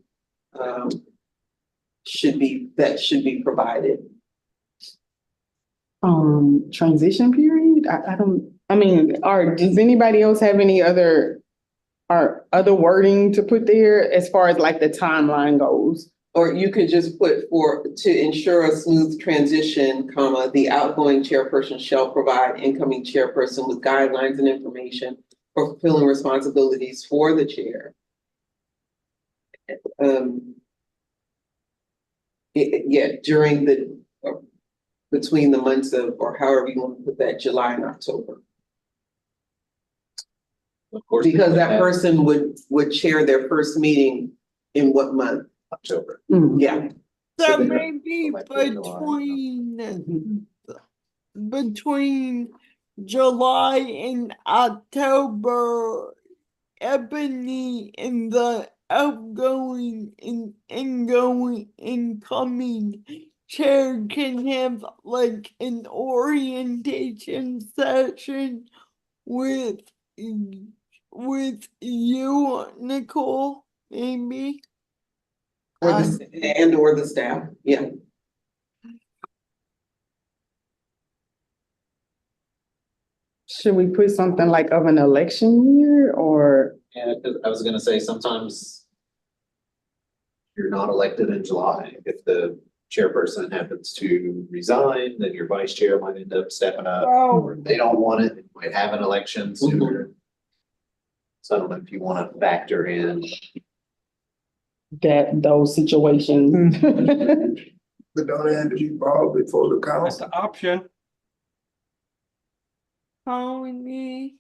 should be provided. Transition period? Does anybody else have any other wording to put there as far as like the timeline goes? Or you could just put to ensure a smooth transition, the outgoing chairperson shall provide incoming chairperson with guidelines and information for fulfilling responsibilities for the chair. During between the months of, or however you want to put that, July and October. Of course. Because that person would chair their first meeting in what month? October. Mm-hmm. Yeah. so maybe between July and October, Ebony and the outgoing and incoming chair can have like an orientation session with you, Nicole, maybe. Or the staff, yeah. Should we put something like of an election year or? Yeah, because I was gonna say sometimes you're not elected in July. If the chairperson happens to resign, then your vice chair might end up stepping up. Or if they don't want it, they might have an election sooner. So I don't know if you want to factor in. Those situations. But don't it have to be brought before the That's council? the option. How many?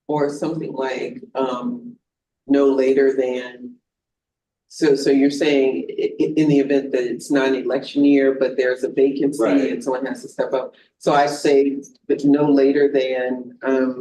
Or something like, no later than. So you're saying in the event that it's not an election year, but there's a vacancy Right. and someone has to step up. So I say, but no later than, uh,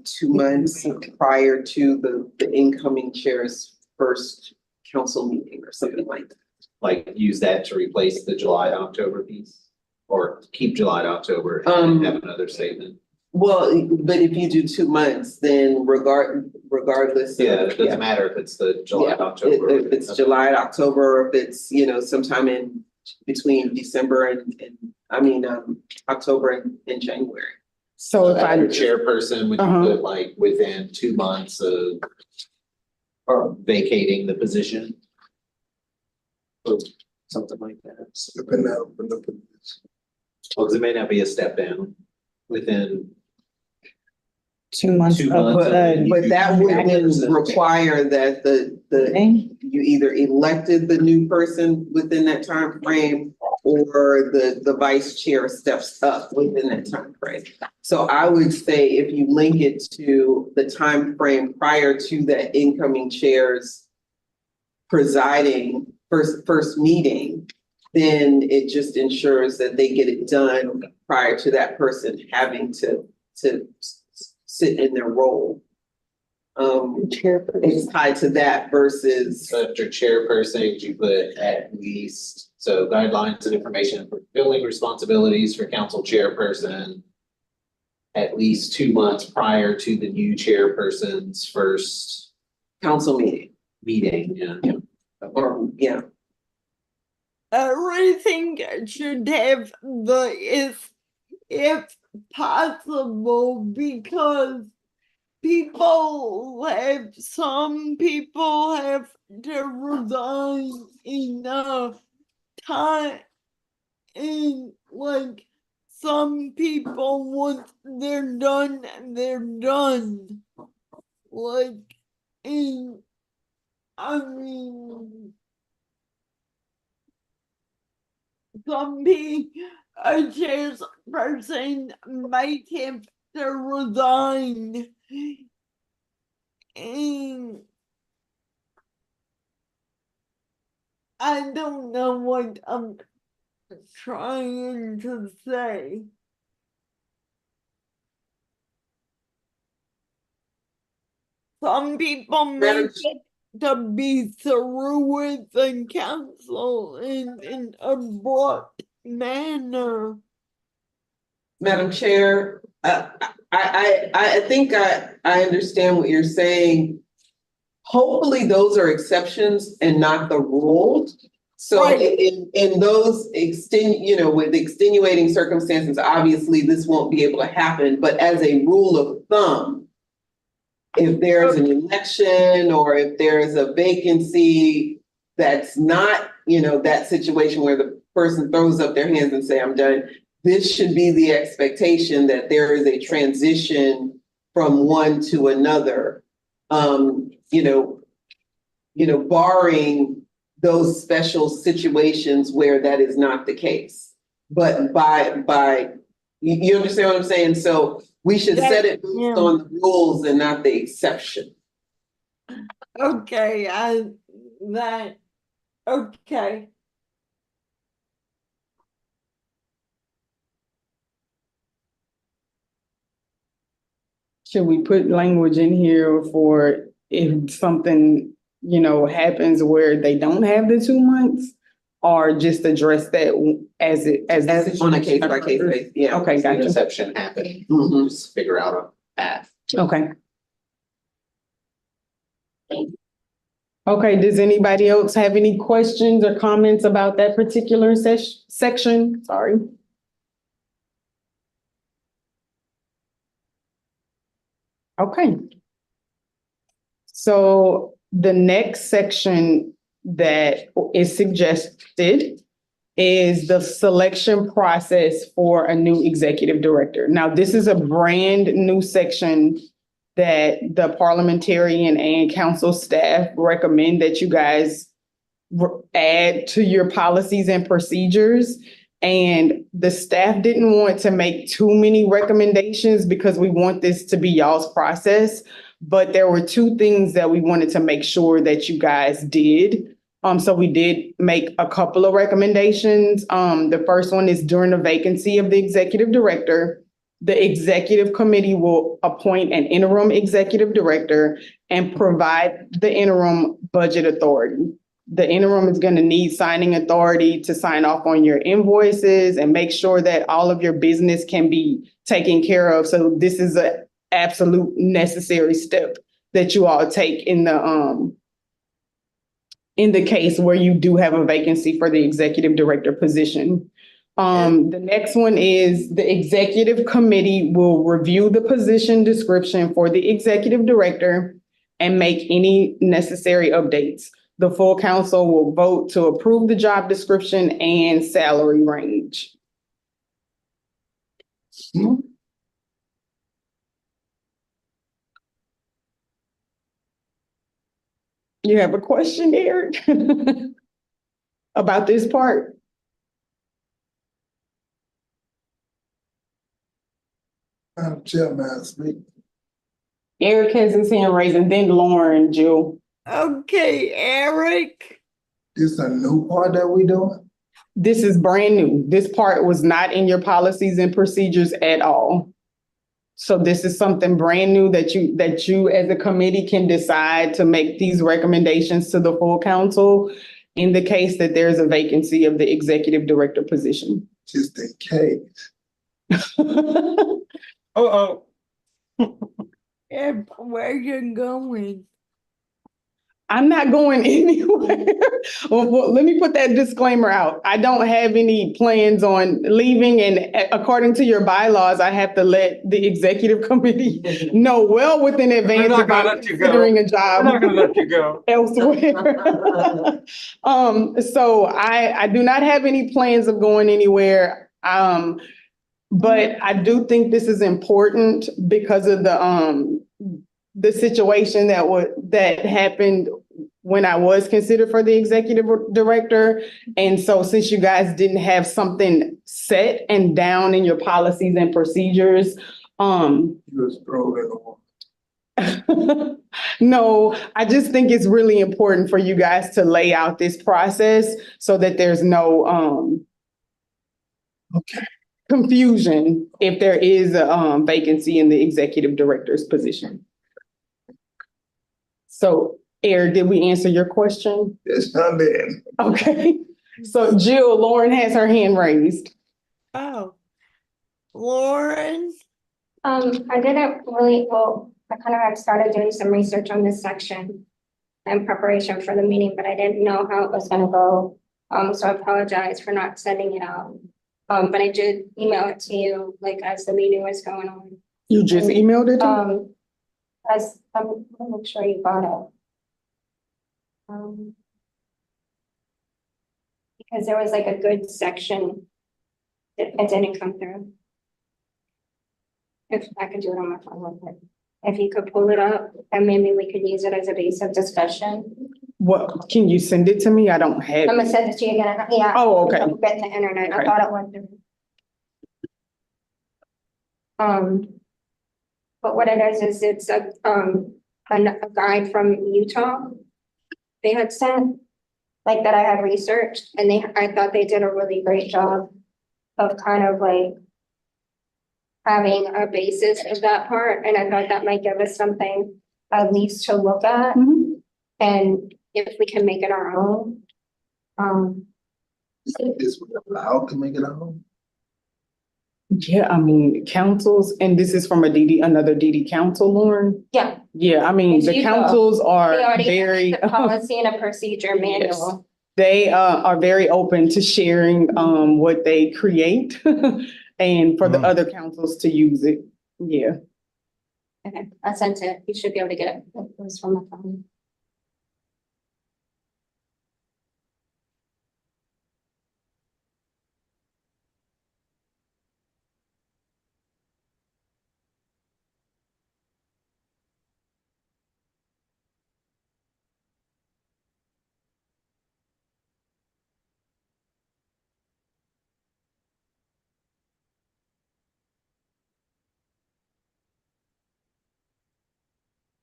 2 months prior to the incoming chair's first council meeting or something like that. Like use that to replace the July to October piece? Or keep July to October and have another statement? Well, but if you do 2 months, then regardless. Yeah, it doesn't matter if it's the July to October. If it's July to October, or if it's, sometime in between December and October and January. So if I, Your chairperson, would you Uh-huh. put like within 2 months of or vacating the position? Or something like that. Stepping out from the position. Well, 'cause it may not be a step down within 2 months 2 of months. the But that would then require that the thing, you either elected the new person within that time frame, or the vice chair steps up within that time frame. So I would say if you link it to the time frame prior to that incoming chair's presiding first meeting, then it just ensures that they get it done prior to that person having to sit in their role. chairperson. It's tied to that versus. So after chairperson, you put at least, so guidelines and information for filling responsibilities for council chairperson. At least 2 months prior to the new chairperson's first Council meeting, meeting, yeah. or, yeah, Everything should have the if possible, because some people have to resign enough time, and like some people, once they're done, they're done. Like, and I mean, some people, a chairperson might have to resign. And I don't know what I'm trying to say. Some people Madam may to be through with the council in an abrupt manner. Madam Chair, I think I understand what you're saying. Hopefully, those are exceptions and not the rule. So Right. in those with extenuating circumstances, obviously this won't be able to happen, but as a rule of thumb, if there's an election or if there's a vacancy, that's not, that situation where the person throws up their hands and say, I'm done. This should be the expectation that there is a transition from one to another. Barring those special situations where that is not the case. But you understand what I'm saying? So we should set it based on the rules and not the exception. Okay, okay. Should we put language in here for if something, happens where they don't have the 2 months? Or just address that as On a case by case basis, yeah. Okay, An gotcha. exception happened, Mhm. just figure out a path. Okay. Okay, does anybody else have any questions or comments about that particular section? Sorry. Okay. So the next section that is suggested is the selection process for a new executive director. Now, this is a brand new section that the parliamentarian and council staff recommend that you guys add to your policies and procedures. And the staff didn't want to make too many recommendations because we want this to be y'all's process. But there were two things that we wanted to make sure that you guys did. So we did make a couple of recommendations. The first one is during the vacancy of the executive director, the executive committee will appoint an interim executive director and provide the interim budget authority. The interim is going to need signing authority to sign off on your invoices and make sure that all of your business can be taken care of. So this is an absolute necessary step that you all take in the case where you do have a vacancy for the executive director position. The next one is the executive committee will review the position description for the executive director and make any necessary updates. The full council will vote to approve the job description and salary range. You have a question, Eric, about this part? Chair, may I speak? Eric has his hand raised, and then Lauren, Jill. Okay, Eric. This is a new part that we doing? This is brand new. This part was not in your policies and procedures at all. So this is something brand new that you as a committee can decide to make these recommendations to the full council in the case that there's a vacancy of the executive director position. Just in case. And where you going? I'm not going anywhere. Well, let me put that disclaimer out. I don't have any plans on leaving, and according to your bylaws, I have to let the executive committee know well within advance if I'm considering a job. I'm not gonna let you go. Elsewhere. So I do not have any plans of going anywhere. But I do think this is important because of the situation that happened when I was considered for the executive director. And so since you guys didn't have something set and down in your policies and procedures, You was throwing on. no, I just think it's really important for you guys to lay out this process so that there's no confusion if there is a vacancy in the executive director's position. So, Eric, did we answer your question? Yes, I did. Okay. So, Jill, Lauren has her hand raised. Oh, Lauren. I didn't really, well, I kind of had started doing some research on this section in preparation for the meeting, but I didn't know how it was gonna go. So I apologize for not sending it out. But I did email it to you, like, as the meeting was going on. You just emailed it to me? As, I'm gonna make sure you got it. Because there was like a good section that it didn't come through. If I could do it on my phone real quick. If you could pull it up and maybe we could use it as a base of discussion. What, can you send it to me? I don't have I'm gonna it. send it to you again. Yeah. Oh, okay. Don't get the internet. I Okay. thought it went through. But what it is it's a guide from Utah. They had sent, like, that I had researched, and I thought they did a really great job of kind of like having a basis of that part, and I thought that might give us something at least to look at. Mhm. And if we can make it our own. Is we allowed to make it our own? Yeah, I mean, councils, and this is from another DD council, Lauren? Yeah. Yeah, I mean, It's the Utah. councils They are already very. have the policy and a procedure manual. They are very open to sharing what they create and for the other councils to use it. Yeah. Okay, I sent it. You should be able to get it. It was from my phone.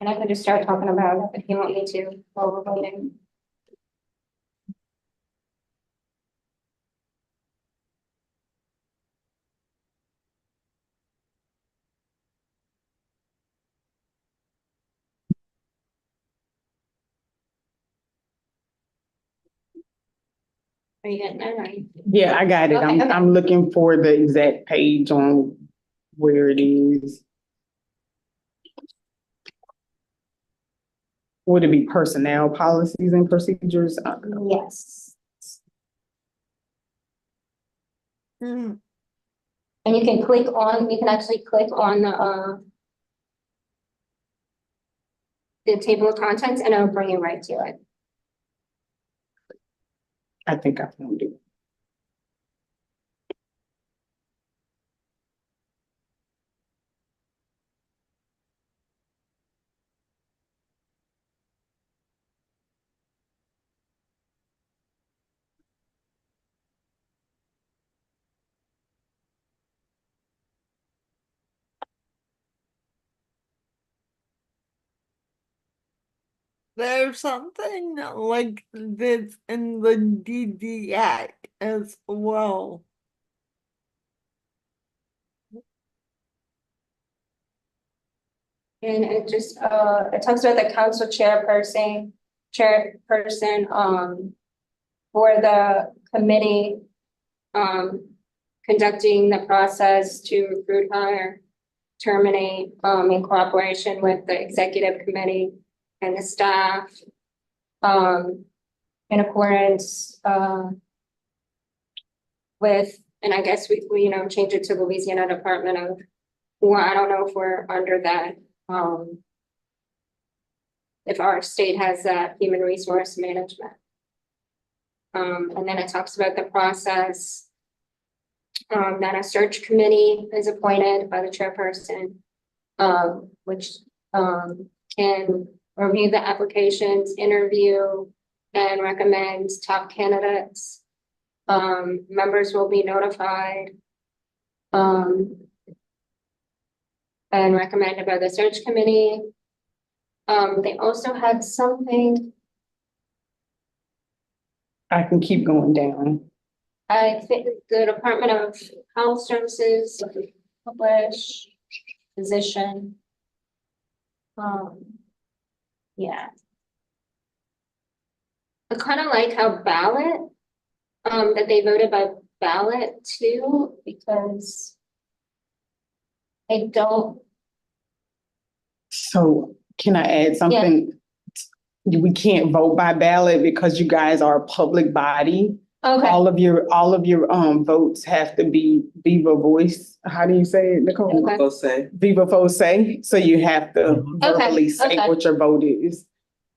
And I could just start talking about it if you want me to while we're voting. Are you getting that right? Yeah, I got it. Okay, I'm, okay. I'm looking for the exact page on where it is. Would it be personnel policies and procedures? Yes. Hmm. And you can click on, you can actually click on the table of contents and it'll bring you right to it. I think I found it. There's something like this in the DD Act as well. And it just, it talks about the council chairperson, for the committee, conducting the process to recruit, hire, terminate, in cooperation with the executive committee and the staff, in accordance, with, and I guess we, change it to Louisiana Department of, well, I don't know if we're under that, if our state has that human resource management. And then it talks about the process, that a search committee is appointed by the chairperson, which, can review the applications, interview, and recommend top candidates. Members will be notified, and recommended by the search committee. They also had something, I can keep going down. I think the Department of Health Services publish position. Yeah. I kind of like how ballot, that they voted by ballot too, because I don't, So can I add something? We can't vote by ballot because you guys are a public body. okay, All of your votes have to be viva voice. How do you say it, Nicole? Okay. We'll say. Viva voce. So you have to verbally say okay. what your vote is.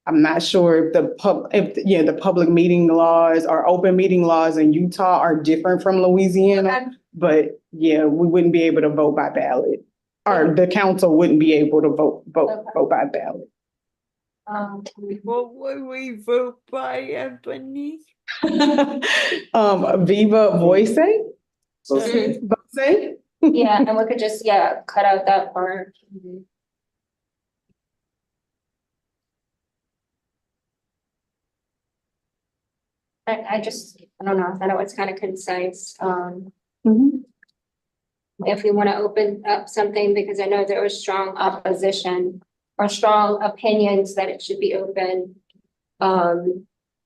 I'm not sure if the public meeting laws or open meeting laws in Utah are different from Louisiana. Okay. But yeah, we wouldn't be able to vote by ballot. Or the council wouldn't be able to vote by ballot. What would we vote by, Anthony? Viva voce? Mhm. Voce? Yeah, and we could just, cut out that part. I don't know, I know it's kind of concise, Mhm. if we want to open up something, because I know there was strong opposition or strong opinions that it should be open,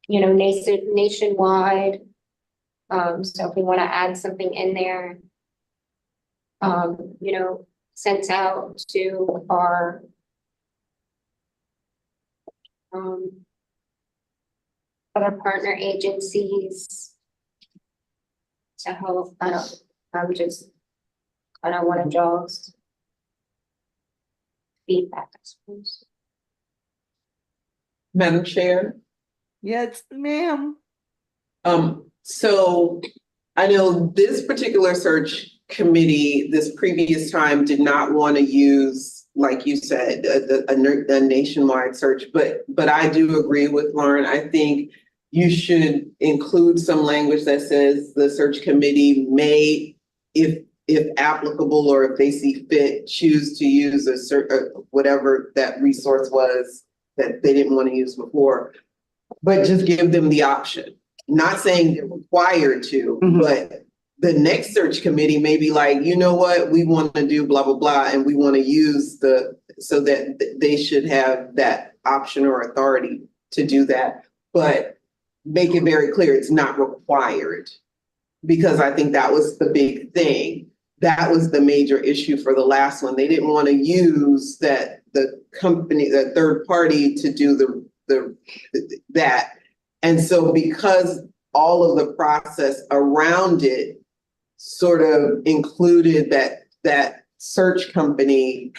nationwide. So if we want to add something in there, sent out to our other partner agencies to help, I don't, I'm just, I don't want to just feedback, I suppose. Madam Chair, Yes, ma'am. so I know this particular search committee, this previous time did not want to use, like you said, a nationwide search, but I do agree with Lauren. I think you should include some language that says the search committee may, if if applicable, or if they see fit, choose to use a certain, whatever that resource was that they didn't want to use before, but just give them the option. Not saying they're required to, but the next search committee may be like, you know what, we want to do blah, blah, blah, and we want to use so that they should have that option or authority to do that. But make it very clear, it's not required. Because I think that was the big thing. That was the major issue for the last one. They didn't want to use the company, the third party to do that. And so because all of the process around it sort of included that search company,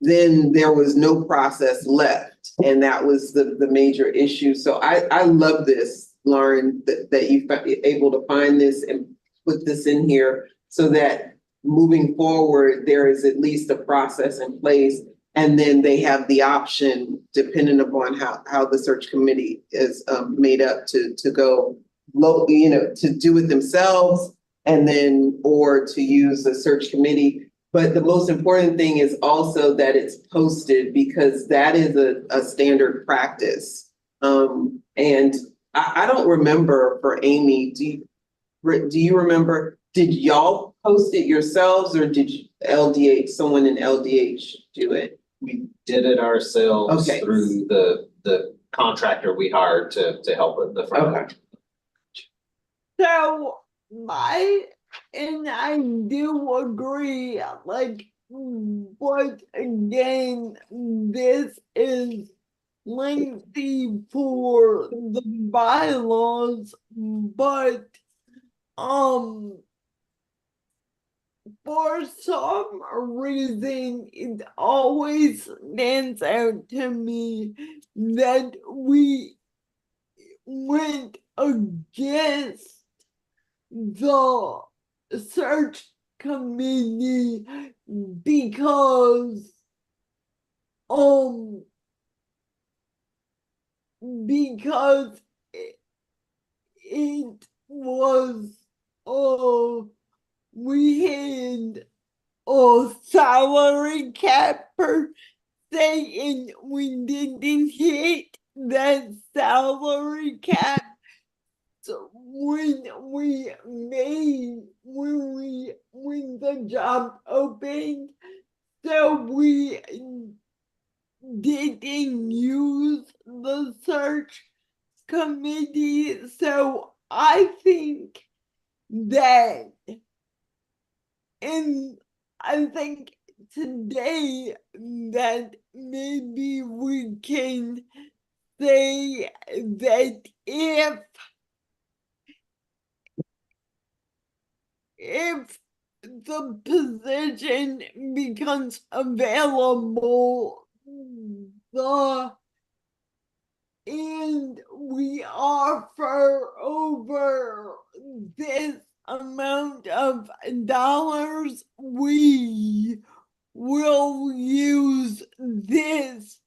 then there was no process left. And that was the major issue. So I love this, Lauren, that you've been able to find this and put this in here so that moving forward, there is at least a process in place. And then they have the option, depending upon how the search committee is made up, to go low, to do it themselves, and then or to use the search committee. But the most important thing is also that it's posted, because that is a standard practice. And I don't remember for Amy, do you remember, did y'all post it yourselves, or did someone in LDH do it? We did it ourselves Okay. through the contractor we hired to help with the front. Okay. So and I do agree, like, but again, this is lengthy for the bylaws, but for some reason, it always stands out to me that we went against the search committee because it was we had a salary cap per se, and we didn't hit that salary cap. So when the job opened, so we didn't use the search committee. So I think that, and I think today that maybe we can say that if the position becomes available, and we offer over this amount of dollars, we will use this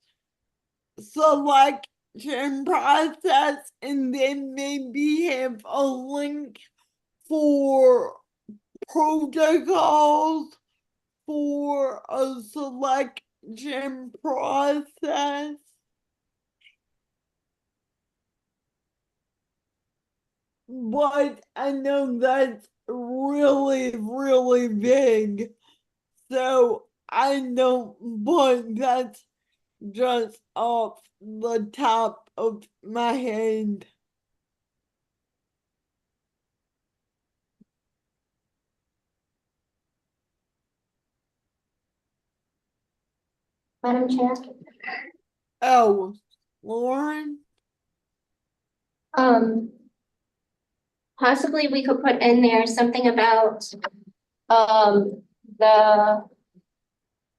selection process, and then maybe have a link for protocols for a selection process. But I know that's really, really big. So I know, but that's just off the top of my head. Madam Chair. Oh, Lauren? Possibly we could put in there something about the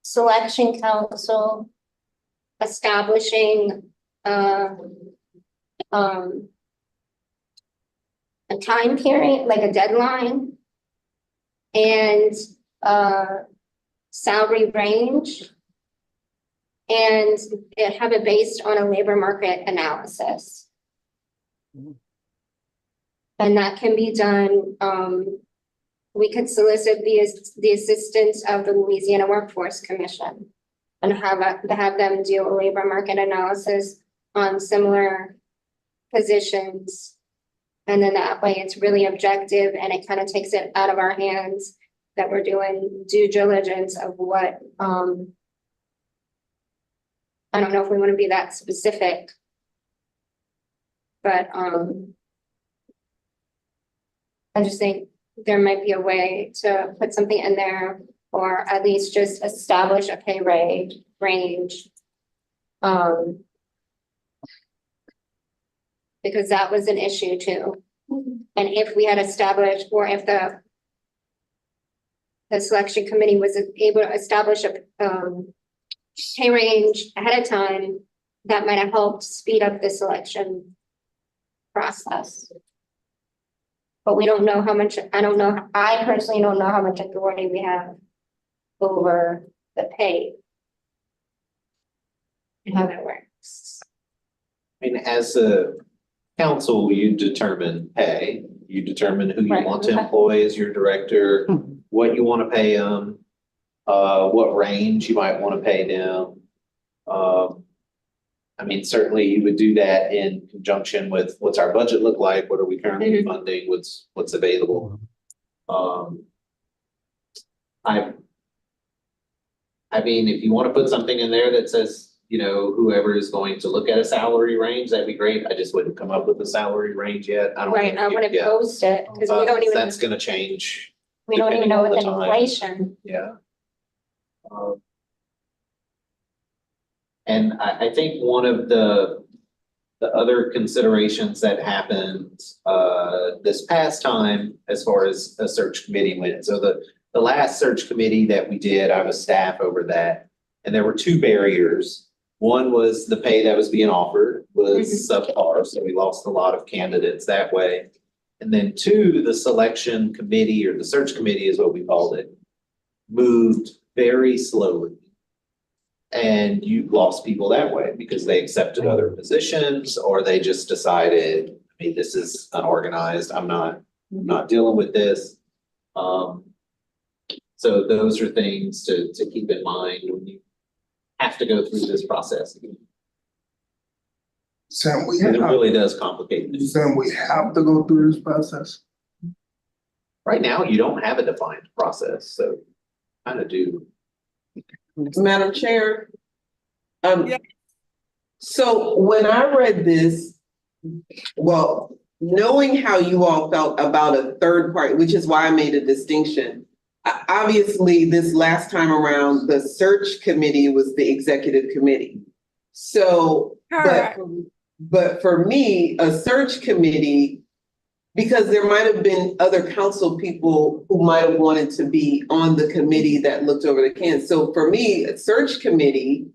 selection council establishing a time period, like a deadline, and salary range, and have it based on a labor market analysis. And that can be done we could solicit the assistance of the Louisiana Workforce Commission and have them do a labor market analysis on similar positions. And then that way it's really objective and it kind of takes it out of our hands that we're doing due diligence of what, I don't know if we want to be that specific. But, I just think there might be a way to put something in there or at least just establish a pay range. Because that was an issue too. And if we had established, or if the selection committee was able to establish a pay range ahead of time, that might have helped speed up the selection process. But we don't know how much, I personally don't know how much authority we have over the pay. And how that works. I mean, as a council, you determine pay, you determine who you Right, want to okay. employ as your director, what you want to pay them, what range you might want to pay them. I mean, certainly you would do that in conjunction with what's our budget look like, what are we currently funding, what's available. I mean, if you want to put something in there that says, you know, whoever is going to look at a salary range, that'd be great. I just wouldn't come up with a salary range yet. I don't. Right, I want to post it, because we don't even, That's gonna change. we don't even depending know on what the the time. inflation. Yeah. And I think one of the other considerations that happened this past time as far as a search committee went. So the last search committee that we did, I was staff over that, and there were two barriers. One was the pay that was being offered was subpar, so we lost a lot of candidates that way. And then two, the selection committee, or the search committee is what we called it, moved very slowly. And you lost people that way because they accepted other positions, or they just decided, I mean, this is unorganized, I'm not dealing with this. So those are things to keep in mind when you have to go through this process. Sam, we It have, really does complicate things. Sam, we have to go through this process. Right now, you don't have a defined process, so kind of do. Madam Chair. Yeah. So when I read this, well, knowing how you all felt about a third party, which is why I made a distinction. Obviously, this last time around, the search committee was the executive committee. So, Correct. but for me, a search committee, because there might have been other council people who might have wanted to be on the committee that looked over the can. So for me, a search committee,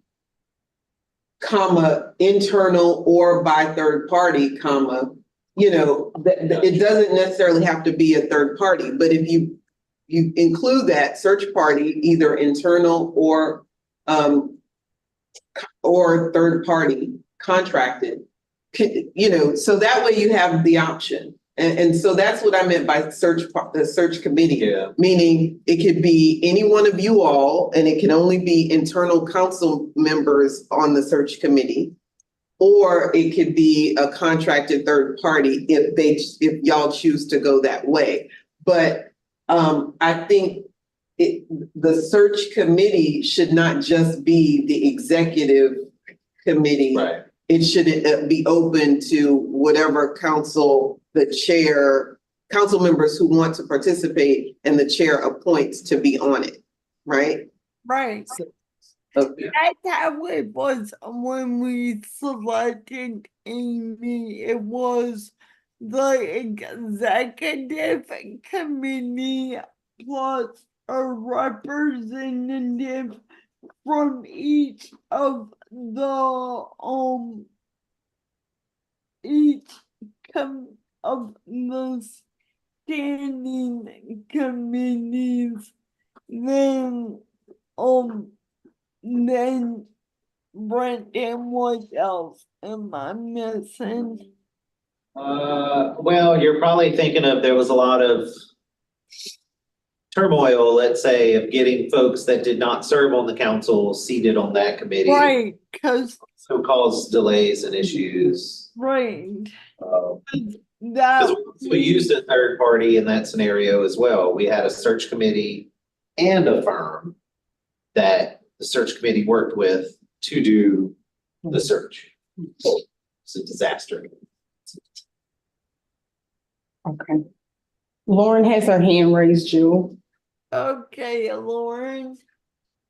comma, internal or by third party, comma, you know, it doesn't necessarily have to be a third party, but if you include that search party, either internal or third party contracted, you know, so that way you have the option. And so that's what I meant by the search committee. Yeah. Meaning it could be any one of you all, and it can only be internal council members on the search committee. Or it could be a contracted third party if y'all choose to go that way. But I think the search committee should not just be the executive committee. Right. It should be open to whatever council, the chair, council members who want to participate, and the chair appoints to be on it, right? Right. Okay. That's how it was when we selected Amy. It was the executive committee plus a representative from each of the of the standing committees. Then Brendan, what else am I missing? Well, you're probably thinking of, there was a lot of turmoil, let's say, of getting folks that did not serve on the council seated on that committee. Right, cause, So caused delays and issues. right, Uh, that. Because we used a third party in that scenario as well. We had a search committee and a firm that the search committee worked with to do the search. It's a disaster. Okay. Lauren has her hand raised, Jewel. Okay, Lauren.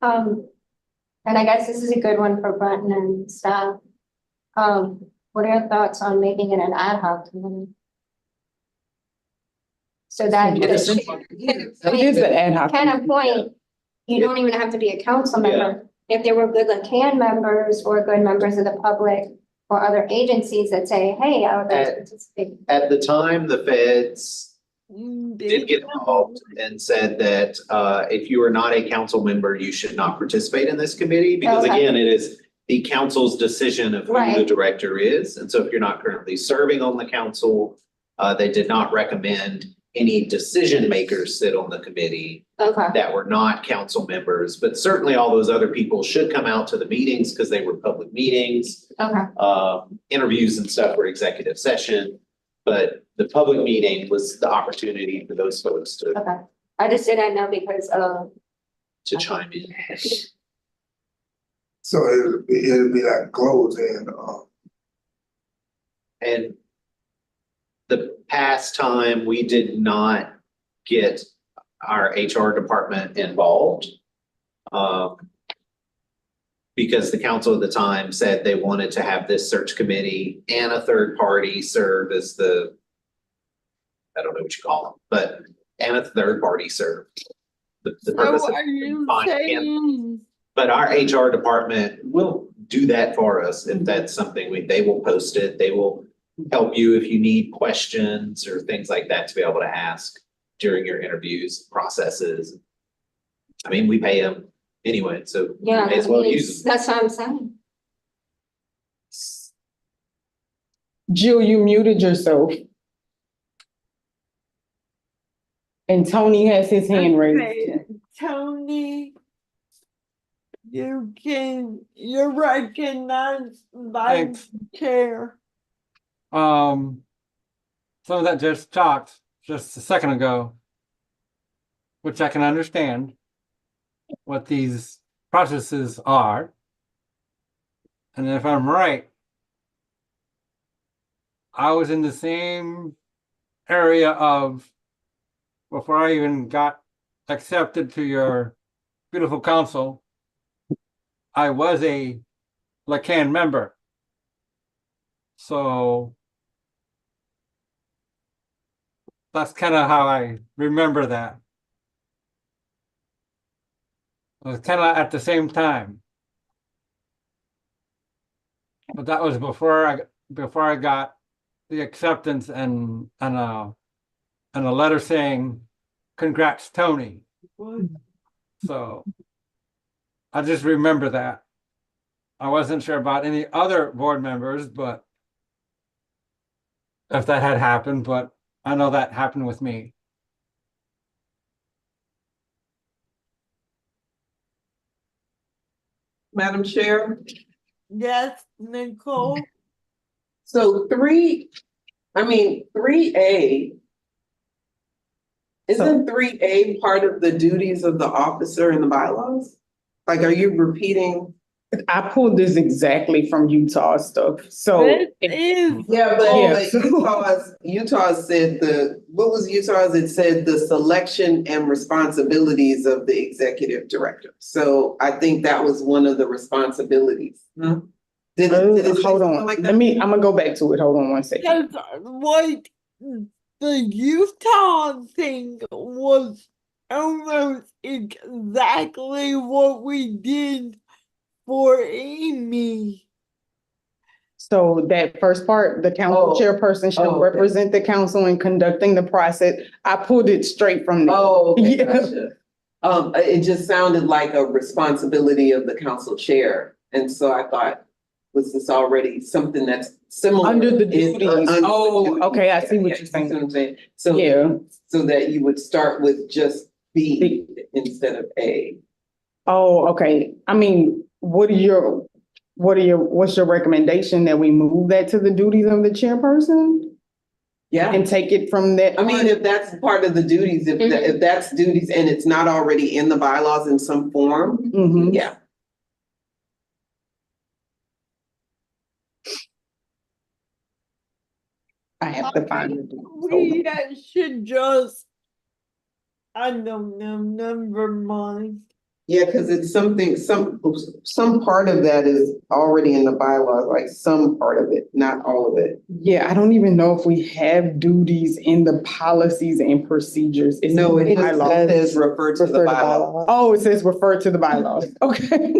And I guess this is a good one for Brenton and staff. What are your thoughts on making it an ad hoc committee? So that. It is an ad hoc. Can appoint, you don't even have to be a council member. If there were good can members or good members of the public or other agencies that say, hey, I would like to participate. At the time, the feds did get involved and said that if you are not a council member, you should not participate in this committee. Because Okay. again, it is the council's decision of who the Right. director is. And so if you're not currently serving on the council, they did not recommend any decision makers sit on the committee Okay, that were not council members. But certainly all those other people should come out to the meetings because they were public meetings. okay, Interviews and stuff were executive session. But the public meeting was the opportunity for those folks to okay. I just didn't know because chime in. So it'll be like closed and, And the past time, we did not get our HR department involved. Because the council at the time said they wanted to have this search committee and a third party serve as the, I don't know what you call them, but, and a third party serve. The purpose So of are you finding saying, But our HR department will do that for us if that's something they will post it. They will help you if you need questions or things like that to be able to ask during your interviews, processes. I mean, we pay them anyway, so we yeah, may as well use them. that's what I'm saying. Jill, you muted yourself. And Tony has his hand raised. okay, Tony? You're recognized by Thanks. the chair. Some of that just talked just a second ago, which I can understand what these processes are. And if I'm right, I was in the same area of before I even got accepted to your beautiful council. I was a LACAN member. So that's kind of how I remember that. It was kind of at the same time. But that was before I got the acceptance and a letter saying, "Congrats, Tony." So I just remember that. I wasn't sure about any other board members, but if that had happened, but I know that happened with me. Madam Chair, Yes, Nicole? so 3A. Isn't 3A part of the duties of the officer in the bylaws? Like, are you repeating? I pulled this exactly from Utah stuff, so. This is. Yeah, but Yeah. Utah's said what was Utah's? It said the selection and responsibilities of the executive director. So I think that was one of the responsibilities. Did it say Hold something on, like let that? me, I'm gonna go back to it, hold on one second. Because what the Utah thing was almost exactly what we did for Amy. So that first part, the council chairperson shall okay. represent the council in conducting the process. I pulled it straight from there. Oh, okay, Yeah. gotcha. It just sounded like a responsibility of the council chair. And so I thought, was this already something that's similar? Under the duties. Oh, okay, I see what Yeah, you're you see what saying. I'm saying? So, Yeah, so that you would start with just B instead of A. Oh, okay. I mean, what's your recommendation that we move that to the duties of the chairperson Yeah. and take it from that? I mean, if that's part of the duties, if that's duties and it's not already in the bylaws in some form, Mhm. yeah. I have to find it. We should just, I don't know, never mind. Yeah, because it's something, some part of that is already in the bylaws, like some part of it, not all of it. Yeah, I don't even know if we have duties in the policies and procedures. It's No, it in just bylaws. says refer to the bylaw. Oh, it says refer to the bylaws. Okay.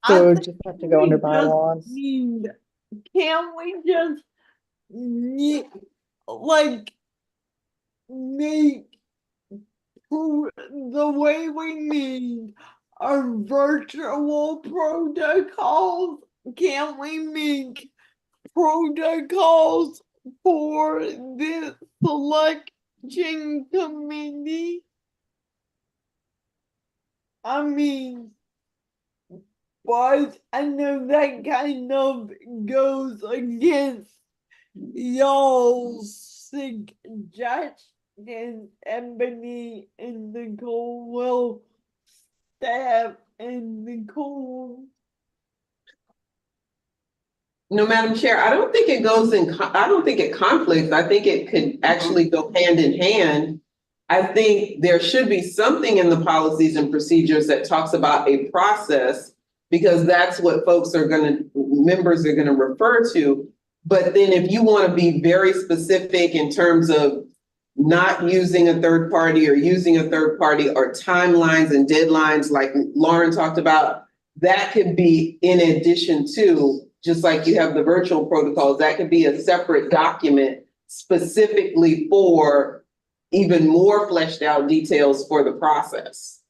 So just have to go under We just bylaws. need- Can't we just like make the way we need our virtual protocols? Can't we make protocols for the selection committee? I mean, but I know that kind of goes against y'all's suggestion, Ebony and Nicole. Well, staff and Nicole. No, Madam Chair, I don't think it goes I don't think it conflicts. I think it could actually go hand in hand. I think there should be something in the policies and procedures that talks about a process, because that's what members are gonna refer to. But then if you want to be very specific in terms of not using a third party or using a third party or timelines and deadlines like Lauren talked about, that could be in addition to, just like you have the virtual protocols, that could be a separate document specifically for even more fleshed out details for the process.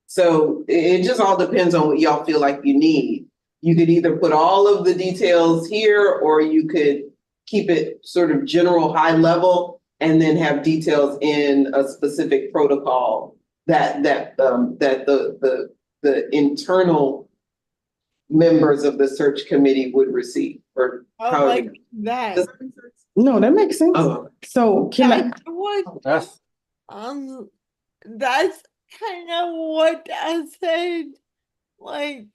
So it just all depends on what y'all feel like you need. You could either put all of the details here, or you could keep it sort of general high level and then have details in a specific protocol that the internal members of the search committee would receive, or I like that. Does that make sense? No, that makes sense. Oh. So can I? That's what, That's that's kind of what I said, like,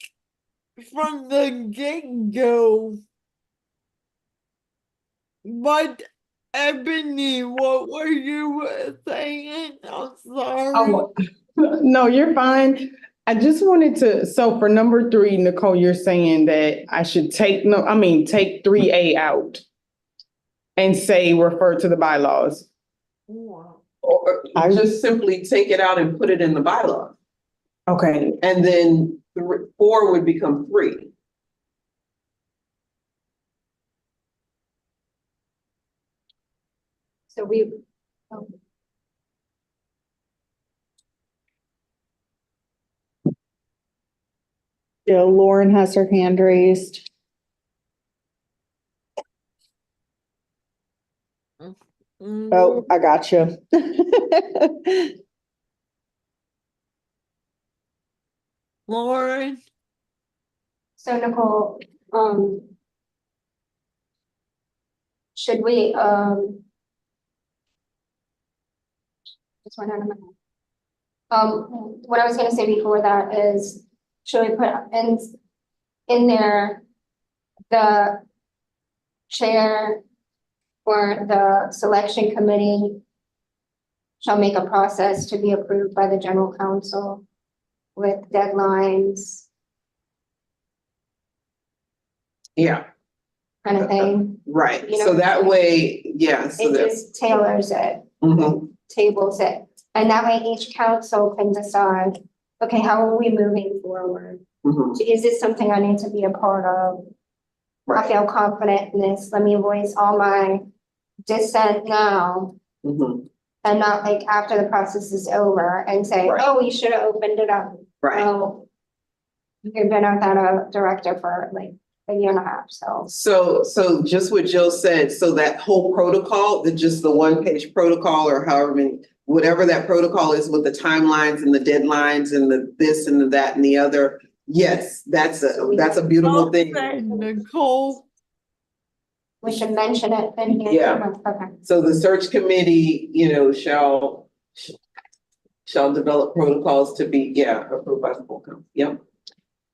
from the get-go. But Ebony, what were you saying? I'm sorry. Oh, no, you're fine. I just wanted to, so for number 3, Nicole, you're saying that I should take 3A out and say refer to the bylaws. Or just simply take it out and put it in the bylaw. Okay. And then 4 would become 3. So we, Yeah, Lauren has her hand raised. Oh, I got you. Lauren, so Nicole, should we, just went out of my head. What I was gonna say before that is, should we put in there the chair or the selection committee shall make a process to be approved by the general counsel with deadlines, Yeah, kind of thing? right. You know So what I'm that saying? way, yeah, so It that, just tailors it, Mhm. tables it, and that way each council can decide, okay, how are we moving forward? Mhm. Is this something I need to be a part of? I Right. feel confident in this, let me voice all my dissent now, Mhm. and not like after the process is over and say, Right. oh, you should have opened it up. Right. Oh, you've been without a director for like a year and a half, so. So just what Jill said, so that whole protocol, just the 1-page protocol or however many, whatever that protocol is with the timelines and the deadlines and the this and the that and the other. Yes, that's a beautiful thing. Okay, Nicole. We should mention it in here. Yeah. Okay. So the search committee, shall develop protocols to be, approved by the full council. Yep.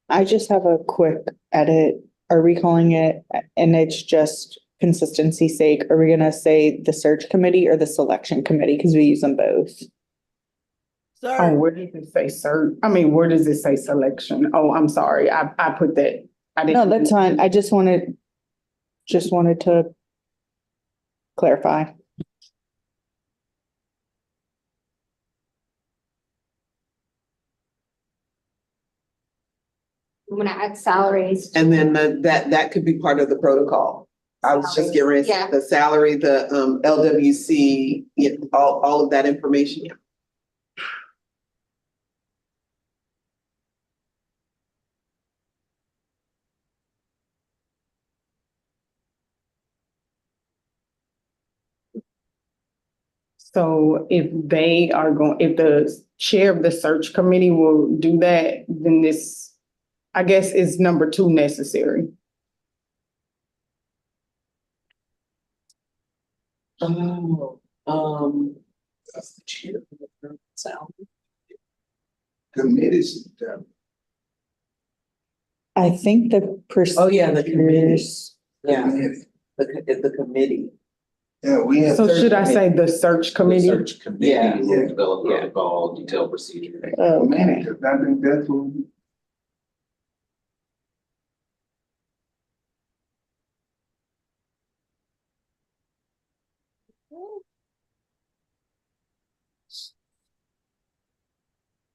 I just have a quick edit. Are we calling it, and it's just consistency's sake, are we gonna say the search committee or the selection committee? Because we use them both. Oh, Sorry, where does it say where does it say selection? Oh, I'm sorry, I put that. I No, didn't. that's fine. I just wanted to clarify. I'm gonna add salaries. And then that could be part of the protocol. I was just getting ready, Yeah. the salary, the LWC, all of that information. Yeah. So if the chair of the search committee will do that, then this, I guess, is number 2 necessary. Oh, That's the chair. Committees. I think the Oh, yeah, the committee. procedures. yeah, Committee. the committee. Yeah, we have. So should I say the search committee? Search committee Yeah. will develop Yeah. protocol, detailed procedure. Okay. Because I think that's what.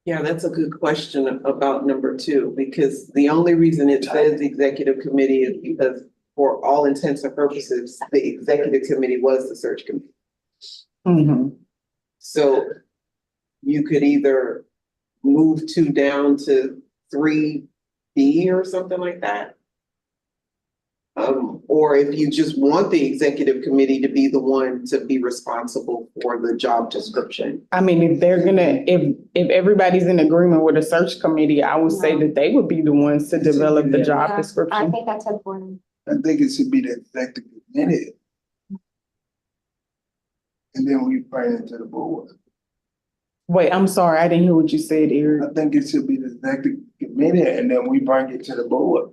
Yeah, that's a good question about number 2, because the only reason it says executive committee is because for all intents and purposes, the executive committee was the search committee. Mhm. So you could either move 2 down to 3B or something like that. Or if you just want the executive committee to be the one to be responsible for the job description. I mean, if everybody's in agreement with a search committee, I would say that they would be the ones to develop the job Yeah, I description. think that's important. I think it should be the executive committee. And then we bring it to the board. Wait, I'm sorry, I didn't hear what you said, Eric. I think it should be the executive committee and then we bring it to the board.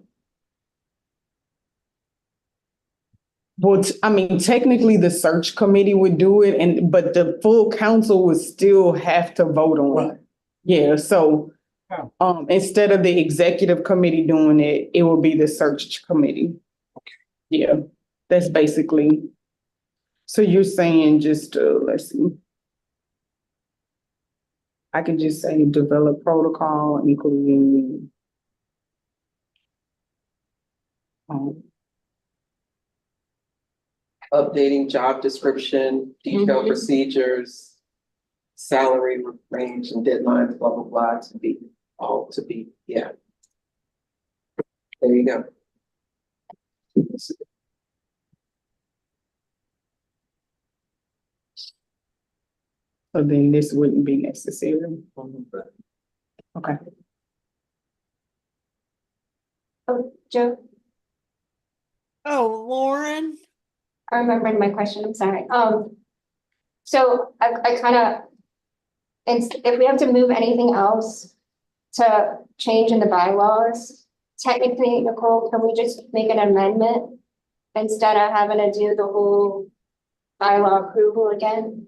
Well, I mean, technically, the search committee would do it, but the full council would still have to vote on it. Yeah, so, instead of the executive committee doing it, it would be the search committee. Yeah, that's basically. So you're saying just, let's see. I could just say develop protocol, including. Updating job description, detailed procedures, salary range and deadlines, blah, blah, blah, to be, yeah. There you go. So then this wouldn't be necessary. Okay. Oh, Joe, oh, Lauren, I remembered my question, I'm sorry. So I kind of, if we have to move anything else to change in the bylaws, technically, Nicole, can we just make an amendment instead of having to do the whole bylaw approval again?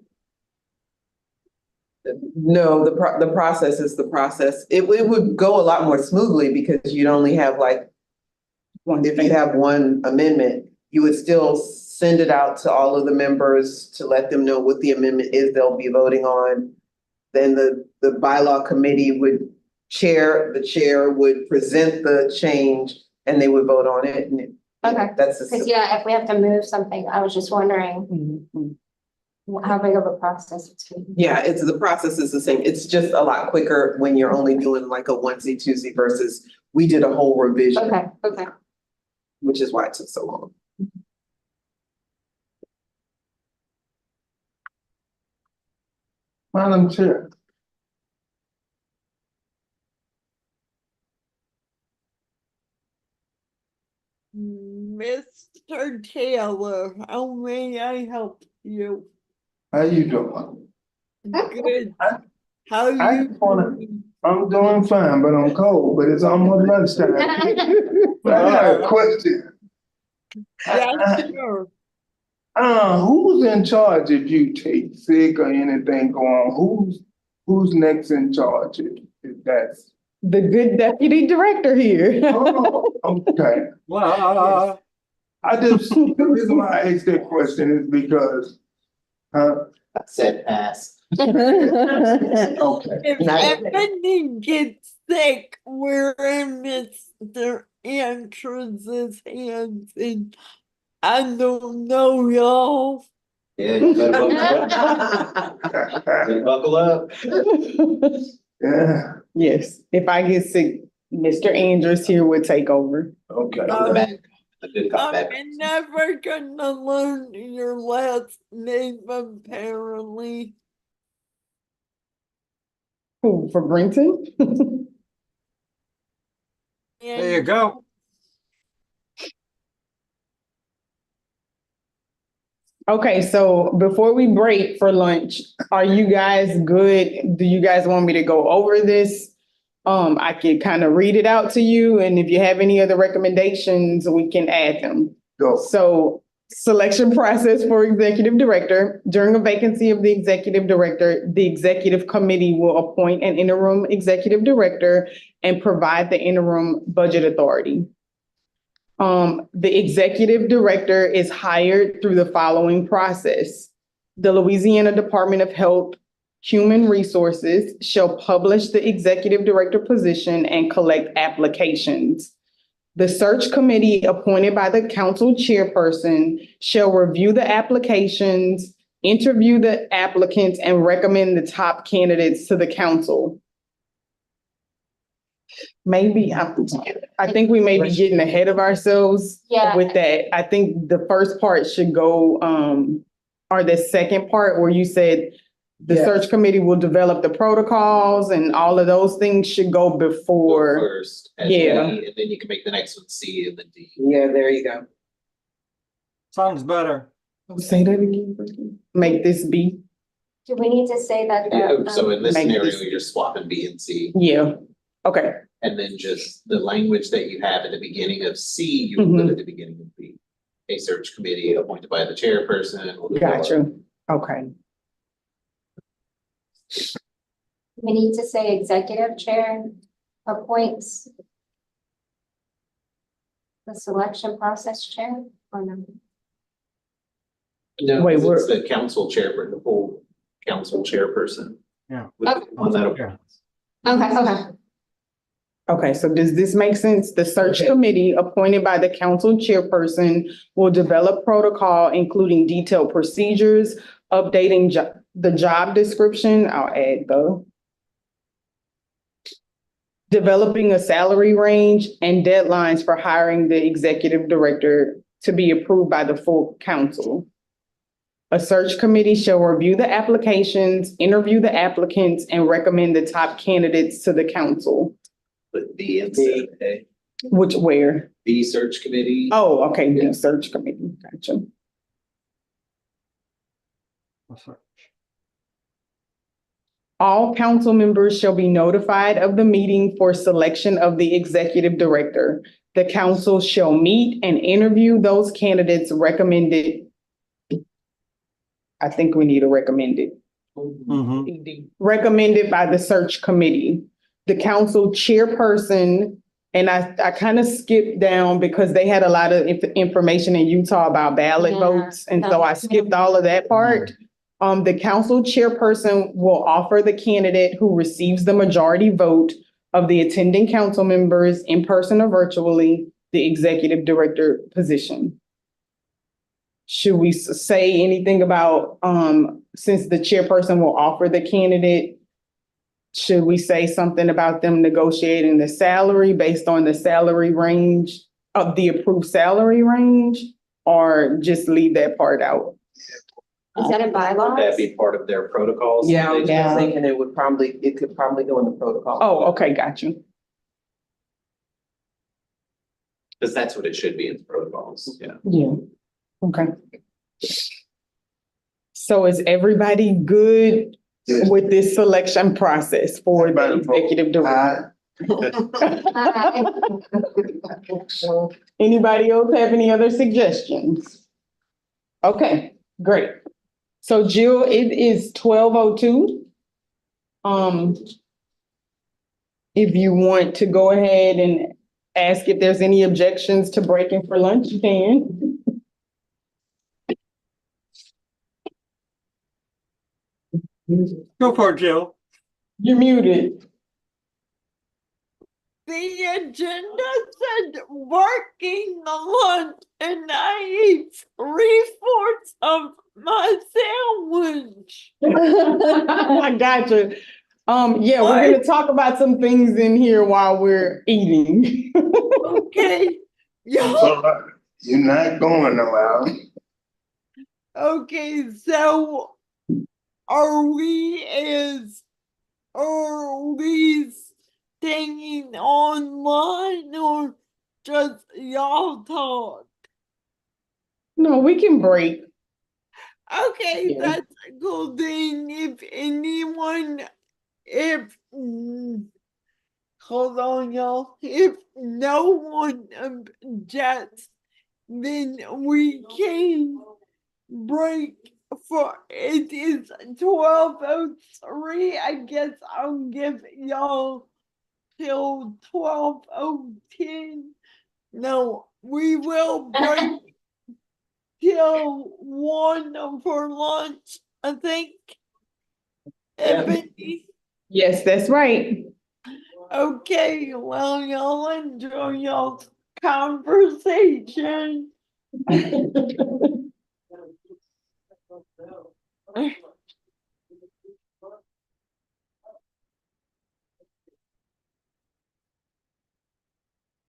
No, the process is the process. It would go a lot more smoothly because you'd only have if you have one amendment, you would still send it out to all of the members to let them know what the amendment is they'll be voting on. Then the bylaw committee the chair would present the change and they would vote on it. And Okay, that's because if we have to move something, I was just wondering how big of a process it's gonna be. Yeah, the process is the same. It's just a lot quicker when you're only doing like a onesie, twosie versus we did a whole revision. Okay. Which is why it took so long. Madam Chair. Mr. Taylor, how may I help you? How you doing? Good. I- How I you just wanna- doing? I'm doing fine, but I'm cold, but it's almost lunchtime. But I got a question. Yes, sir. Who's in charge if you take sick or anything go on? Who's next in charge if that's? The good deputy director here. Oh, okay. Well, The reason why I asked that question is because, I said pass. okay. If anybody gets sick, we're in Mr. Andrews's hands, and I don't know y'all. Yeah, you better buckle up. Yeah, Yes, if I get sick, Mr. Andrews here would take over. okay. A good cop back. I'm never gonna learn your last name, apparently. Who, for Brenton? there you go. Okay, so before we break for lunch, are you guys good? Do you guys want me to go over this? I can kind of read it out to you, and if you have any other recommendations, we can add them. Go. So, selection process for executive director. During a vacancy of the executive director, the executive committee will appoint an interim executive director and provide the interim budget authority. The executive director is hired through the following process. The Louisiana Department of Health Human Resources shall publish the executive director position and collect applications. The search committee appointed by the council chairperson shall review the applications, interview the applicants, and recommend the top candidates to the council. Maybe, I think we may be getting ahead of ourselves Yeah. with that. I think the first part should go, or the second part where you said the Yes. search committee will develop the protocols and all of those things should go Go before. first, as Yeah. B, and then you can make the next one C and then D. Yeah, there you go. Sounds better. Say that again. Brittany. Make this B. Do we need to say that? Yeah, so in this Make scenario, this- you're swapping B and C, Yeah, okay, and then just the language that you have at the beginning of C, you will put at the beginning of B. A search committee appointed by the chairperson. will develop- gotcha, okay. We need to say executive chair appoints the selection process chair or no? No, Wait, 'cause it's the council chairperson, the full council chairperson. Yeah. Okay. On that. Yeah. Okay. Okay, so does this make sense? The search committee appointed by the council chairperson will develop protocol, including detailed procedures, updating the job description, I'll add the developing a salary range and deadlines for hiring the executive director to be approved by the full council. A search committee shall review the applications, interview the applicants, and recommend the top candidates to the council. Put B instead of A. Which, where? B search committee. Oh, okay, Yeah. the search committee, gotcha. All council members shall be notified of the meeting for selection of the executive director. The council shall meet and interview those candidates recommended. I think we need a recommended. Mhm. Recommended by the search committee. The council chairperson, and I kind of skipped down because they had a lot of information in Utah about ballot Yeah. votes, and so I skipped all of that part. The council chairperson will offer the candidate who receives the majority vote of the attending council members in person or virtually, the executive director position. Should we say anything about, since the chairperson will offer the candidate, should we say something about them negotiating the salary based on the salary range of the approved salary range? Or just leave that part out? Is that in Would that bylaws? be part of their protocols? Yeah, I was Yeah. just thinking it could probably go in the protocol. Oh, okay, got you. Because that's what it should be in the protocols, yeah. Yeah, okay. So is everybody good with this selection process for the executive director? Anybody else have any other suggestions? Okay, great. So Jill, it is 12:02. If you want to go ahead and ask if there's any objections to breaking for lunch, you can. Go for it, Jill. You're muted. The agenda said working lunch and I ate 3/4 of my sandwich. I got you. Yeah, we're gonna talk about some things in here while we're eating. Okay, y'all, So, you're not going nowhere. okay, so are we staying online or just y'all talk? No, we can break. Okay, Yeah. that's cool. Then if anyone, hold on, y'all. If no one objects, then we can break for, it is 12:03. I guess I'll give y'all till 12:10. No, we will break till 1 for lunch, I think. Ebony. Yes, that's right. Okay, well, y'all enjoy y'all's conversation.